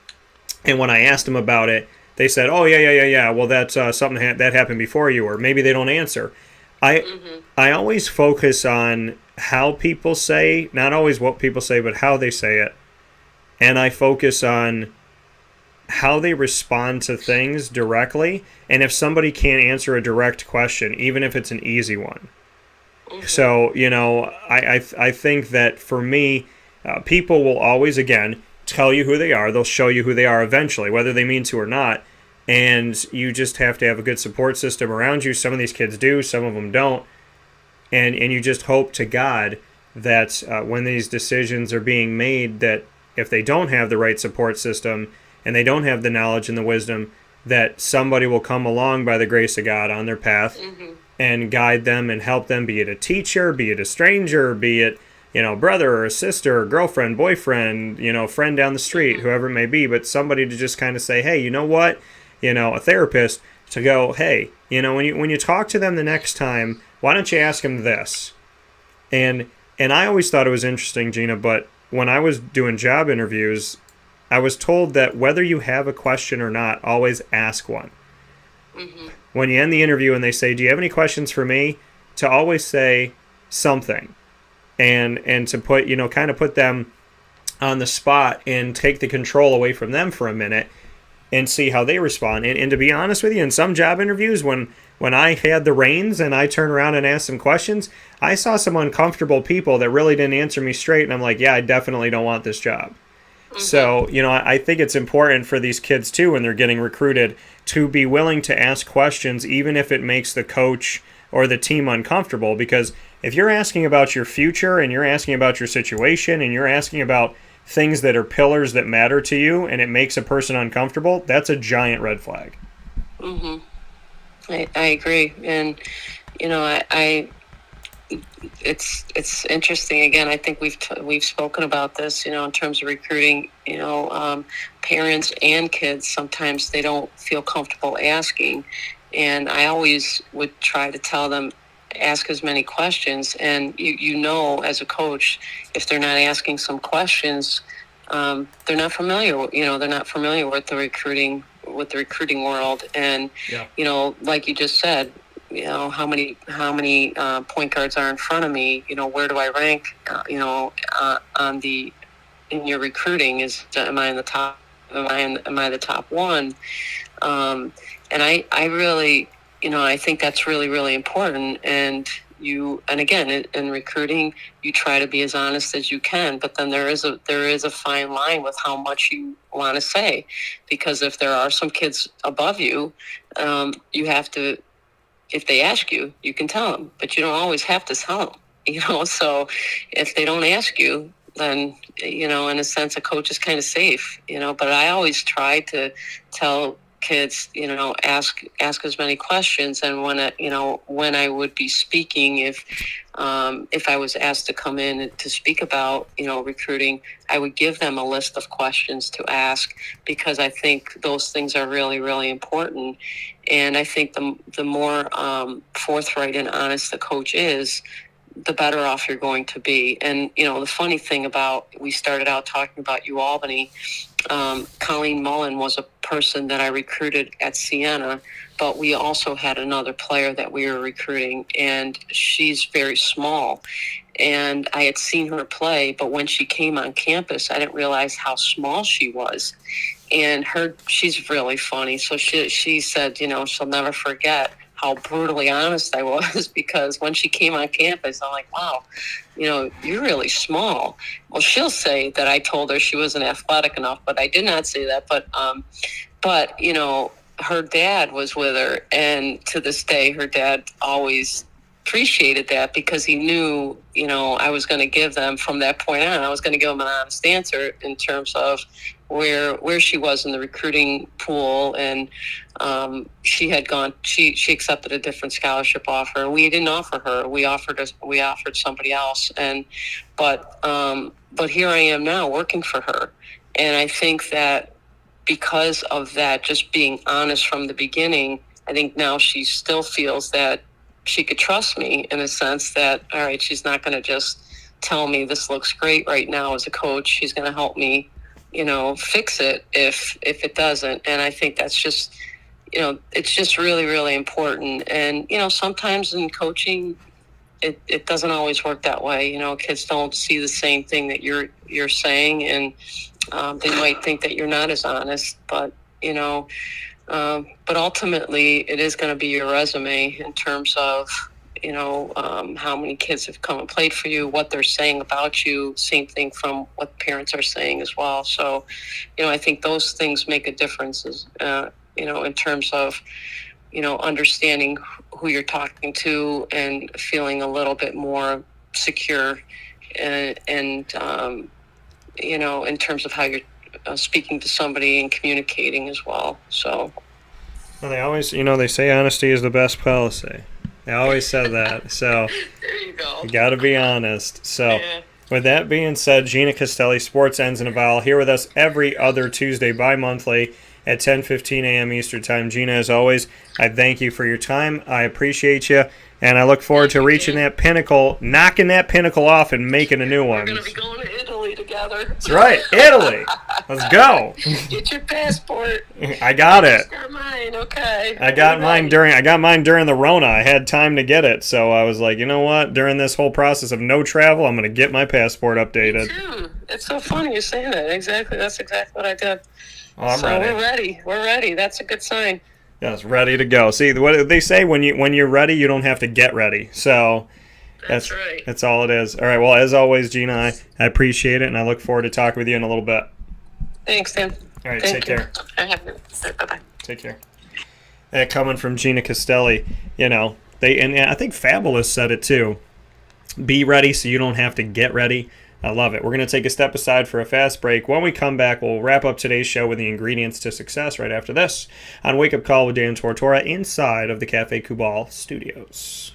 [SPEAKER 1] And when I asked them about it, they said, oh, yeah, well, that's something that happened before you, or maybe they don't answer. I always focus on how people say, not always what people say, but how they say it. And I focus on how they respond to things directly, and if somebody can't answer a direct question, even if it's an easy one. So, I think that for me, people will always, again, tell you who they are. They'll show you who they are eventually, whether they mean to or not. And you just have to have a good support system around you. Some of these kids do, some of them don't. And you just hope to God that when these decisions are being made, that if they don't have the right support system and they don't have the knowledge and the wisdom, that somebody will come along by the grace of God on their path and guide them and help them, be it a teacher, be it a stranger, be it, brother or a sister or girlfriend, boyfriend, friend down the street, whoever it may be, but somebody to just kind of say, hey, you know what? A therapist to go, hey, when you talk to them the next time, why don't you ask them this? And I always thought it was interesting, Gina, but when I was doing job interviews, I was told that whether you have a question or not, always ask one. When you end the interview and they say, do you have any questions for me? To always say something and to put, kind of put them on the spot and take the control away from them for a minute and see how they respond. And to be honest with you, in some job interviews, when I had the reins and I turned around and asked some questions, I saw some uncomfortable people that really didn't answer me straight. And I'm like, yeah, I definitely don't want this job. So, I think it's important for these kids, too, when they're getting recruited, to be willing to ask questions, even if it makes the coach or the team uncomfortable. Because if you're asking about your future and you're asking about your situation and you're asking about things that are pillars that matter to you and it makes a person uncomfortable, that's a giant red flag.
[SPEAKER 10] I agree. And, it's interesting. Again, I think we've spoken about this, in terms of recruiting, parents and kids, sometimes they don't feel comfortable asking. And I always would try to tell them, ask as many questions. And as a coach, if they're not asking some questions, they're not familiar, they're not familiar with the recruiting world. And, like you just said, how many point guards are in front of me? Where do I rank? In your recruiting, am I in the top? Am I the top one? And I really, I think that's really, really important. And again, in recruiting, you try to be as honest as you can, but then there is a fine line with how much you want to say, because if there are some kids above you, you have to. If they ask you, you can tell them, but you don't always have to tell them, so if they don't ask you, then, in a sense, a coach is kind of safe, but I always try to tell kids, ask as many questions. And when I would be speaking, if I was asked to come in to speak about, recruiting, I would give them a list of questions to ask, because I think those things are really, really important. And I think the more forthright and honest the coach is, the better off you're going to be. And, the funny thing we started out talking about UAlbany, Colleen Mullen was a person that I recruited at Siena, but we also had another player that we were recruiting, and she's very small. And I had seen her play, but when she came on campus, I didn't realize how small she was. And she's really funny. So she said, she'll never forget how brutally honest I was, because when she came on campus, I'm like, wow, you're really small. Well, she'll say that I told her she wasn't athletic enough, but I did not say that. But her dad was with her, and to this day, her dad always appreciated that, because he knew, I was going to give them, from that point on, I was going to give them an honest answer in terms of where she was in the recruiting pool. And she had gone, she accepted a different scholarship offer. We didn't offer her. We offered somebody else. But here I am now working for her. And I think that because of that, just being honest from the beginning, I think now she still feels that she could trust me, in a sense that, all right, she's not going to just tell me this looks great right now as a coach. She's going to help me fix it if it doesn't. And I think that's just, it's just really, really important. And, sometimes in coaching, it doesn't always work that way. Kids don't see the same thing that you're saying, and they might think that you're not as honest, but ultimately it is going to be your resume in terms of how many kids have come and played for you, what they're saying about you. Same thing from what parents are saying as well. So I think those things make a difference in terms of understanding who you're talking to and feeling a little bit more secure, and in terms of how you're speaking to somebody and communicating as well. So
[SPEAKER 1] they always, they say honesty is the best policy. They always said that. So
[SPEAKER 10] there you go.
[SPEAKER 1] You got to be honest. So with that being said, Gina Castelli, Sports Ends in a Vowel, here with us every other Tuesday bi-monthly at 10:15 a.m. Eastern Time. Gina, as always, I thank you for your time. I appreciate you, and I look forward to reaching that pinnacle, knocking that pinnacle off and making a new one.
[SPEAKER 10] We're going to be going to Italy together.
[SPEAKER 1] That's right, Italy. Let's go.
[SPEAKER 10] Get your passport.
[SPEAKER 1] I got it.
[SPEAKER 10] Got mine. Okay.
[SPEAKER 1] I got mine during the Rona. I had time to get it, so I was like, you know what? During this whole process of no travel, I'm going to get my passport updated.
[SPEAKER 10] Me too. It's so funny you're saying that. Exactly. That's exactly what I did.
[SPEAKER 1] Oh, I'm ready.
[SPEAKER 10] We're ready. That's a good sign.
[SPEAKER 1] Yes, ready to go. See, what they say, when you're ready, you don't have to get ready. So
[SPEAKER 10] that's right.
[SPEAKER 1] That's all it is. All right. Well, as always, Gina, I appreciate it, and I look forward to talking with you in a little bit.
[SPEAKER 10] Thanks, Dan.
[SPEAKER 1] All right. Take care.
[SPEAKER 10] Bye-bye.
[SPEAKER 1] Take care. That coming from Gina Castelli, and I think Fabulous said it too. Be ready so you don't have to get ready. I love it. We're going to take a step aside for a fast break. When we come back, we'll wrap up today's show with the ingredients to success right after this on Wake Up Call with Dan Tortora inside of the Cafe Kubal studios.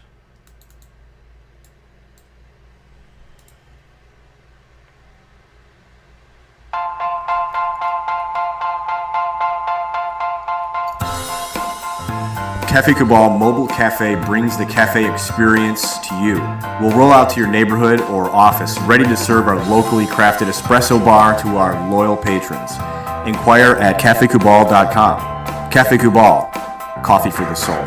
[SPEAKER 3] Cafe Kubal Mobile Cafe brings the cafe experience to you. We'll roll out to your neighborhood or office, ready to serve our locally crafted espresso bar to our loyal patrons. Inquire at cafekubal.com. Cafe Kubal, coffee for the soul.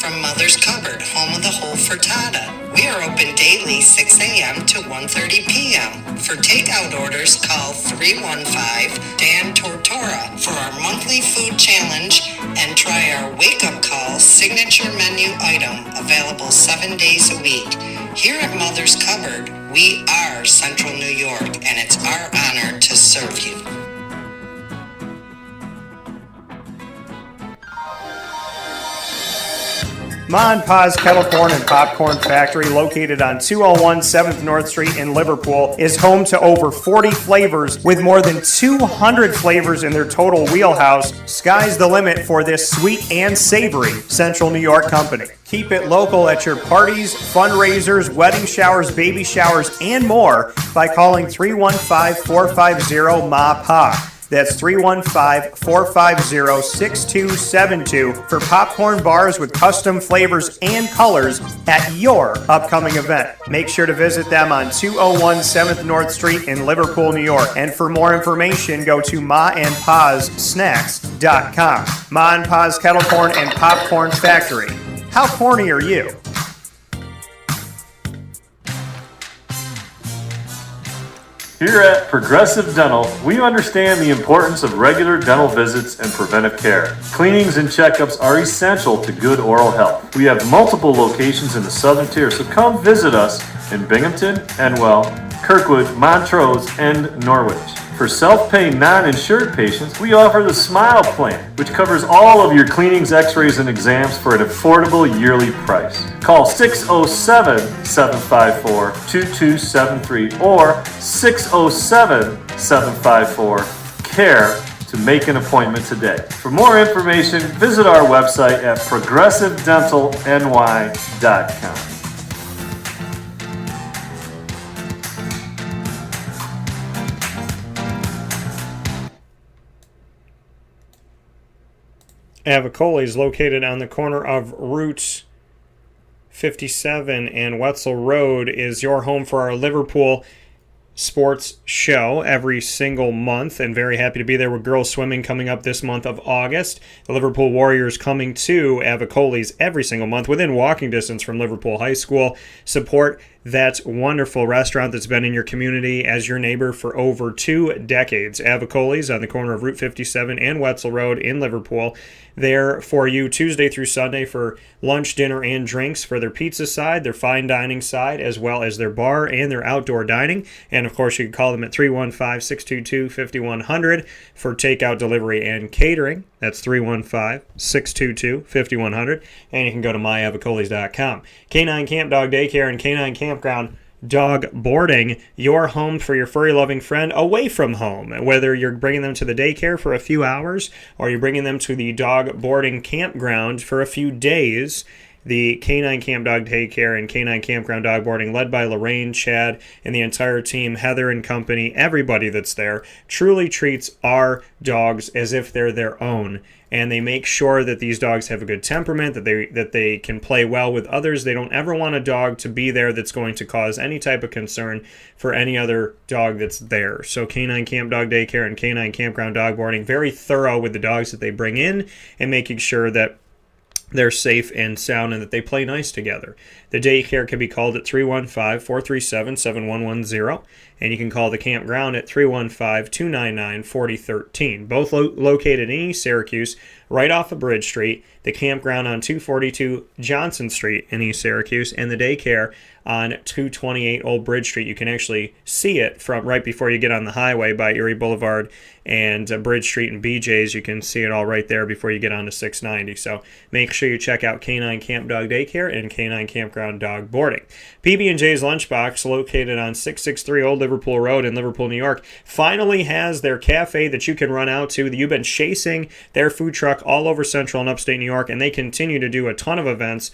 [SPEAKER 11] From Mother's Cupboard, home of the whole frittata. We are open daily 6 a.m. to 1:30 p.m. For takeout orders, call 315-DAN Tortora for our monthly food challenge and try our Wake Up Call signature menu item, available 7 days a week. Here at Mother's Cupboard, we are Central New York, and it's our honor to serve you.
[SPEAKER 1] Ma and Pa's Kettle Corn and Popcorn Factory, located on 201 7th North Street in Liverpool, is home to over 40 flavors with more than 200 flavors in their total wheelhouse. Sky's the limit for this sweet and savory Central New York company. Keep it local at your parties, fundraisers, wedding showers, baby showers, and more by calling 315-450-MA-PA. That's 315-450-6272 for popcorn bars with custom flavors and colors at your upcoming event. Make sure to visit them on 201 7th North Street in Liverpool, New York. And for more information, go to maandpazsnacks.com. Ma and Pa's Kettle Corn and Popcorn Factory. How corny are you?
[SPEAKER 12] Here at Progressive Dental, we understand the importance of regular dental visits and preventive care. Cleanings and checkups are essential to good oral health. We have multiple locations in the southern tier, so come visit us in Binghamton, Enwell, Kirkwood, Montrose, and Norwich. For self-paying non-insured patients, we offer the Smile Plan, which covers all of your cleanings, x-rays, and exams for an affordable yearly price. Call 607-754-2273 or 607-754-CARE to make an appointment today. For more information, visit our website at progressivedentalny.com.
[SPEAKER 1] Avicolli is located on the corner of Route 57 and Wetzel Road, is your home for our Liverpool sports show every single month, and very happy to be there with girls swimming coming up this month of August. The Liverpool Warriors coming to Avicolli's every single month within walking distance from Liverpool High School. Support that wonderful restaurant that's been in your community as your neighbor for over 2 decades. Avicolli's on the corner of Route 57 and Wetzel Road in Liverpool. There for you Tuesday through Sunday for lunch, dinner, and drinks for their pizza side, their fine dining side, as well as their bar and their outdoor dining. And of course, you can call them at 315-622-5100 for takeout, delivery, and catering. That's 315-622-5100. And you can go to myavicollis.com. Canine Camp Dog Daycare and Canine Campground Dog Boarding, your home for your furry loving friend away from home. Whether you're bringing them to the daycare for a few hours or you're bringing them to the dog boarding campground for a few days, the Canine Camp Dog Daycare and Canine Campground Dog Boarding, led by Lorraine, Chad, and the entire team, Heather and company, everybody that's there, truly treats our dogs as if they're their own. And they make sure that these dogs have a good temperament, that they can play well with others. They don't ever want a dog to be there that's going to cause any type of concern for any other dog that's there. So Canine Camp Dog Daycare and Canine Campground Dog Boarding, very thorough with the dogs that they bring in and making sure that they're safe and sound and that they play nice together. The daycare can be called at 315-437-7110, and you can call the campground at 315-299-4013. Both located in East Syracuse, right off of Bridge Street. The campground on 242 Johnson Street in East Syracuse, and the daycare on 228 Old Bridge Street. You can actually see it from right before you get on the highway by Erie Boulevard and Bridge Street and BJ's. You can see it all right there before you get onto 690. So make sure you check out Canine Camp Dog Daycare and Canine Campground Dog Boarding. PB&J's Lunchbox, located on 663 Old Liverpool Road in Liverpool, New York, finally has their cafe that you can run out to. You've been chasing their food truck all over Central and Upstate New York, and they continue to do a ton of events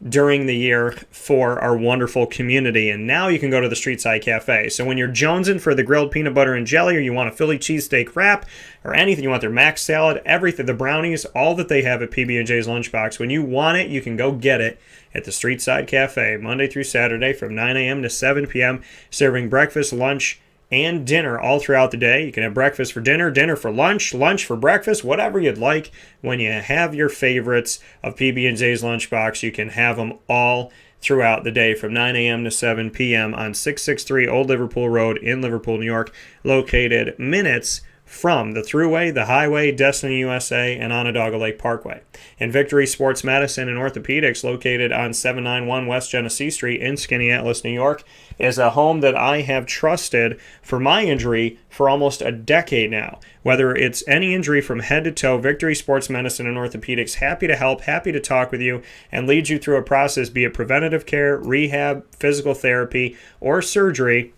[SPEAKER 1] during the year for our wonderful community. And now you can go to the Street Side Cafe. So when you're jonesing for the grilled peanut butter and jelly, or you want a Philly cheesesteak wrap, or anything, you want their mac salad, everything, the brownies, all that they have at PB&J's Lunchbox, when you want it, you can go get it at the Street Side Cafe, Monday through Saturday from 9 a.m. to 7 p.m., serving breakfast, lunch, and dinner all throughout the day. You can have breakfast for dinner, dinner for lunch, lunch for breakfast, whatever you'd like. When you have your favorites of PB&J's Lunchbox, you can have them all throughout the day from 9 a.m. to 7 p.m. on 663 Old Liverpool Road in Liverpool, New York, located minutes from the Thruway, the Highway, Destiny USA, and Onondaga Lake Parkway. And Victory Sports Medicine and Orthopedics, located on 791 West Genesee Street in Skaneateles, New York, is a home that I have trusted for my injury for almost a decade now. Whether it's any injury from head to toe, Victory Sports Medicine and Orthopedics, happy to help, happy to talk with you, and lead you through a process, be it preventative care, rehab, physical therapy, or surgery,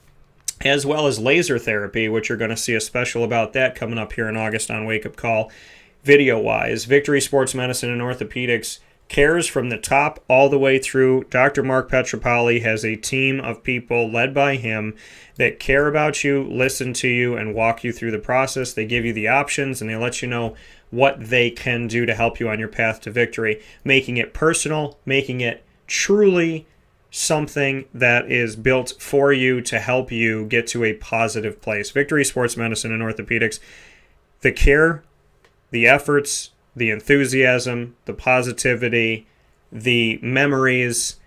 [SPEAKER 1] as well as laser therapy, which you're going to see a special about that coming up here in August on Wake Up Call, video-wise. Victory Sports Medicine and Orthopedics cares from the top all the way through. Dr. Mark Petropoli has a team of people led by him that care about you, listen to you, and walk you through the process. They give you the options, and they let you know what they can do to help you on your path to victory, making it personal, making it truly something that is built for you to help you get to a positive place. Victory Sports Medicine and Orthopedics, the care, the efforts, the enthusiasm, the positivity, the memories,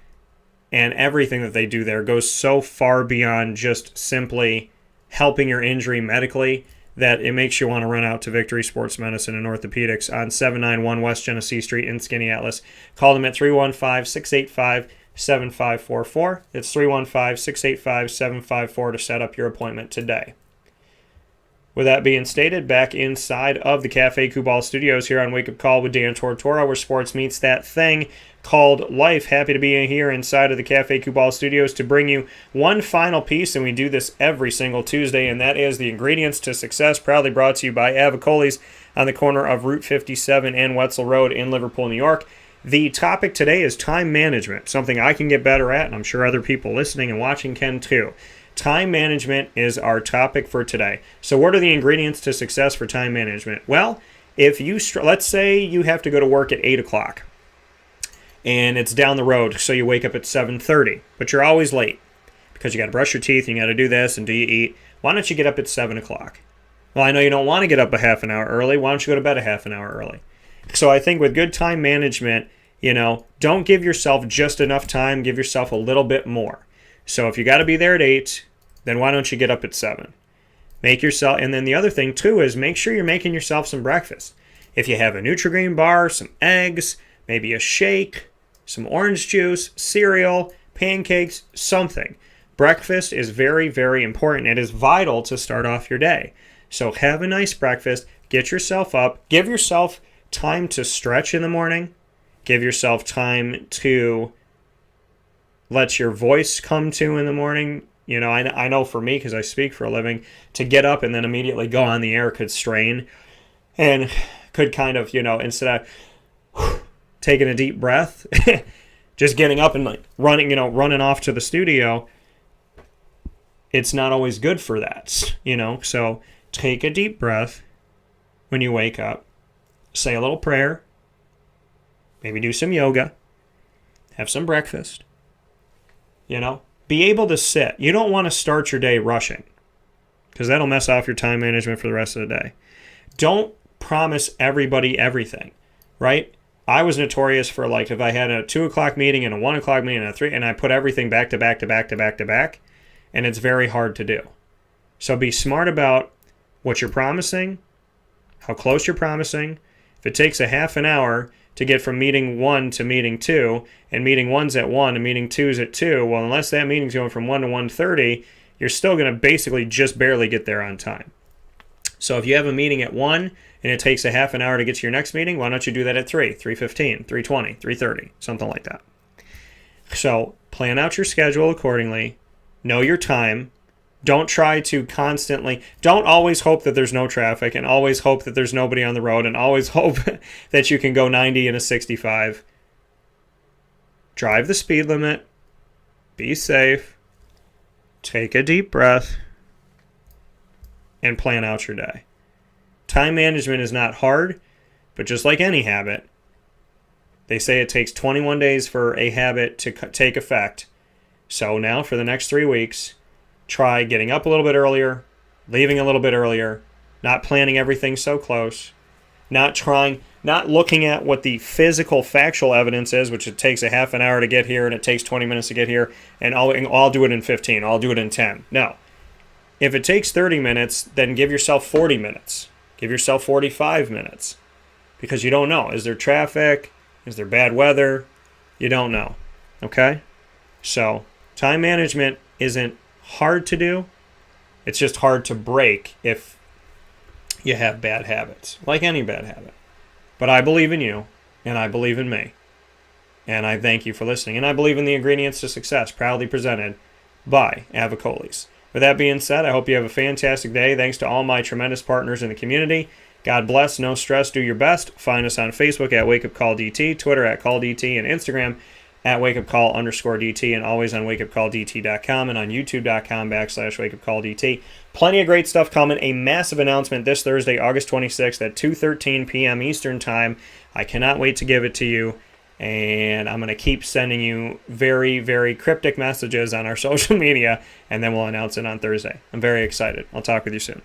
[SPEAKER 1] and everything that they do there goes so far beyond just simply helping your injury medically that it makes you want to run out to Victory Sports Medicine and Orthopedics on 791 West Genesee Street in Skaneateles. Call them at 315-685-7544. It's 315-685-7544 to set up your appointment today. With that being stated, back inside of the Cafe Kubal Studios here on Wake Up Call with Dan Tortora, where sports meets that thing called life. Happy to be here inside of the Cafe Kubal Studios to bring you one final piece, and we do this every single Tuesday, and that is the Ingredients to Success, proudly brought to you by Avicolli's on the corner of Route 57 and Wetzel Road in Liverpool, New York. The topic today is time management, something I can get better at, and I'm sure other people listening and watching can too. Time management is our topic for today. So what are the ingredients to success for time management? Well, If you, let's say you have to go to work at 8 o'clock and it's down the road, so you wake up at 7:30, but you're always late because you got to brush your teeth and you got to do this and do you eat. Why don't you get up at 7 o'clock? Well, I know you don't want to get up a half an hour early. Why don't you go to bed a half an hour early? So I think with good time management, don't give yourself just enough time. Give yourself a little bit more. So if you got to be there at 8, then why don't you get up at 7? Make yourself, and then the other thing too is make sure you're making yourself some breakfast. If you have a Nutri-Grain bar, some eggs, maybe a shake, some orange juice, cereal, pancakes, something. Breakfast is very, very important. It is vital to start off your day. So have a nice breakfast, get yourself up, give yourself time to stretch in the morning, give yourself time to let your voice come to in the morning. I know for me, because I speak for a living, to get up and then immediately go on the air could strain and could kind of, instead of taking a deep breath, just getting up and running off to the studio, it's not always good for that, So take a deep breath when you wake up, say a little prayer, maybe do some yoga, have some breakfast, Be able to sit. You don't want to start your day rushing because that'll mess off your time management for the rest of the day. Don't promise everybody everything, right? I was notorious for if I had a 2 o'clock meeting and a 1 o'clock meeting and a 3, and I put everything back to back to back to back to back, and it's very hard to do. So be smart about what you're promising, how close you're promising. If it takes a half an hour to get from meeting 1 to meeting 2, and meeting 1's at 1 and meeting 2's at 2, well, unless that meeting's going from 1 to 1:30, you're still going to basically just barely get there on time. So if you have a meeting at 1 and it takes a half an hour to get to your next meeting, why don't you do that at 3, 3:15, 3:20, 3:30, something like that. So plan out your schedule accordingly. Know your time. Don't try to don't always hope that there's no traffic and always hope that there's nobody on the road and always hope that you can go 90 in a 65. Drive the speed limit. Be safe. Take a deep breath. And plan out your day. Time management is not hard, but just like any habit, they say it takes 21 days for a habit to take effect. So now for the next 3 weeks, try getting up a little bit earlier, leaving a little bit earlier, not planning everything so close, not looking at what the physical factual evidence is, which it takes a half an hour to get here and it takes 20 minutes to get here, and I'll do it in 15, I'll do it in 10. No. If it takes 30 minutes, then give yourself 40 minutes. Give yourself 45 minutes. Because you don't know. Is there traffic? Is there bad weather? You don't know. Okay? So, time management isn't hard to do. It's just hard to break if you have bad habits, like any bad habit. But I believe in you, and I believe in me. And I thank you for listening. And I believe in the ingredients to success, proudly presented by Avicolli's. With that being said, I hope you have a fantastic day. Thanks to all my tremendous partners in the community. God bless, no stress, do your best. Find us on Facebook at WakeUpCallDT, Twitter at CallDT, and Instagram at WakeUpCall_DT, and always on WakeUpCallDT.com and on YouTube.com/WakeUpCallDT. Plenty of great stuff coming. A massive announcement this Thursday, August 26th at 2:13 p.m. Eastern Time. I cannot wait to give it to you. And I'm going to keep sending you very, very cryptic messages on our social media, and then we'll announce it on Thursday. I'm very excited. I'll talk with you soon.